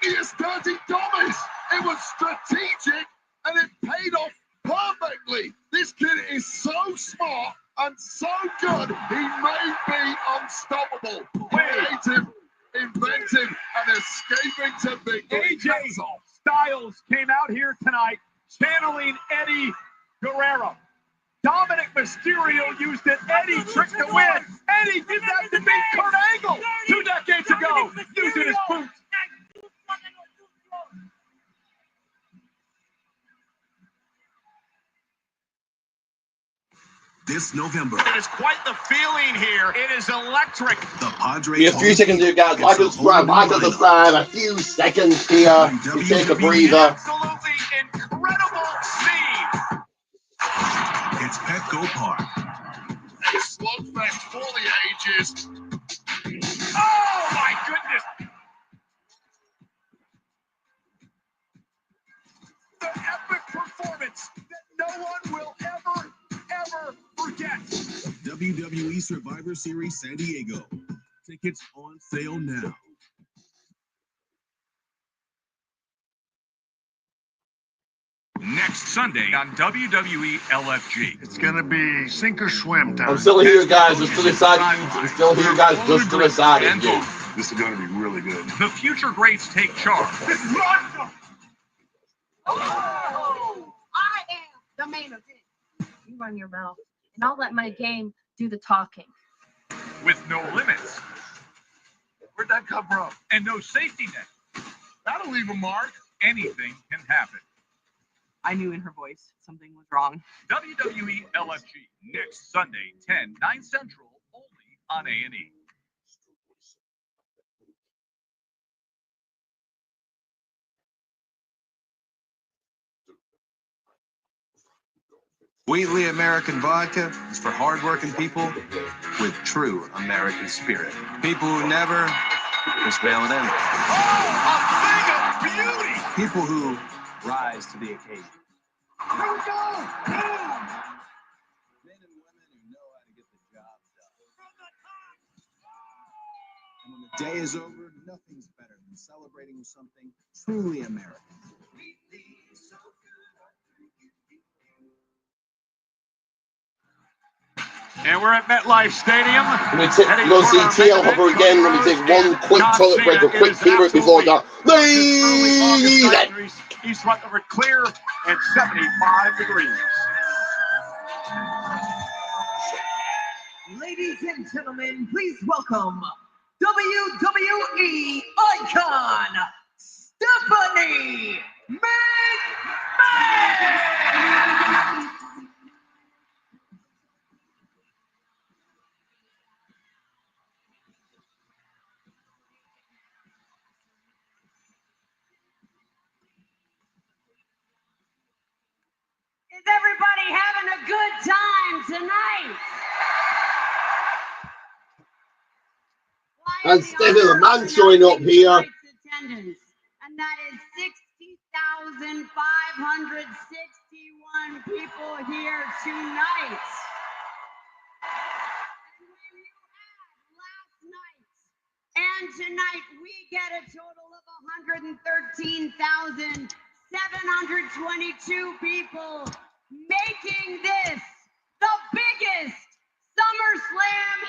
genius Dirty Dom is! It was strategic and it paid off perfectly. This kid is so smart and so good. He may be unstoppable, creative, inventive, and escaping to victory. AJ Styles came out here tonight channeling Eddie Guerrero. Dominic Mysterio used an Eddie trick to win. Eddie did that to beat Kurt Angle 2 decades ago, using his boots. This November. It is quite the feeling here. It is electric. The Padres. Be a few seconds here, guys. Like and subscribe. A few seconds here to take a breather. Absolutely incredible scene. It's Petco Park. A slugfest for the ages. Oh my goodness. The epic performance that no one will ever forget. WWE Survivor Series San Diego. Tickets on sale now. Next Sunday on WWE LFG. It's gonna be sink or swim time. I'm still here, guys. Just to the side. I'm still here, guys. Just to the side. This is gonna be really good. The future greats take charge. This is awesome. Oh, I am the main event. You run your mouth, and I'll let my game do the talking. With no limits. Where'd that come from? And no safety net. That'll leave a mark. Anything can happen. I knew in her voice something was wrong. WWE LFG next Sunday, 9 Central, only on A&E. Wheatley American Vodka is for hardworking people with true American spirit. People who never just bail it in. Oh, a thing of beauty! People who rise to the occasion. Here we go! Men and women who know how to get the job done. And when the day is over, nothing's better than celebrating with something truly American. And we're at MetLife Stadium. We'll see TL Hopper again. Let me take one quick toilet break, a quick pee break before that. East Rutherford clear and 75 degrees. Ladies and gentlemen, please welcome WWE icon Stephanie McMahon. Is everybody having a good time tonight? And Stephanie McMahon showing up here. Attendance, and that is 60,561 people here tonight. And when you add last night and tonight, we get a total of 113,722 people, making this the biggest SummerSlam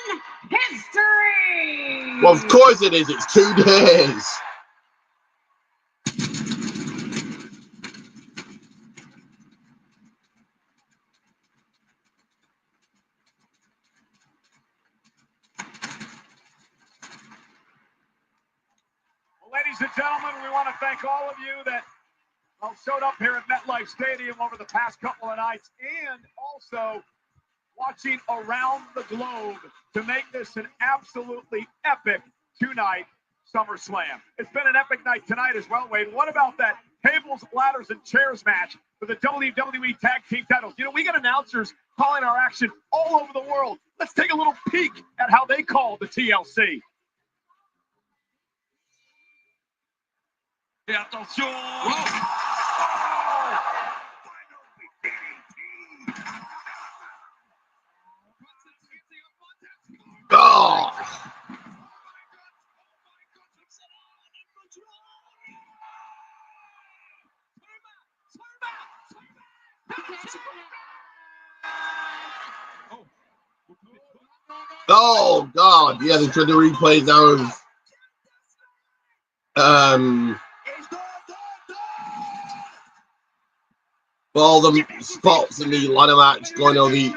in history. Well, of course it is. It's 2 days. Well, ladies and gentlemen, we want to thank all of you that showed up here at MetLife Stadium over the past couple of nights, and also watching around the globe to make this an absolutely epic 2-night SummerSlam. It's been an epic night tonight as well, Wade. What about that tables, ladders, and chairs match for the WWE Tag Team titles? You know, we get announcers calling our action all over the world. Let's take a little peek at how they call the TLC. Et attention! Whoa. Oh. Oh God! Yeah, they tried to replay those. All the spots in the ladder match going on the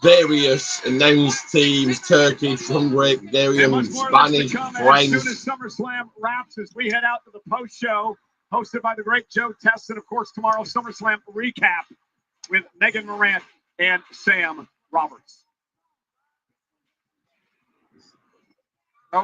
various announced teams: Turkish, Hungary, Bulgarian, Spanish, French. As soon as SummerSlam wraps, as we head out to the post show, hosted by the great Joe Test, and of course tomorrow SummerSlam recap with Megan Morant and Sam Roberts.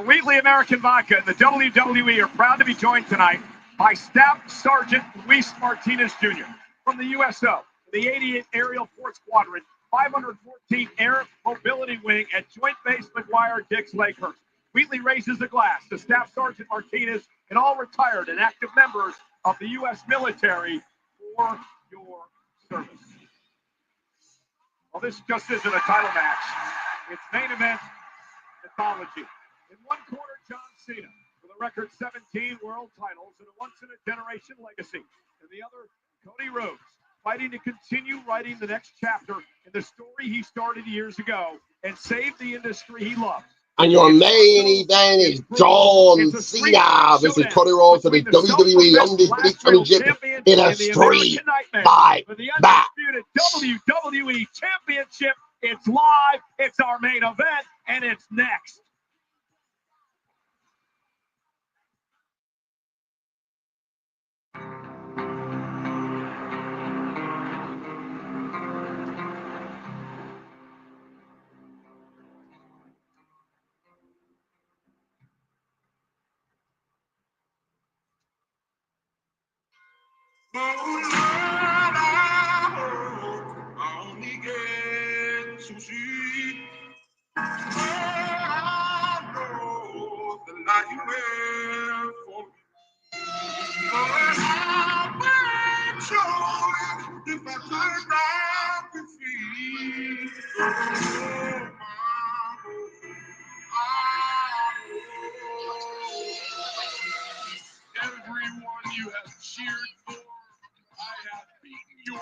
Wheatley American Vodka and the WWE are proud to be joined tonight by Staff Sergeant Luis Martinez Jr. from the USO, the 88th Aerial Force Squadron, 514 Air Mobility Wing at Joint Base McGuire Dix Lakehurst. Wheatley raises a glass to Staff Sergeant Martinez and all retired and active members of the U.S. military for your service. Well, this just isn't a title match. It's main event mythology. In one corner, John Cena, with a record 17 world titles and a once-in-a-generation legacy. In the other, Cody Rhodes, fighting to continue writing the next chapter in the story he started years ago and save the industry he loves. And your main event is John Cena versus Cody Rhodes for the WWE Undisputed Championship in a street fight match. WWE Championship. It's live. It's our main event, and it's next.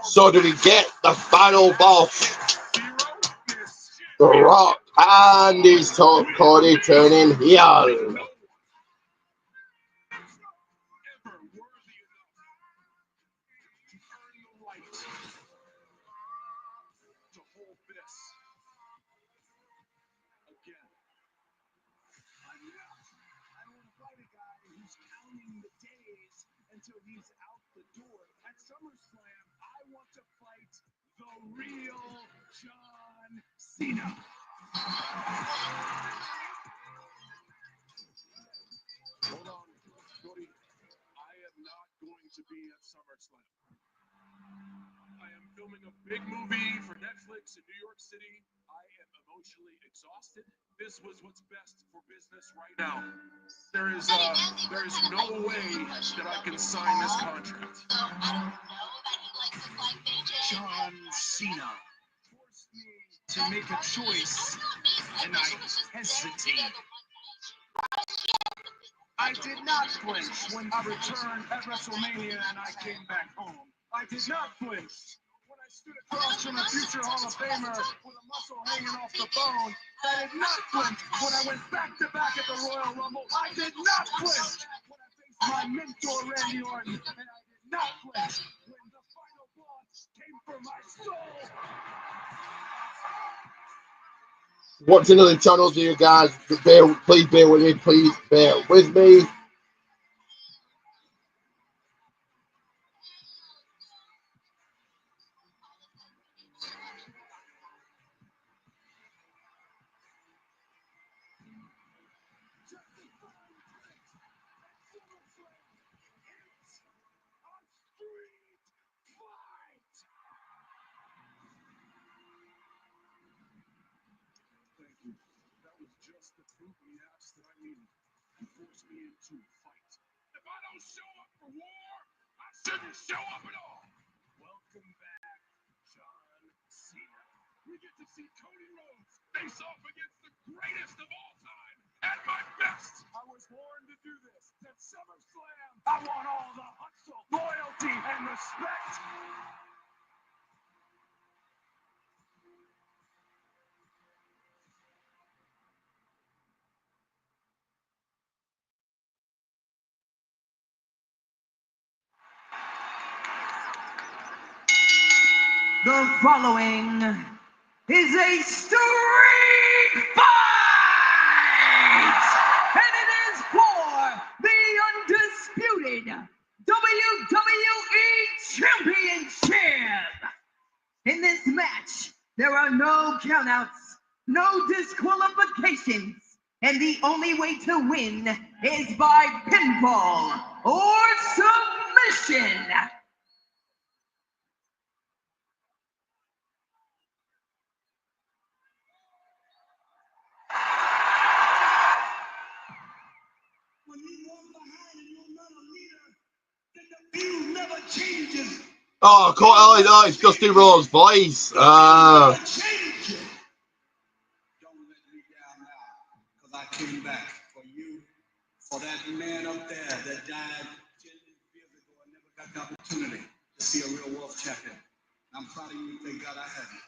So do we get the final boss? The Rock and his Cody turning heel. Until he's out the door. At SummerSlam, I want to fight the real John Cena. Hold on, Cody. I am not going to be at SummerSlam. I am filming a big movie for Netflix in New York City. I am emotionally exhausted. This was what's best for business right now. There is no way that I can sign this contract. John Cena forced me to make a choice, and I hesitated. I did not flinch when I returned at WrestleMania and I came back home. I did not flinch when I stood across from a future Hall of Famer with a muscle hanging off the bone. I did not flinch when I went back to back at the Royal Rumble. I did not flinch when I faced my mentor Randy Orton. And I did not flinch when the final boss came for my soul. Watching other channels here, guys. Please bear with me. Please bear with me. If I don't show up for war, I shouldn't show up at all. Welcome back, John Cena. We get to see Cody Rhodes face off against the greatest of all time at my best. I was born to do this. At SummerSlam, I want all the hustle, loyalty, and respect. The following is a street fight! And it is for the undisputed WWE Championship! In this match, there are no countouts, no disqualifications, and the only way to win is by pinfall or submission! Oh, no, it's Dusty Rhodes' voice. Don't let me down now, because I came back for you, for that man up there that died 10 years ago and never got the opportunity to see a real world champion. I'm proud of you. Thank God I had you.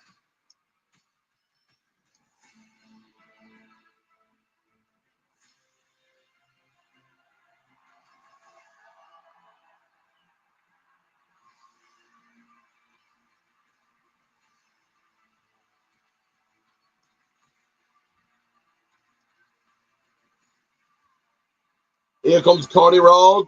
Here comes Cody Rhodes.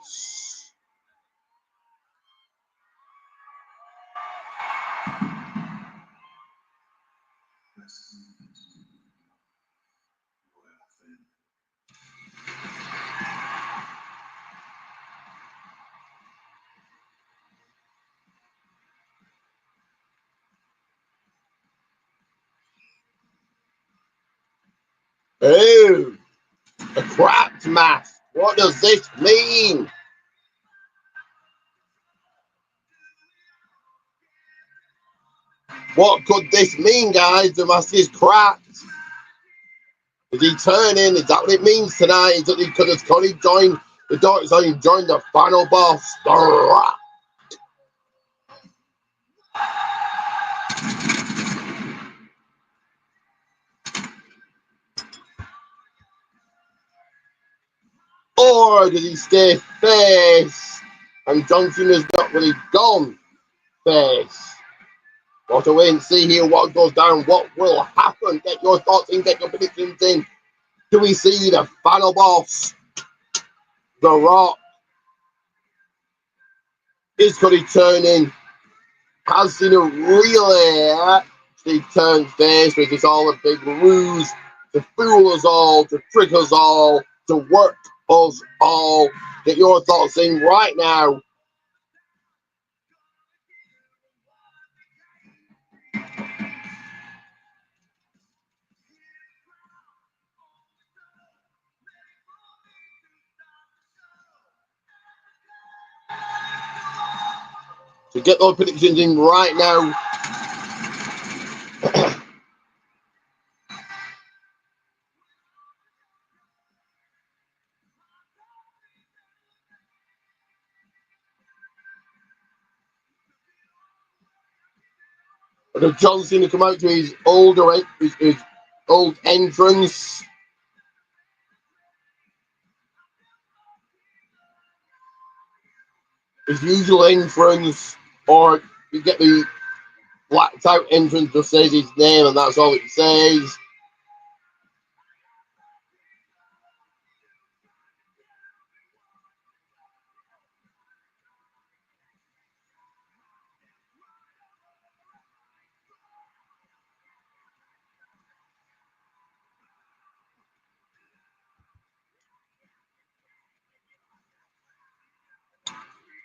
Oh, a crap mask. What does this mean? What could this mean, guys? The mask is cracked. Is he turning? Is that what it means tonight? Is that because Cody joined the Dark Side, joined the final boss? The Rock. Or did he stay face? And John Cena's not really gone face. We'll have to wait and see here what goes down, what will happen. Get your thoughts in, get your predictions in. Do we see the final boss? The Rock. Is Cody turning? Has Cena really turned face? Which is all a big ruse to fool us all, to trick us all, to work us all. Get your thoughts in right now. So get those predictions in right now. John Cena come out to his old entrance. His usual entrance, or you get the blacked out entrance that says his name and that's all it says.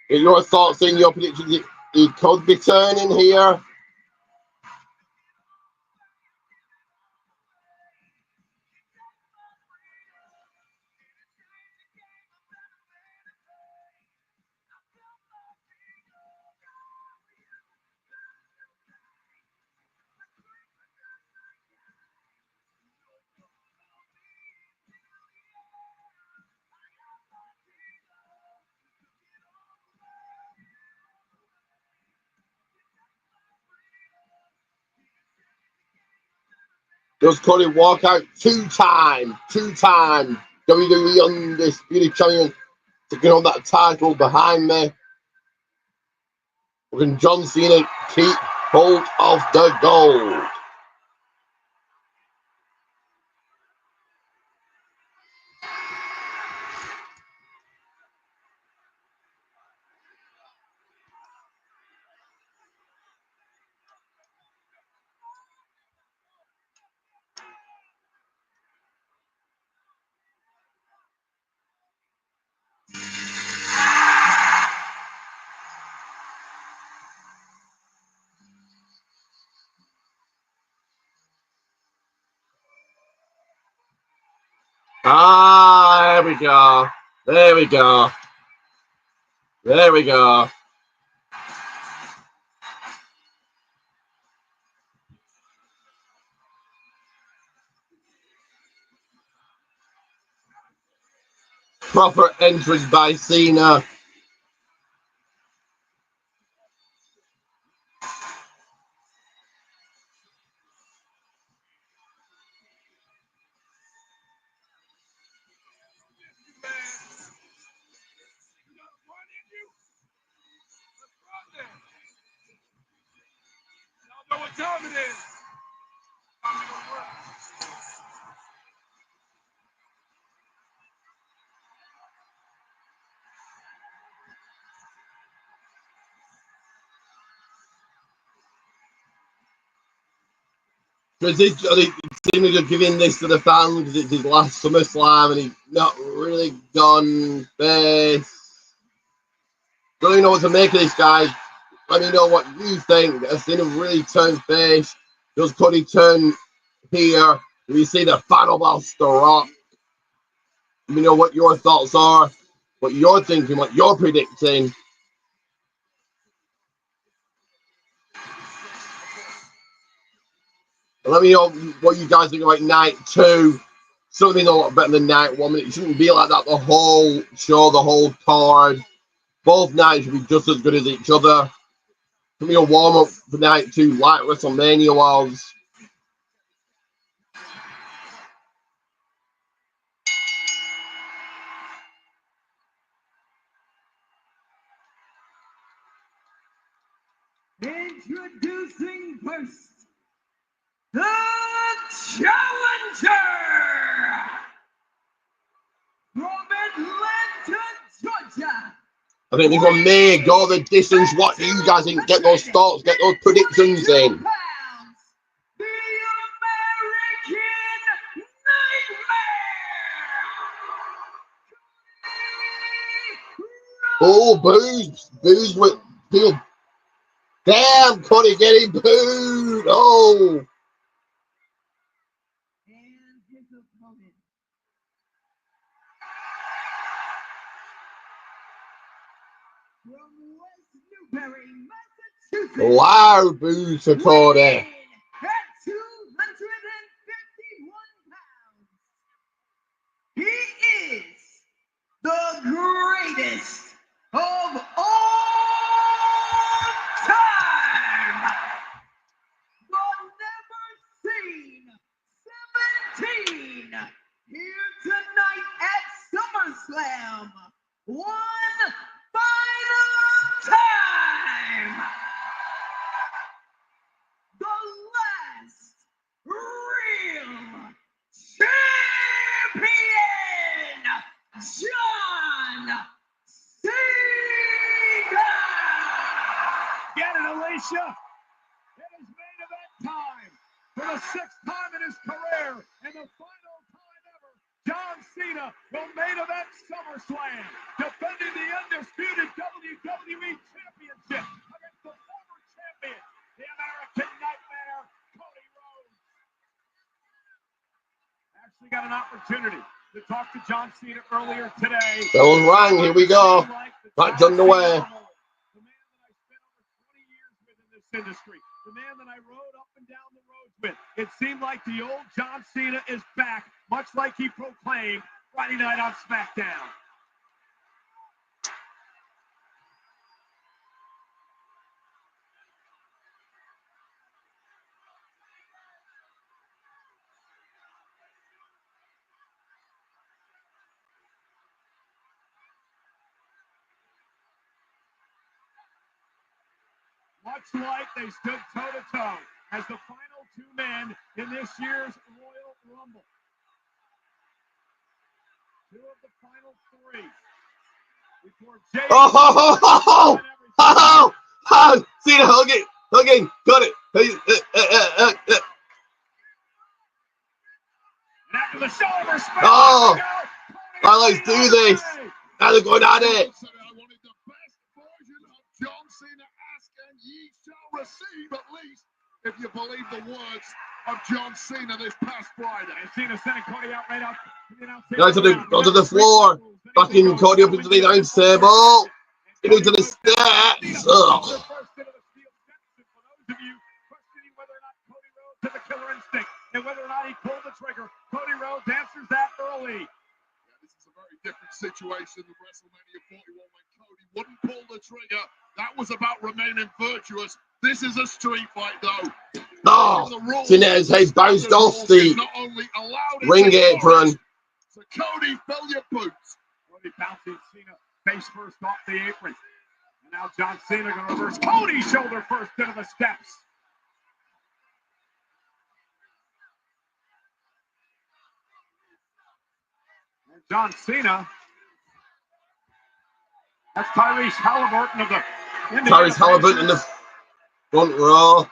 Get your thoughts in, your predictions. He could be turning here. Does Cody walk out two-time WWE Undisputed Champion to get on that title behind me? Or can John Cena keep hold of the gold? Ah, there we go. There we go. There we go. Proper entrance by Cena. Know what time it is. Because Cena's giving this to the fans because it's his last SummerSlam and he's not really gone face. Don't even know what to make of this, guys. Let me know what you think. Has Cena really turned face? Does Cody turn here? Do we see the final boss, The Rock? Let me know what your thoughts are, what you're thinking, what you're predicting. Let me know what you guys think about night 2. Something a lot better than night 1. It shouldn't be like that the whole show, the whole card. Both nights should be just as good as each other. Give me a warm up for night 2, like WrestleMania was. Introducing first, the challenger from Atlanta, Georgia. I think this one may go the distance. What do you guys think? Get those thoughts, get those predictions in. The American Nightmare. Oh, booze with feel. Damn, Cody getting booed. Oh. And his opponent. From West Newbury, Massachusetts. Loud booze for Cody. At 251 pounds, he is the greatest of all time. The never seen 17 here tonight at SummerSlam. One final time. The last real champion, John Cena. Get it, Alicia. It is main event time. For the 6th time in his career, and the final time ever, John Cena will main event SummerSlam, defending the undisputed WWE Championship against the former champion, the American Nightmare, Cody Rhodes. Actually got an opportunity to talk to John Cena earlier today. Bell's rang. Here we go. Match underway. The man that I spent over 20 years with in this industry. The man that I rode up and down the roads with. It seemed like the old John Cena is back, much like he proclaimed Friday night on SmackDown. Much like they stood toe-to-toe as the final 2 men in this year's Royal Rumble. 2 of the final 3. Before Jay. Cena hugging, got it. And after the show of respect, Oh, let's do this. Now they're going at it. I wanted the best version of John Cena. Ask and ye shall receive, at least, if you believe the words of John Cena this past Friday. And Cena sending Cody out right out. Onto the floor. Backing Cody up into the announce table. Into the steps. Ugh. To the killer instinct, and whether or not he pulled the trigger, Cody Rhodes answers that early. Yeah, this is a very different situation than WrestleMania 41 when Cody wouldn't pull the trigger. That was about remaining virtuous. This is a street fight, though. Oh, Cena's head bounced off the ring apron. So Cody, fill your boots. Cody bouncing Cena face first off the apron. And now John Cena going to reverse Cody shoulder first into the steps. John Cena. That's Tyrese Halliburton of the Tyrese Halliburton in the front row.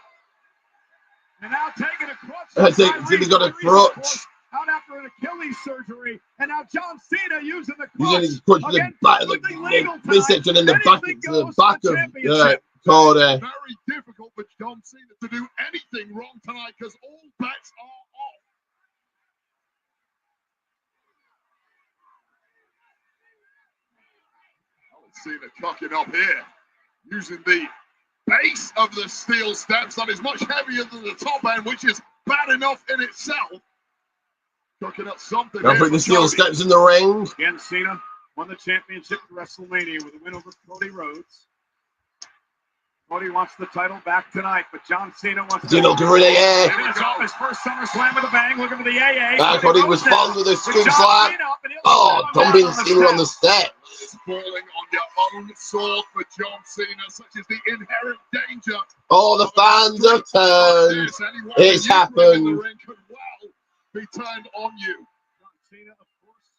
And now taking a crutch. He's got a crutch. Out after an Achilles surgery. And now John Cena using the Using crutch. his crutch to the back of the midsection in the back of Cody. Very difficult for John Cena to do anything wrong tonight because all bets are off. Cena cocking up here, using the base of the steel steps that is much heavier than the top end, which is bad enough in itself. Cooking up something. Now put the steel steps in the ring. Again, Cena won the championship at WrestleMania with a win over Cody Rhodes. Cody wants the title back tonight, but John Cena wants to finish off his first SummerSlam with a bang. Looking for the AA. Cody was fond with a scoop slap. Oh, dumping Cena on the steps. It's falling on your own sword for John Cena, such as the inherent danger. Oh, the fans have turned. It's happened. The ring could well be turned on you. John Cena, of course,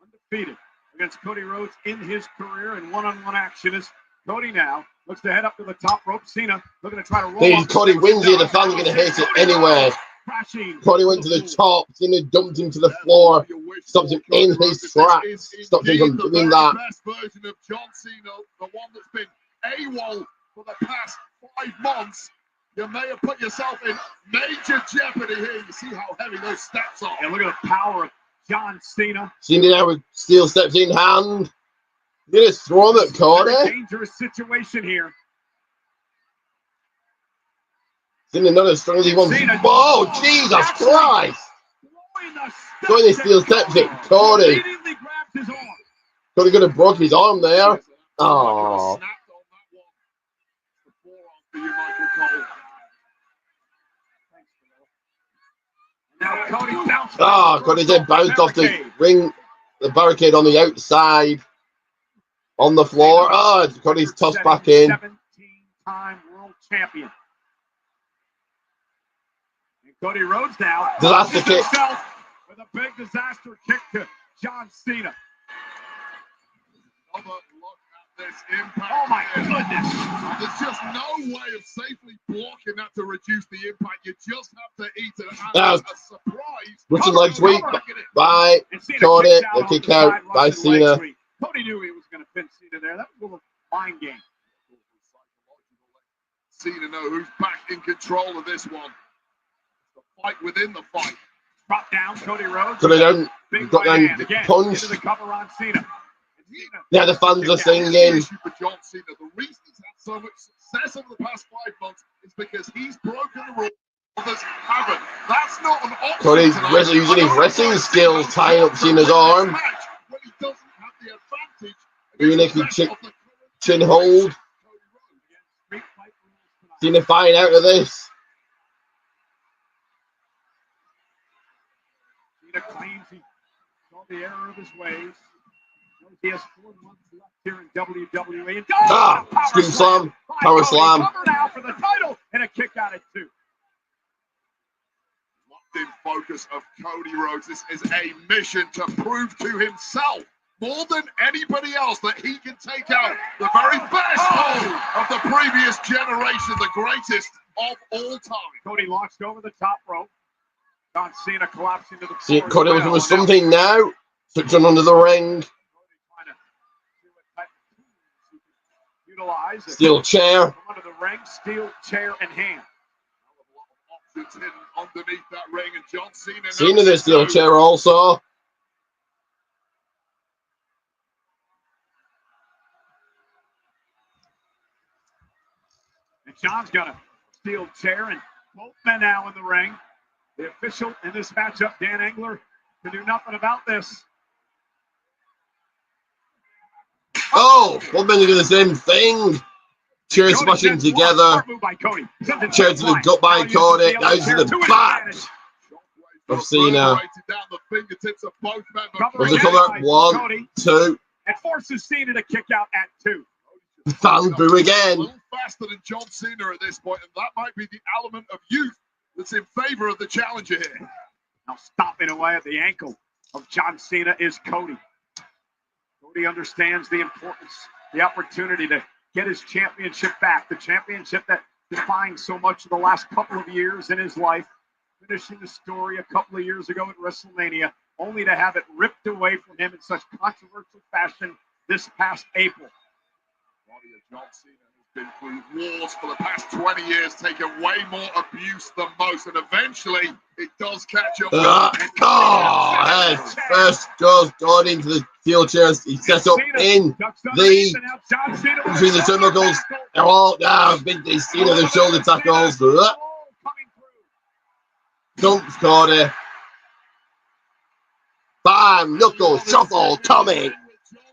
undefeated against Cody Rhodes in his career in one-on-one action. As Cody now looks to head up to the top rope. Cena looking to try to roll. If Cody wins here, the fans are going to hate it anyway. Cody went to the top, Cena dumped him to the floor, stopped him in his tracks, stopped him from doing that. Best version of John Cena, the one that's been AWOL for the past 5 months. You may have put yourself in major jeopardy here. You see how heavy those steps are. And look at the power of John Cena. Cena now with steel steps in hand. He just throw him at Cody. Dangerous situation here. Cena not as strong as he wants. Oh, Jesus Christ! Throwing his steel steps at Cody. Cody could have broke his arm there. Oh. Oh, Cody then bounced off the ring, the barricade on the outside, on the floor. Oh, Cody's tossed back in. 17-time world champion. And Cody Rhodes now disaster kick with a big disaster kick to John Cena. Another look at this impact. Oh my goodness! There's just no way of safely blocking that to reduce the impact. You just have to eat it. Now, as a surprise. Russian leg sweep by Cody. The kick out by Cena. Cody knew he was going to pin Cena there. That was a little mind game. Cena know who's back in control of this one. The fight within the fight. Drop down, Cody Rhodes. Got down, got down, punch. The cover on Cena. Yeah, the fans are singing. For John Cena, the reason he's had so much success over the past 5 months is because he's broken the rules. Others haven't. That's not an option. Cody's using his wrestling skills, tying up Cena's arm. When he doesn't have the advantage. Doing a chin hold. Cena fighting out of this. Cena claims he saw the error of his ways. He has 4 months left here in WWE. And scream slam, power slam. Cover now for the title and a kick out at 2. Locked in focus of Cody Rhodes. This is a mission to prove to himself more than anybody else that he can take out the very best of the previous generation, the greatest of all time. Cody launched over the top rope. John Cena collapsing to the floor. Cody was doing something now. Switching under the ring. Utilize steel chair. Under the ring, steel chair in hand. Options hidden underneath that ring, and John Cena. Cena the steel chair also. And John's got a steel chair, and both men now in the ring. The official in this matchup, Dan Engler, can do nothing about this. Oh, both men are doing the same thing. Chairs smashing together. Chair to the gut by Cody. Now to the back of Cena. Was it cover? 1, 2. And forces Cena to kick out at 2. Fans boo again. A little faster than John Cena at this point, and that might be the element of youth that's in favor of the challenger here. Now stopping away at the ankle of John Cena is Cody. Cody understands the importance, the opportunity to get his championship back, the championship that defined so much of the last couple of years in his life, finishing the story a couple of years ago at WrestleMania, only to have it ripped away from him in such controversial fashion this past April. John Cena has been through wars for the past 20 years, taken way more abuse than most, and eventually it does catch up. First goes going into the steel chairs. He sets up in the between the turnbuckles. Oh, now big Cena the shoulder tackles. Dumps Cody. Bam, knuckle shuffle coming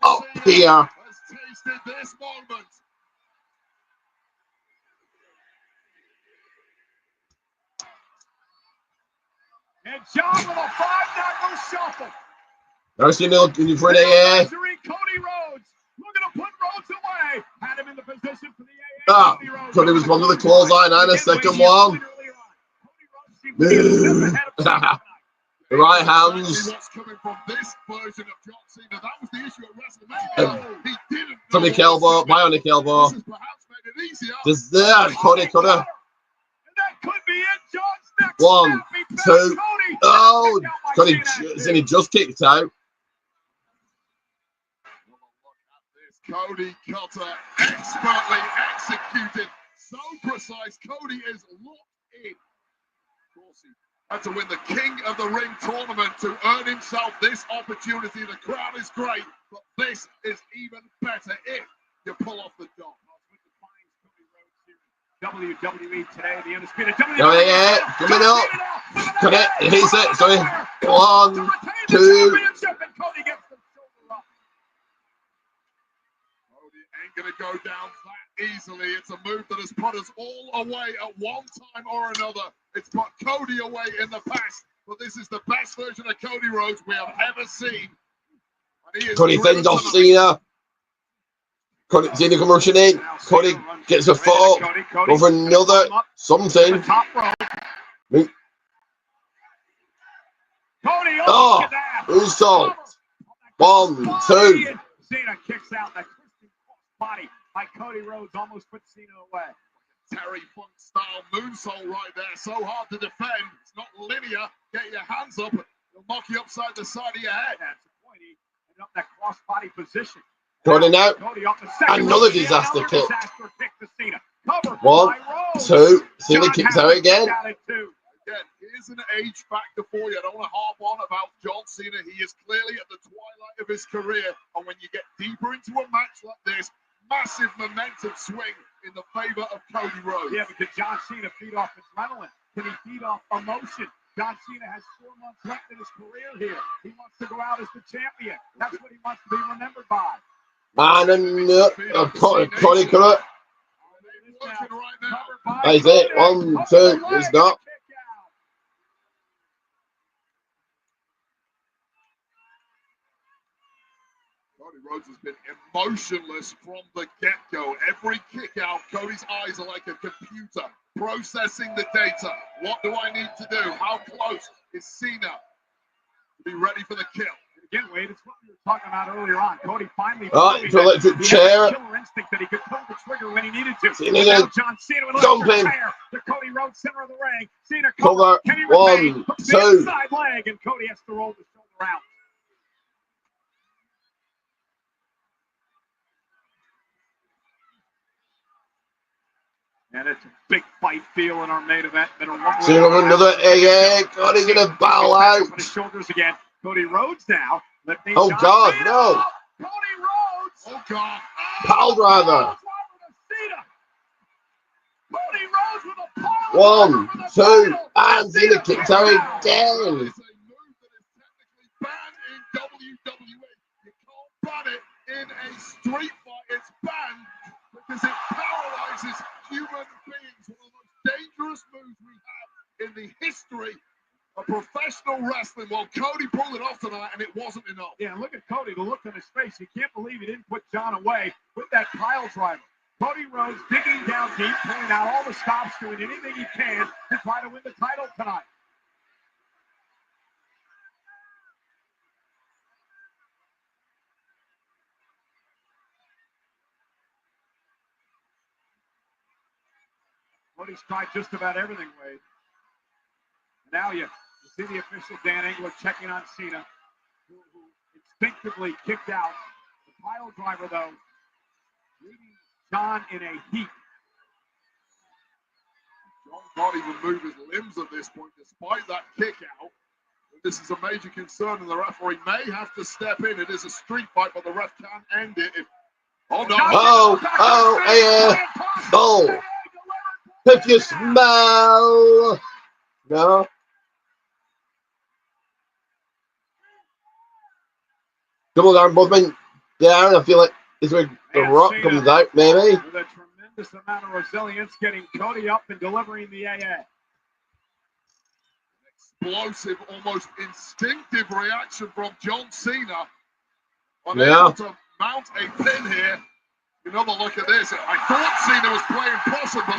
up here. Has tasted this moment. And John with a 5-knuckle shuffle. There's your looking for the air. Cody Rhodes looking to put Rhodes away. Had him in the position for the AA. Ah, Cody was one of the clothesline and a second one. The right hands. What's coming from this version of John Cena? That was the issue at WrestleMania. He didn't know Sonic elbow, bionic elbow. this has perhaps made it easier. Just there, Cody could have. And that could be it. John's next 1, step. 2. Oh, Cody just kicked out. Cody Cutter expertly executed. So precise. Cody is locked in. Of course, he had to win the King of the Ring tournament to earn himself this opportunity. The crowd is great, but this is even better if you pull off the dog. WWE today, the undisputed WWE. Oh, yeah, coming up. Connect, he's it, sorry. 1, 2. Cody gets the shoulder up. Cody ain't gonna go down that easily. It's a move that has put us all away at one time or another. It's put Cody away in the past, but this is the best version of Cody Rhodes we have ever seen. Cody fends off Cena. Cody, Cena come rushing in. Cody gets a foot up over another something. Oh, Uso. 1, 2. Cena kicks out that twisting body by Cody Rhodes, almost put Cena away. Terry Funk style moonsault right there. So hard to defend. It's not linear. Get your hands up. It'll knock you upside the side of your head. That's the point. He ended up that cross body position. Cody now. Cody off the second Another rope. disaster kick. Disaster kick to Cena. Cover 1, 2. Cena John kicks out again. Again, here's an age factor for you. I don't want to harp on about John Cena. He is clearly at the twilight of his career. And when you get deeper into a match like this, massive momentum swing in the favor of Cody Rhodes. Yeah, but can John Cena feed off adrenaline? Can he feed off emotion? John Cena has 4 months left in his career here. He wants to go out as the champion. That's what he wants to be remembered by. Man, and Cody could have. That's it. 1, 2. It's not. Cody Rhodes has been emotionless from the get-go. Every kick out, Cody's eyes are like a computer processing the data. What do I need to do? How close is Cena to be ready for the kill? Again, Wade, it's what we were talking about earlier on. Cody finally electric chair. Killer instinct that he could pull the trigger when he needed to. Cena John Cena with electric chair to Cody Rhodes, center of the ring. Cena cover. Can he 1, 2. Inside leg, and Cody has to roll the shoulder out. And it's a big fight feel in our main event. Cena with another AA. Cody's gonna bow out. His shoulders again. Cody Rhodes now. Oh God, no! Cody Rhodes. Oh God! Pile driver. Cody Rhodes with a pile 1, 2, and Cena kicks out again. It's a move that is technically banned in WWE. You can't ban it in a street fight. It's banned because it paralyzes human beings. One of the most dangerous moves we have in the history of professional wrestling. Well, Cody pulled it off tonight, and it wasn't enough. Yeah, look at Cody, the look on his face. He can't believe he didn't put John away with that pile driver. Cody Rhodes digging down deep, pulling out all the stops, doing anything he can to try to win the title tonight. Cody's tried just about everything, Wade. Now you see the official Dan Engler checking on Cena, who instinctively kicked out. The pile driver, though, leaving John in a heap. John can't even move his limbs at this point, despite that kick out. This is a major concern, and the referee may have to step in. It is a street fight, but the ref can't end it. Oh, no. Oh. If you smell. No. Double down, both men down. I feel like this way the Rock comes out, maybe. With a tremendous amount of resilience, getting Cody up and delivering the AA. Explosive, almost instinctive reaction from John Cena. Yeah. To mount a pin here. Another look at this. I thought Cena was playing possum, but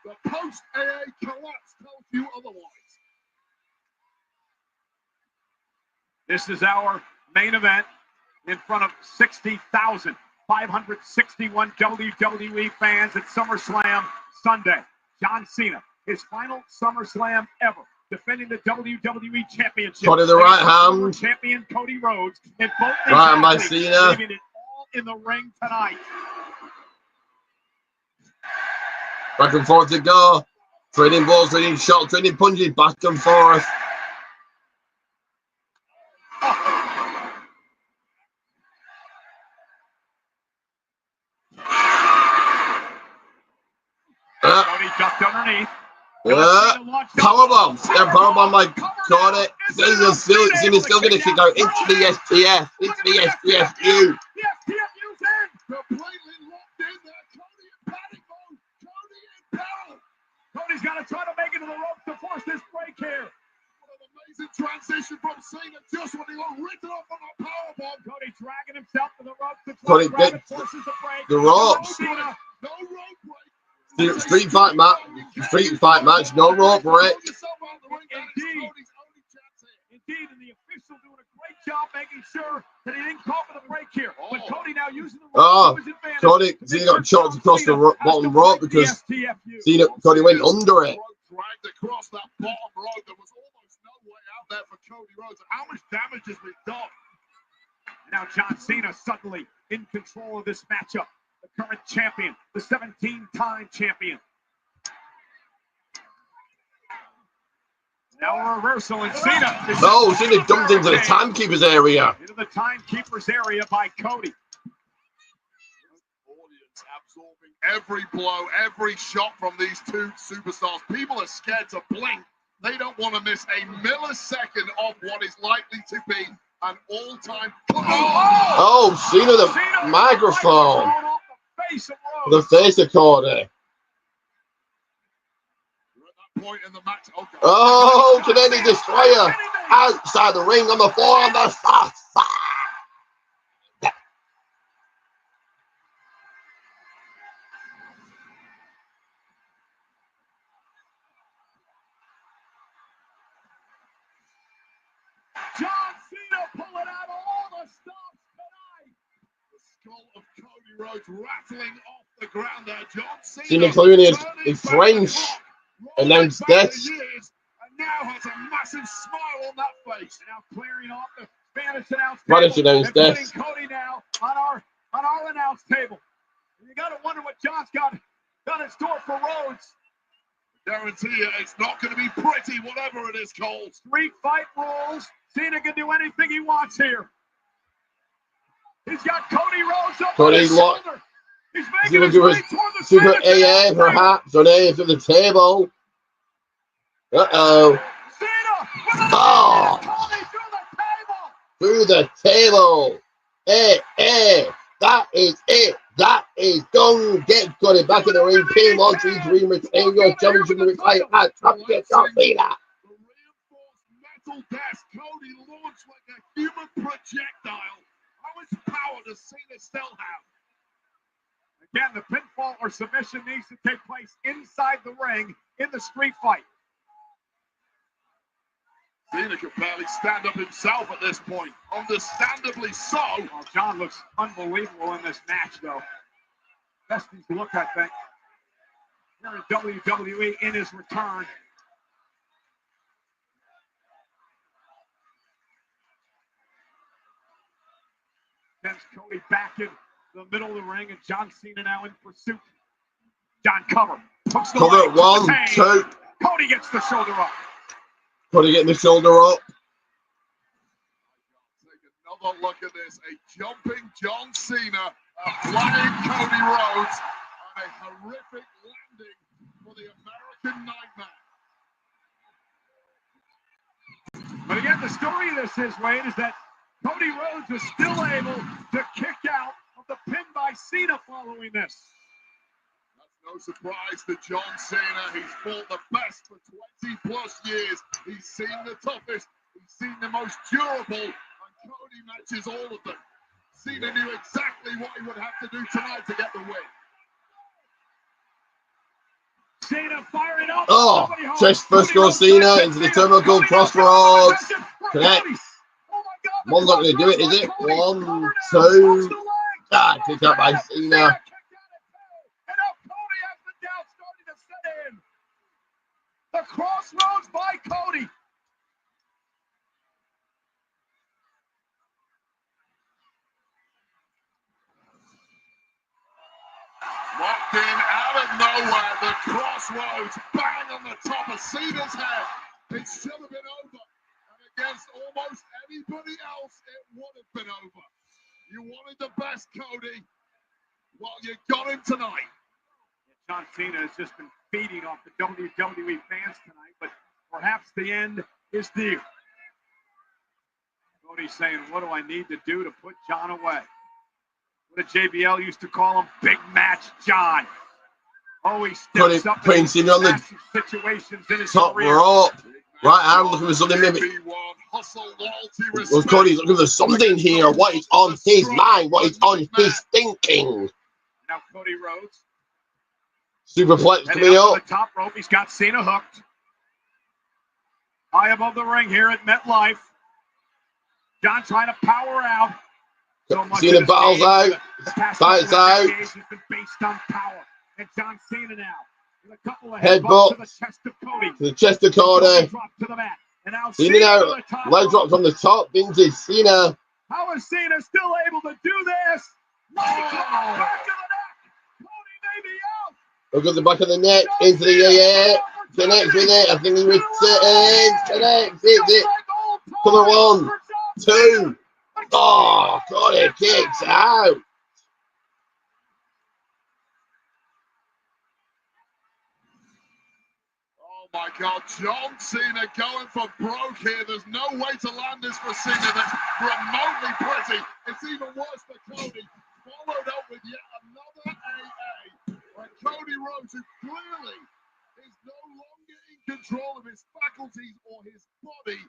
the post-AA collapse tells you otherwise. This is our main event in front of 60,561 WWE fans at SummerSlam Sunday. John Cena, his final SummerSlam ever, defending the WWE Championship. Cody the right hand. Champion Cody Rhodes. And both right hand by Cena. leaving it all in the ring tonight. Back and forth to go. Trading balls, trading shots, trading punches, back and forth. Cody ducked underneath. Powerbomb. Yeah, powerbomb by Cody. Cena's still going to kick out into the STF. Into the STFU. Completely locked in there. Cody in panic mode. Cody in peril. Cody's got to try to make it to the ropes to force this break here. What an amazing transition from Cena just when he got written off on a powerbomb. Cody dragging himself to the ropes to Cody grab it, forces the break. The ropes. No rope break. Street fight match. No rope break. Indeed, and the official doing a great job making sure that he didn't call for the break here. But Cody now using the rope to his advantage. Cody got choked across the bottom rope because Cody went under it. Dragged across that bottom rope. There was almost no way out there for Cody Rhodes. How much damage has been done? Now John Cena suddenly in control of this matchup. The current champion, the 17-time champion. Now a reversal, and Cena. Cena dumped into the timekeeper's area. Into the timekeeper's area by Cody. Audience absorbing every blow, every shot from these two superstars. People are scared to blink. They don't want to miss a millisecond of what is likely to be an all-time. Cena the microphone. The face of Cody. Point in the match. Canadian Destroyer outside the ring on the floor on the far side. John Cena pulling out all the stops tonight. The skull of Cody Rhodes rattling off the ground there. John Cena clearly in French. Announced death. And now has a massive smile on that face. Now clearing off the Spanish announce table and putting Cody now on our announce table. And you got to wonder what John's got in store for Rhodes. Guarantee you, it's not going to be pretty, whatever it is called. Street fight rules. Cena can do anything he wants here. He's got Cody Rhodes up on his shoulder. He's making his way toward the Super AA perhaps on A to the table. Cena through the table. That is it. That is done. Get Cody back in the ring. Pin 1, 2, 3, retain your championship and retire at Champion John Cena. The reinforced metal desk. Cody launched like a human projectile. How much power does Cena still have? Again, the pinfall or submission needs to take place inside the ring in the street fight. Cena can barely stand up himself at this point. Understandably so. Well, John looks unbelievable in this match, though. Best he's looked, I think. Here in WWE in his return. Sends Cody back in the middle of the ring, and John Cena now in pursuit. John cover. Cover 1, 2. Cody gets the shoulder up. Cody getting the shoulder up. Take another look at this. A jumping John Cena, a flying Cody Rhodes, and a horrific landing for the American Nightmare. But again, the story of this is, Wade, is that Cody Rhodes is still able to kick out of the pin by Cena following this. That's no surprise to John Cena. He's fought the best for 20 plus years. He's seen the toughest. He's seen the most durable. And Cody matches all of them. Cena knew exactly what he would have to do tonight to get the win. Cena firing up. Oh, chest first goes Cena into the turnbuckle, crossroads. Connect. One's not going to do it, is it? 1, 2. Ah, kick out by Cena. The crossroads by Cody. Locked in out of nowhere, the crossroads bang on the top of Cena's head. It should have been over. And against almost anybody else, it would have been over. You wanted the best, Cody. Well, you got him tonight. John Cena has just been feeding off the WWE fans tonight, but perhaps the end is near. Cody's saying, what do I need to do to put John away? What did JBL used to call him? Big Match John. Always steps up in massive situations in his top career. rope. Right hand looking for something, maybe. Well, Cody's looking for something here. What is on his mind? What is on his thinking? Now Cody Rhodes. Superplex coming up. The top rope. He's got Cena hooked. High above the ring here at MetLife. John trying to power out. So Cena battles out. Fights out. Has been based on power. And John Cena now with a couple of headbutt to the chest of Cody. To the chest of Cody. Drop to the mat. And now Cena now. Leg drop from the top. Vintage Cena. How is Cena still able to do this? Back of the neck. Cody may be out. Look at the back of the neck. Into the connects with it. I think he returns. Connects. Hits it. Another 1, 2. Oh, Cody kicks out. Oh my God, John Cena going for broke here. There's no way to land this for Cena that's remotely pretty. It's even worse for Cody. Followed up with yet another AA. Where Cody Rhodes, who clearly is no longer in control of his faculties or his body,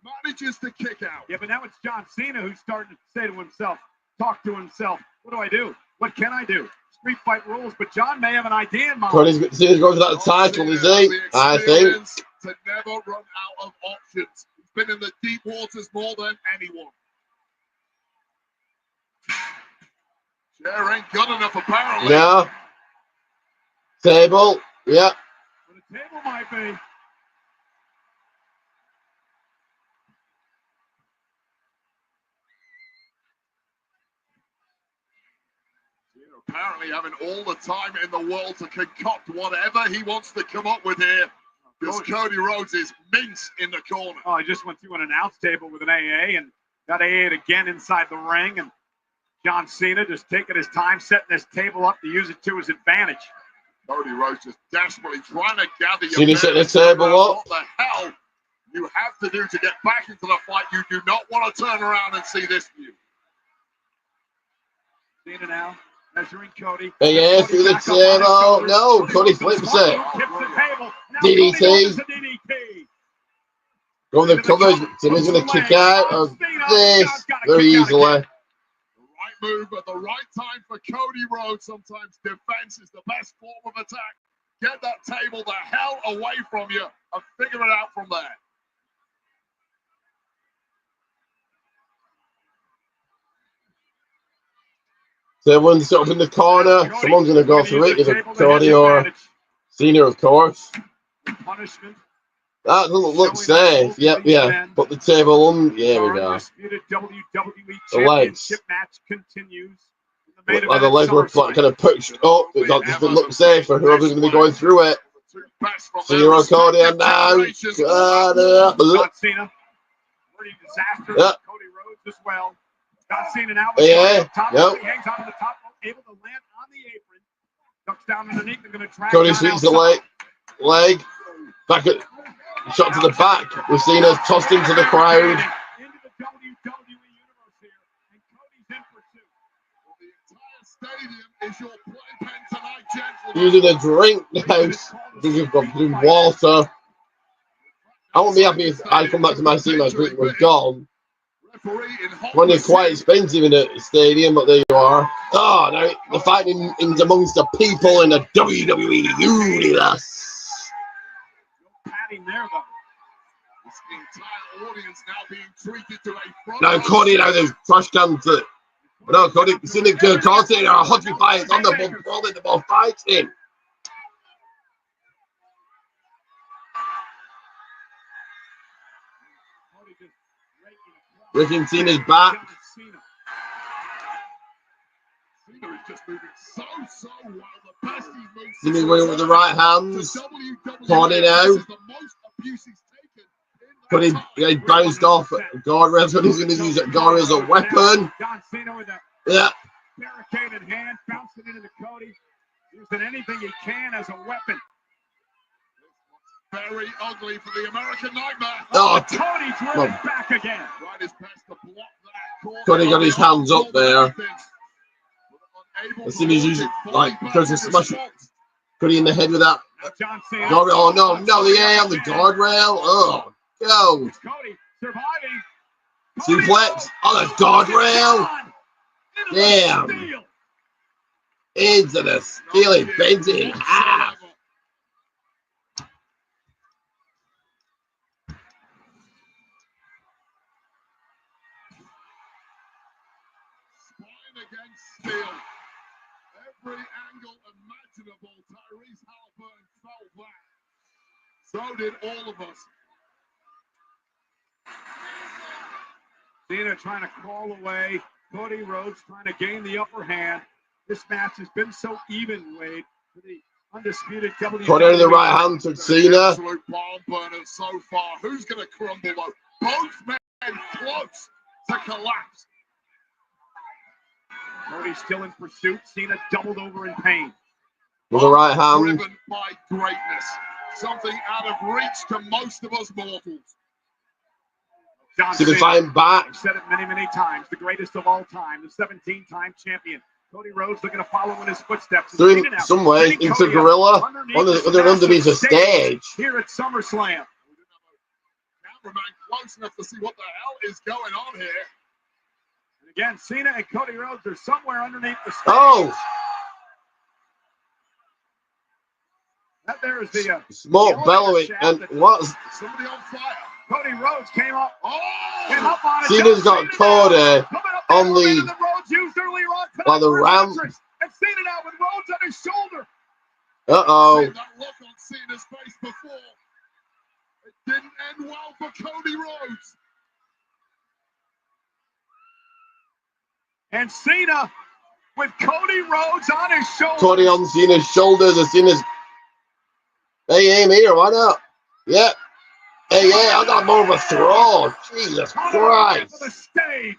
manages to kick out. Yeah, but now it's John Cena who's starting to say to himself, talk to himself, what do I do? What can I do? Street fight rules, but John may have an idea in mind. Cena's going for that title, is he? I think. To never run out of options. He's been in the deep waters more than anyone. Chair ain't good enough, apparently. Yeah. Table. Yeah. Well, the table might be. Apparently having all the time in the world to concoct whatever he wants to come up with here. Because Cody Rhodes is mince in the corner. Oh, I just went through an announce table with an AA and got AA again inside the ring. And John Cena just taking his time, setting this table up to use it to his advantage. Cody Rhodes just desperately trying to gather your Cena setting the table up. What the hell you have to do to get back into the fight. You do not want to turn around and see this view. Cena now. Measuring Cody. Yeah, through the table. No, Cody flips it. DDT. Go on the covers. Cena's going to kick out of this very easily. The right move at the right time for Cody Rhodes. Sometimes defense is the best form of attack. Get that table the hell away from you and figure it out from there. Someone's up in the corner. Someone's going to go through it. Either Cody or Cena, of course. Punishment. That doesn't look safe. Yep, yeah. Put the table on. Yeah, we go. The legs. Match continues. Like the legs were kind of pushed up. It doesn't look safe for whoever's going to be going through it. Cena or Cody and now. John Cena. Pretty disaster. Yep. Cody Rhodes as well. John Cena now. Yeah. Yep. He hangs onto the top, able to land on the apron. Ducks down underneath. They're going to drag. Cody sweeps the leg. Back at shot to the back. We've seen us tossed into the crowd. Into the WWE Universe. stadium is your playpen tonight, gentlemen. Using a drink now. You've got blue water. I won't be happy if I come back to my seat, my drink was gone. When it's quite expensive in the stadium, but there you are. Oh, now they're fighting in amongst the people in the WWE universe. Patting there, though. This entire audience now being treated to a front. Now Cody, now the trash can to. No, Cody, Cynic, Corte, are hockey fights on the ball, rolling the ball, fighting. Ricky Cena's back. Cena is just moving so well. The best he's moved. Cena's winning with the right hands. Cody now. Cody bounced off guardrails, but he's going to use that guardrail as a weapon. Yeah. Barricaded hand, bouncing into the Cody. Using anything he can as a weapon. Very ugly for the American Nightmare. Oh, Cody's running back again. Right as best to block that. Cody got his hands up there. As soon as he's like, goes to smash Cody in the head with that guardrail. Oh no, the on the guardrail. Oh, go. Cody surviving. Suplex on the guardrail. Damn. Into the steel, it bends it in half. Against steel. Every angle imaginable, Tyrese Halliburton fell back. So did all of us. Cena trying to crawl away. Cody Rhodes trying to gain the upper hand. This match has been so even, Wade, for the undisputed WWE. Put out of the right hand to Cena. Absolute barn burner so far. Who's going to crumble though? Both men close to collapse. Cody still in pursuit. Cena doubled over in pain. With the right hand. Driven by greatness. Something out of reach to most of us mortals. John Cena Cena, back. I've said it many times. The greatest of all time. The 17-time champion. Cammy Rhodes looking to follow in his footsteps. Through some way into Gorilla. Underneath the stage. Here at SummerSlam. Cameraman close enough to see what the hell is going on here. And again, Cena and Cody Rhodes are somewhere underneath the stage. Oh! That there is the smoke bellowing and what's somebody on fire. Cody Rhodes came up. Came up on it. Cena's got Cody on the by the ramp. And Cena now with Rhodes on his shoulder. Uh-oh. That look on Cena's face before. It didn't end well for Cody Rhodes. And Cena with Cody Rhodes on his shoulder. Cody on Cena's shoulders as Cena's. Hey, I'm here, why not? Yep. Hey, yeah, I got more of a throw. Jesus Christ. The stage.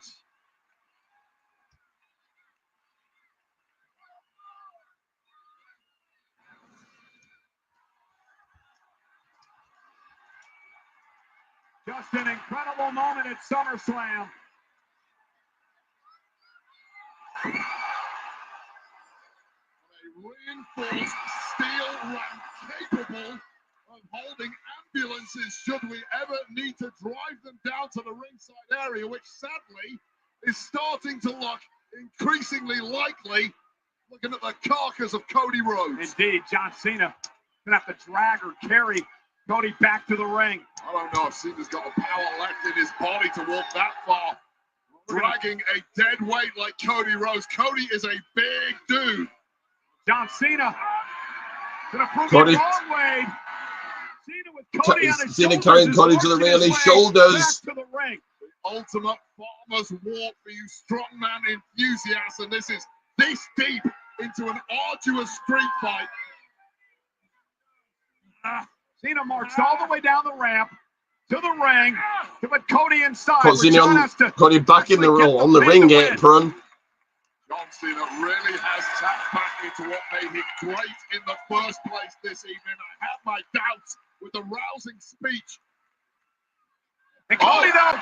Just an incredible moment at SummerSlam. A reinforced steel ramp capable of holding ambulances should we ever need to drive them down to the ringside area, which sadly is starting to look increasingly likely looking at the carcass of Cody Rhodes. Indeed, John Cena gonna have to drag or carry Cody back to the ring. I don't know if Cena's got the power left in his body to walk that far. Dragging a dead weight like Cody Rhodes. Cody is a big dude. John Cena gonna prove Cody. it wrong way. Cena with Cody on his Cena shoulders carrying is Cody to the ring on his shoulders. Back to the ring. The ultimate farmer's walk for you strongman enthusiasts, and this is this deep into an arduous street fight. Cena marched all the way down the ramp to the ring to put Cody inside. Cody back in the on the ring apron. John Cena really has tapped back into what made him great in the first place this evening. I have my doubts with the rousing speech. And Cody though,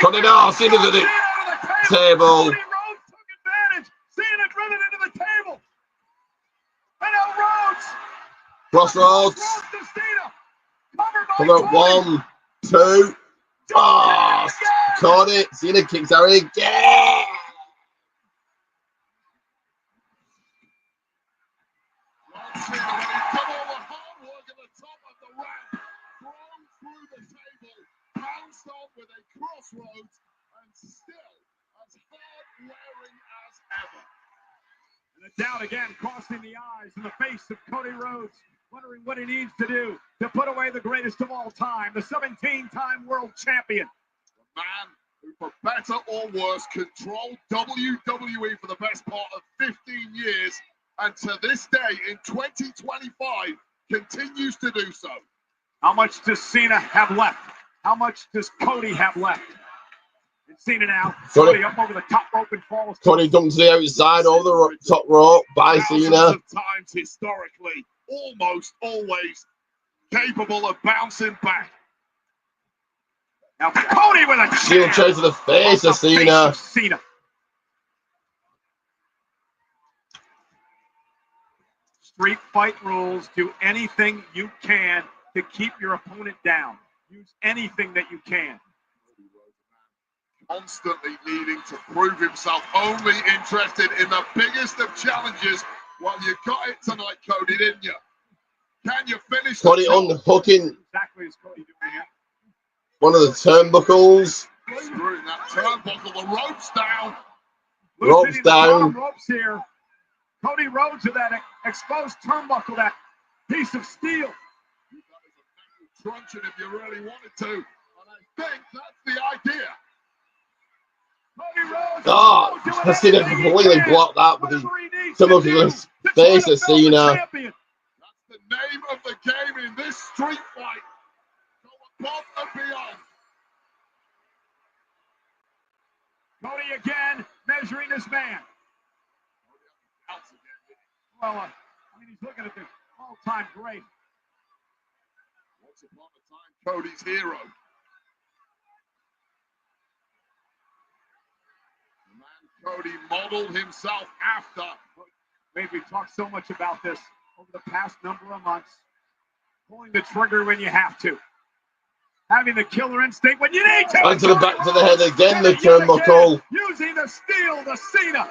Cody now, Cena's at the table. Cody Rhodes took advantage. Cena driven into the Crossroads. Come up, 1, 2. Oh, caught it. Cena kicks out again. With a crossroads and still as hard wearing as ever. And a doubt again crossing the eyes in the face of Cody Rhodes, wondering what he needs to do to put away the greatest of all time, the 17-time world champion. The man who, for better or worse, controlled WWE for the best part of 15 years, and to this day in 2025 continues to do so. How much does Cena have left? How much does Cody have left? And Cena now, Cody up over the top rope and falls. Cody comes to the outside over the top rope by Cena. Thousands of times historically, almost always capable of bouncing back. Now Cody with a shield chase to the face of Cena. Street fight rules. Do anything you can to keep your opponent down. Use anything that you can. Constantly needing to prove himself, only interested in the biggest of challenges. Well, you got it tonight, Cody, didn't you? Can you finish? Cody unhooking exactly as Cody doing it. One of the turnbuckles. Screwing that turnbuckle, the ropes down. Ropes down. Ropes here. Cody Rhodes with that exposed turnbuckle, that piece of steel. Truncheon if you really wanted to, and I think that's the idea. Oh, Cena completely blocked that with his turnbuckle in his face of Cena. That's the name of the game in this street fight. Go above and beyond. Cody again measuring this man. Well, I mean, he's looking at the all-time great. Once upon a time, Cody's hero. The man Cody modeled himself after. Maybe we talked so much about this over the past number of months. Pulling the trigger when you have to. Having the killer instinct when you need to. Back to the back to the head again, the turnbuckle. Using the steel, the Cena.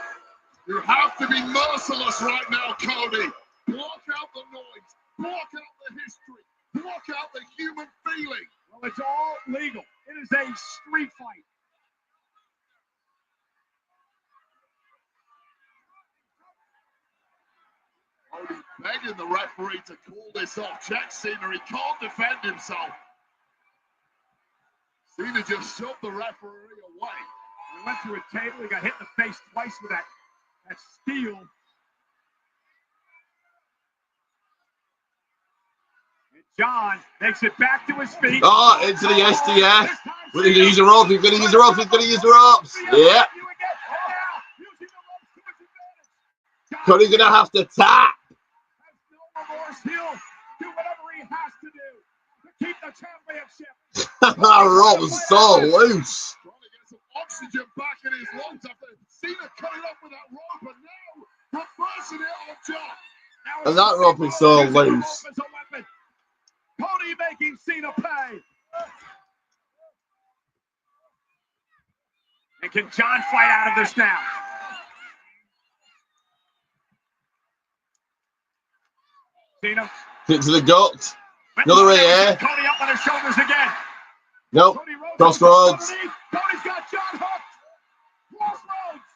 You have to be merciless right now, Cody. Block out the noise. Block out the history. Block out the human feeling. Well, it's all legal. It is a street fight. Cody begging the referee to call this off. Check Cena. He can't defend himself. Cena just shoved the referee away. He went through a table. He got hit in the face twice with that steel. And John makes it back to his feet. Oh, into the STF. We're going to use the ropes. He's going to use the ropes. He's going to use the ropes. Yeah. Cody's going to have to tap. No remorse. He'll do whatever he has to do to keep the championship. That rope was so loose. Trying to get some oxygen back in his lungs after Cena cut it up with that rope, and now reversing it on John. And that rope is so loose. Cody making Cena pay. And can John fight out of this now? Cena. Hit to the gut. Another right here. Cody up on his shoulders again. Nope. Crossroads. Cody's got John hooked. Crossroads.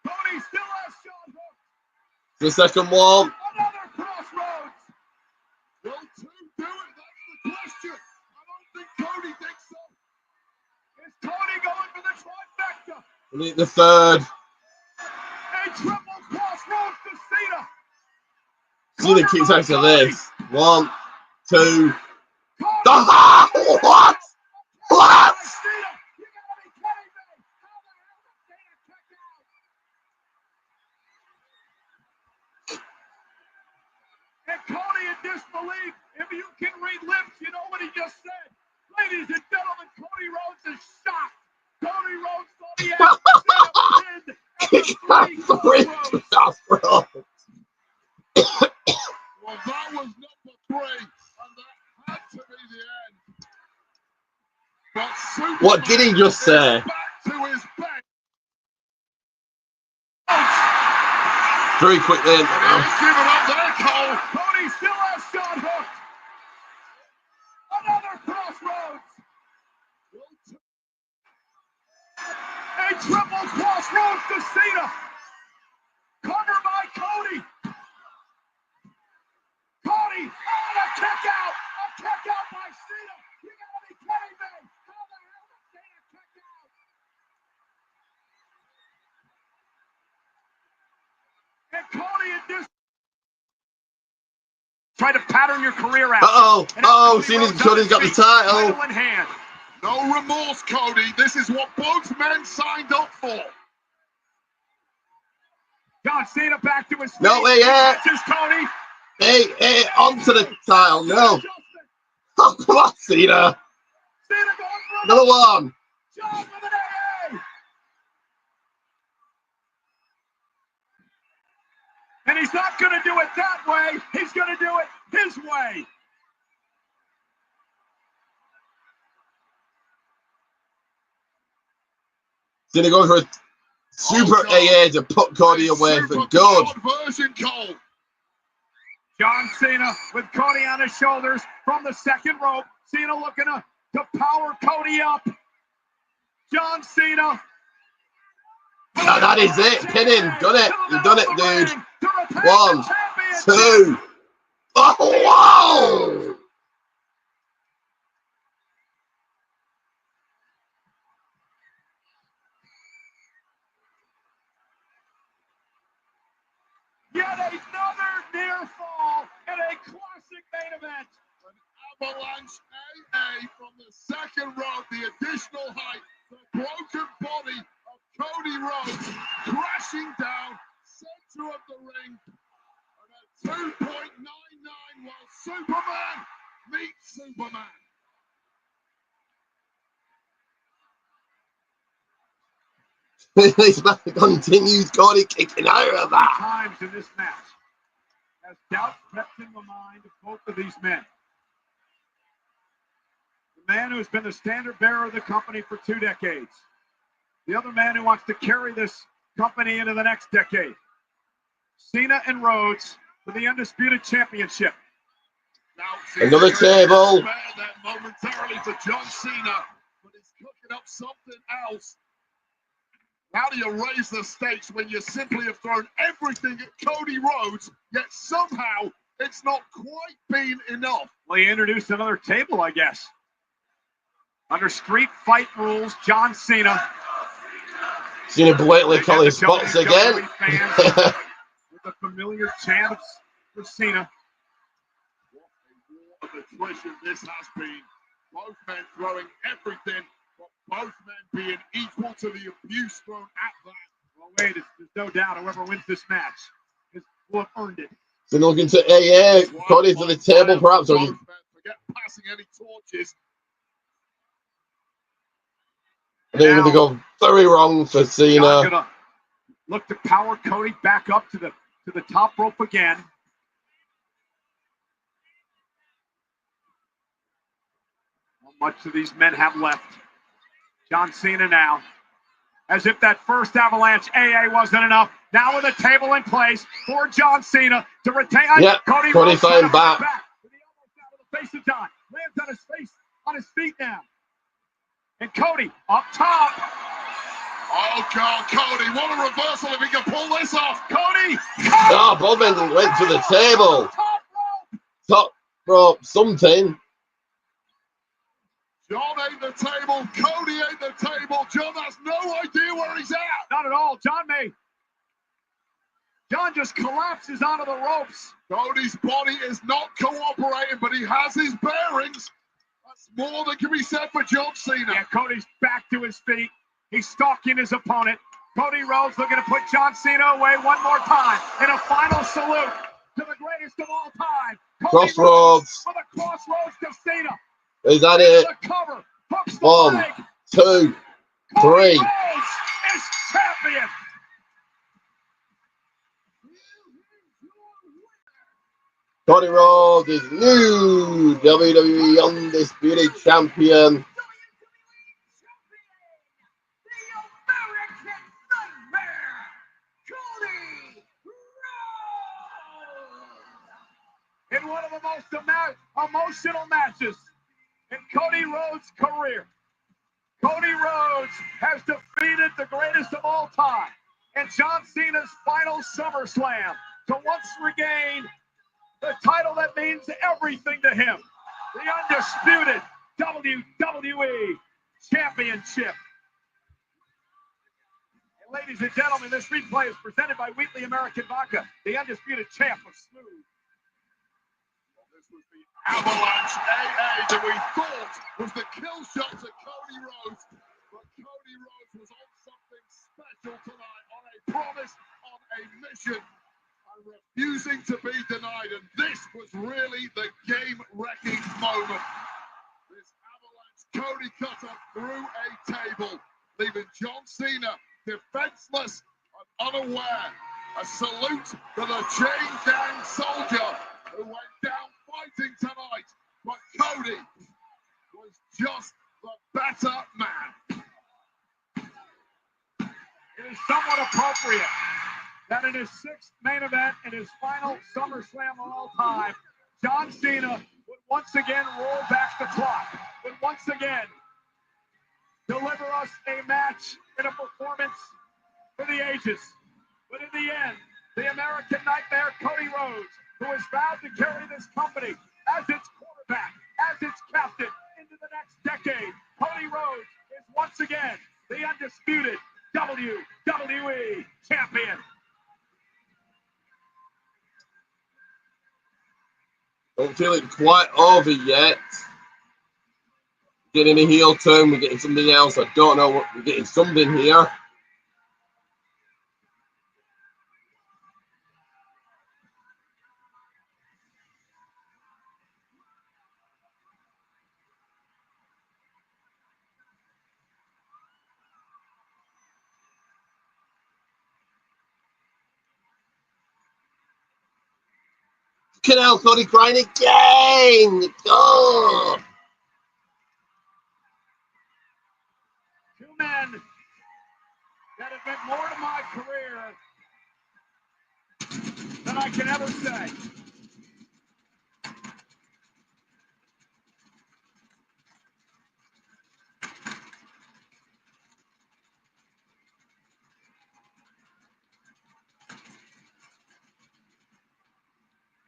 Cody still has John hooked. The second one. Another crossroads. Will two do it? That's the question. I don't think Cody thinks so. Is Cody going for the trifecta? We need the third. A triple crossroads to Cena. Cena kicks out to this. 1, 2. Ah, what? What? And Cody in disbelief. If you can read lips, you know what he just said. Ladies and gentlemen, Cody Rhodes is shocked. Cody Rhodes thought he had Cena pinned after 3 crossroads. What did he just say? Back to his back. Very quickly. He's giving up there, Cole. Cody still has shot hooked. Another crossroads. A triple crossroads to Cena. Cover by Cody. Cody, oh, a kick out. A kick out by Cena. You gotta be kidding me. How the hell did Cena kick out? And Cody in this. Try to pattern your career out. Cody's got the title. In hand. No remorse, Cody. This is what both men signed up for. John Cena back to his feet. No way, yeah. Cody. Hey, onto the title. No. Oh, come on, Cena. Cena going for Another one. John with an AA. And he's not going to do it that way. He's going to do it his way. Cena going for a super AA to put Cody away for good. Version, Cole. John Cena with Cody on his shoulders from the second rope. Cena looking to power Cody up. John Cena. That is it. Pin him. Done it. You've done it, dude. 1, 2. Oh, wow. Yet another near fall in a classic main event. An avalanche AA from the second row, the additional height, the broken body of Cody Rhodes crashing down center of the ring. And at 2.99, while Superman meets Superman. This match continues. Cody kicking out of that. Times in this match has doubt crept in the mind of both of these men. The man who's been the standard bearer of the company for 2 decades. The other man who wants to carry this company into the next decade. Cena and Rhodes for the Undisputed Championship. Now, another table. That momentarily for John Cena, but he's cooking up something else. How do you raise the stakes when you simply have thrown everything at Cody Rhodes, yet somehow it's not quite been enough? Well, he introduced another table, I guess. Under street fight rules, John Cena. Cena blatantly calling spots again. With the familiar chants for Cena. What a war of attrition this has been. Both men throwing everything, but both men being equal to the abuse thrown at them. Well, wait, there's no doubt whoever wins this match will have earned it. Cena looking to AA. Cody to the table, perhaps. Or forget passing any torches. I think we're going to go very wrong for Cena. Gonna look to power Cody back up to the top rope again. How much do these men have left? John Cena now. As if that first avalanche AA wasn't enough. Now with a table in place for John Cena to retain. Yeah, Cody fighting back. With the elbows down to the face of John. Lands on his face, on his feet now. And Cody up top. Oh, God, Cody, what a reversal if he can pull this off. Cody. Oh, Bowman went to the table. Top rope, something. John ate the table. Cody ate the table. John has no idea where he's at. Not at all. John just collapses onto the ropes. Cody's body is not cooperating, but he has his bearings. That's more than can be said for John Cena. Yeah, Cody's back to his feet. He's stalking his opponent. Cody Rhodes looking to put John Cena away one more time in a final salute to the greatest of all time. Cody Crossroads. For the crossroads to Cena. Is that it? Cover. 1, 2, 3. Rhodes is champion. Cody Rhodes is new WWE Undisputed Champion. the most emotional matches in Cody Rhodes' career. Cody Rhodes has defeated the greatest of all time in John Cena's final SummerSlam to once regain the title that means everything to him, the undisputed WWE Championship. And ladies and gentlemen, this replay is presented by Wheatley American Vodka, the undisputed champ of smooth. This was the Avalanche AA that we thought was the kill shot to Cody Rhodes, but Cody Rhodes was on something special tonight, on a promise, on a mission, and refusing to be denied. And this was really the game-wrecking moment. This Avalanche Cody cutter through a table, leaving John Cena defenseless and unaware. A salute to the chain gang soldier who went down fighting tonight, but Cody was just the better man. It is somewhat appropriate that in his sixth main event and his final SummerSlam of all time, John Cena would once again roll back the clock, would once again deliver us a match and a performance for the ages. But in the end, the American Nightmare, Cody Rhodes, who has vowed to carry this company as its quarterback, as its captain into the next decade, Cody Rhodes is once again the undisputed WWE champion. Don't feel it quite over yet. Getting a heel turn, we're getting something else. I don't know what we're getting something here. Canal Cody crying again. Oh. Two men that have meant more to my career than I can ever say.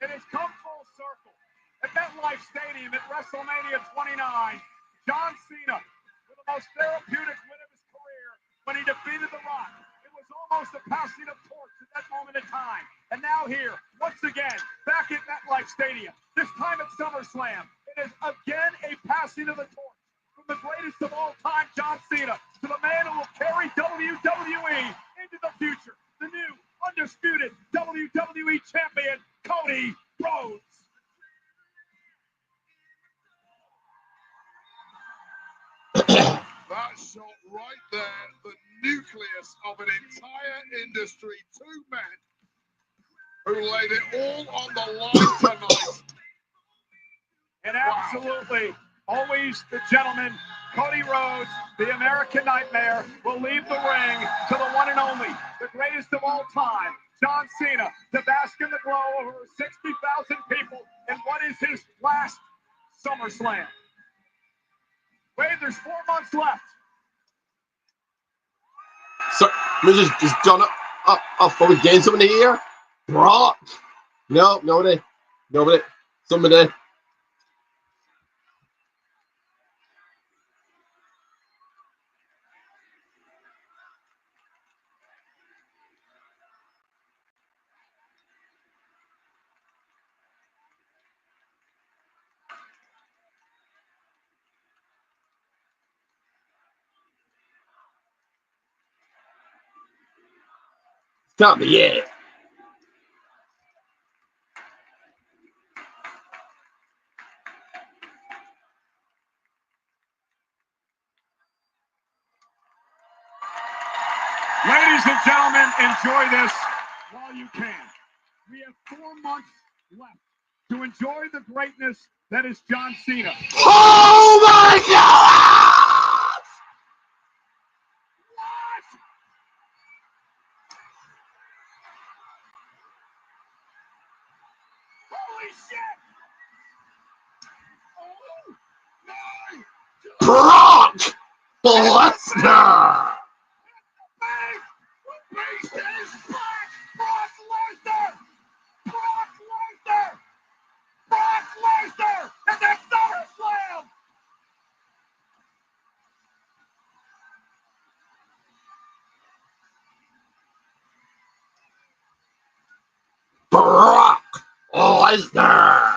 It has come full circle. At MetLife Stadium at WrestleMania 29, John Cena with the most therapeutic win of his career when he defeated The Rock. It was almost a passing of torch at that moment in time. And now here, once again, back at MetLife Stadium, this time at SummerSlam, it is again a passing of the torch from the greatest of all time, John Cena, to the man who will carry WWE into the future, the new undisputed WWE champion, Cody Rhodes. That shot right there, the nucleus of an entire industry. Two men who laid it all on the line tonight. And absolutely, always the gentleman, Cody Rhodes, the American Nightmare, will leave the ring to the one and only, the greatest of all time, John Cena, to bask in the glow of over 60,000 people in what is his last SummerSlam. Wade, there's 4 months left. So, we just done up. Are we getting somebody here? Brock? No, nobody. Somebody. Can't be it. Ladies and gentlemen, enjoy this while you can. We have 4 months left to enjoy the greatness that is John Cena. Oh my God! What? Holy shit! Brock Lesnar. Brock Lesnar at the SummerSlam. Brock Lesnar.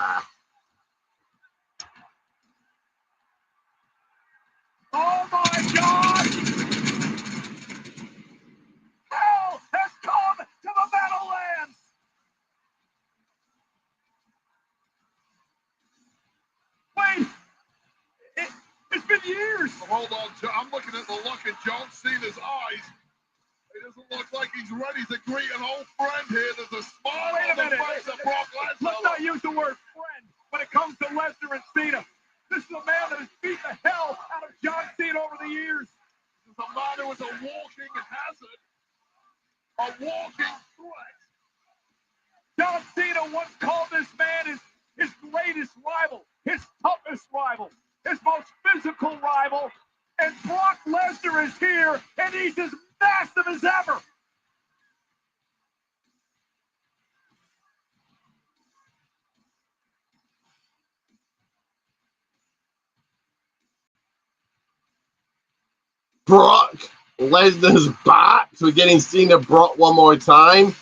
Oh my God! Hell has come to the Meadowlands. Wait, it's been years. Hold on, I'm looking at the look in John Cena's eyes. It doesn't look like he's ready to greet an old friend here. There's a smile on the face of Brock Lesnar. Let's not use the word friend when it comes to Lesnar and Cena. This is a man that has beat the hell out of John Cena over the years. This is a man who is a walking hazard, a walking threat. John Cena once called this man his greatest rival, his toughest rival, his most physical rival. And Brock Lesnar is here, and he's as massive as ever. Brock Lesnar's back. So we're getting Cena Brock one more time.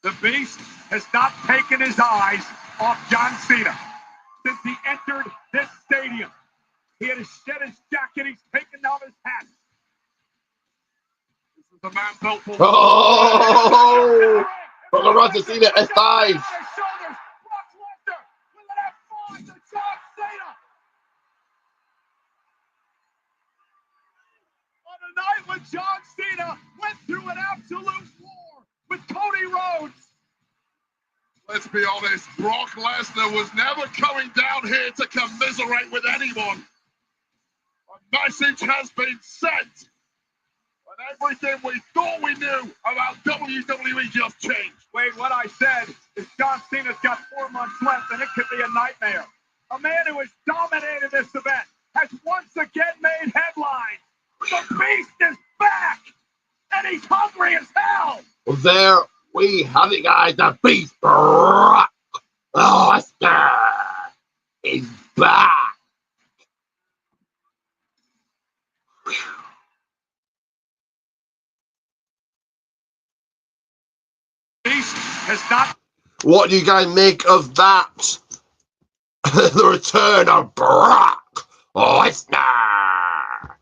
The Beast has not taken his eyes off John Cena since he entered this stadium. He had to shed his jacket. He's taken down his hat. This is the man built for. Oh! From the run to Cena F5. Brock Lesnar with an F5 to John Cena. On a night when John Cena went through an absolute war with Cody Rhodes. Let's be honest, Brock Lesnar was never coming down here to commiserate with anyone. A message has been sent. And everything we thought we knew about WWE just changed. Wait, what I said is John Cena's got 4 months left, and it could be a nightmare. A man who has dominated this event has once again made headlines. The Beast is back, and he's hungry as hell. Well, there we have it, guys. The Beast Brock Lesnar is back. Beast has not. What do you guys make of that? The return of Brock Lesnar.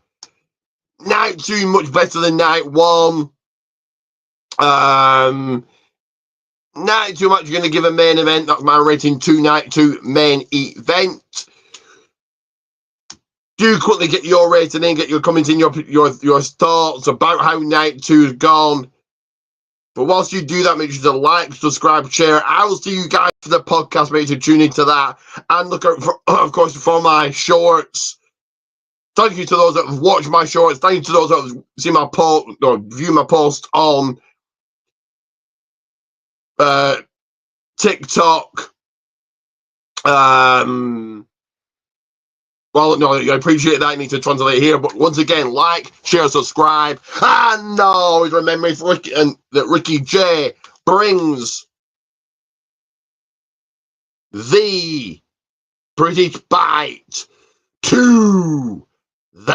Night 2 much better than night 1. Night 2 I'm actually going to give a main event. That's my rating 2. Night 2 main event. Do quickly get your rating in, get your comments in, your thoughts about how night 2 has gone. But whilst you do that, make sure to like, subscribe, share. I will see you guys for the podcast. Make sure to tune into that. And look out, for, of course, for my shorts. Thank you to those that have watched my shorts. Thank you to those that have seen my post or view my post on TikTok. Well, no, I appreciate that. I need to translate here. But once again, like, share, subscribe. And always remember that Ricky J brings the British Bite to the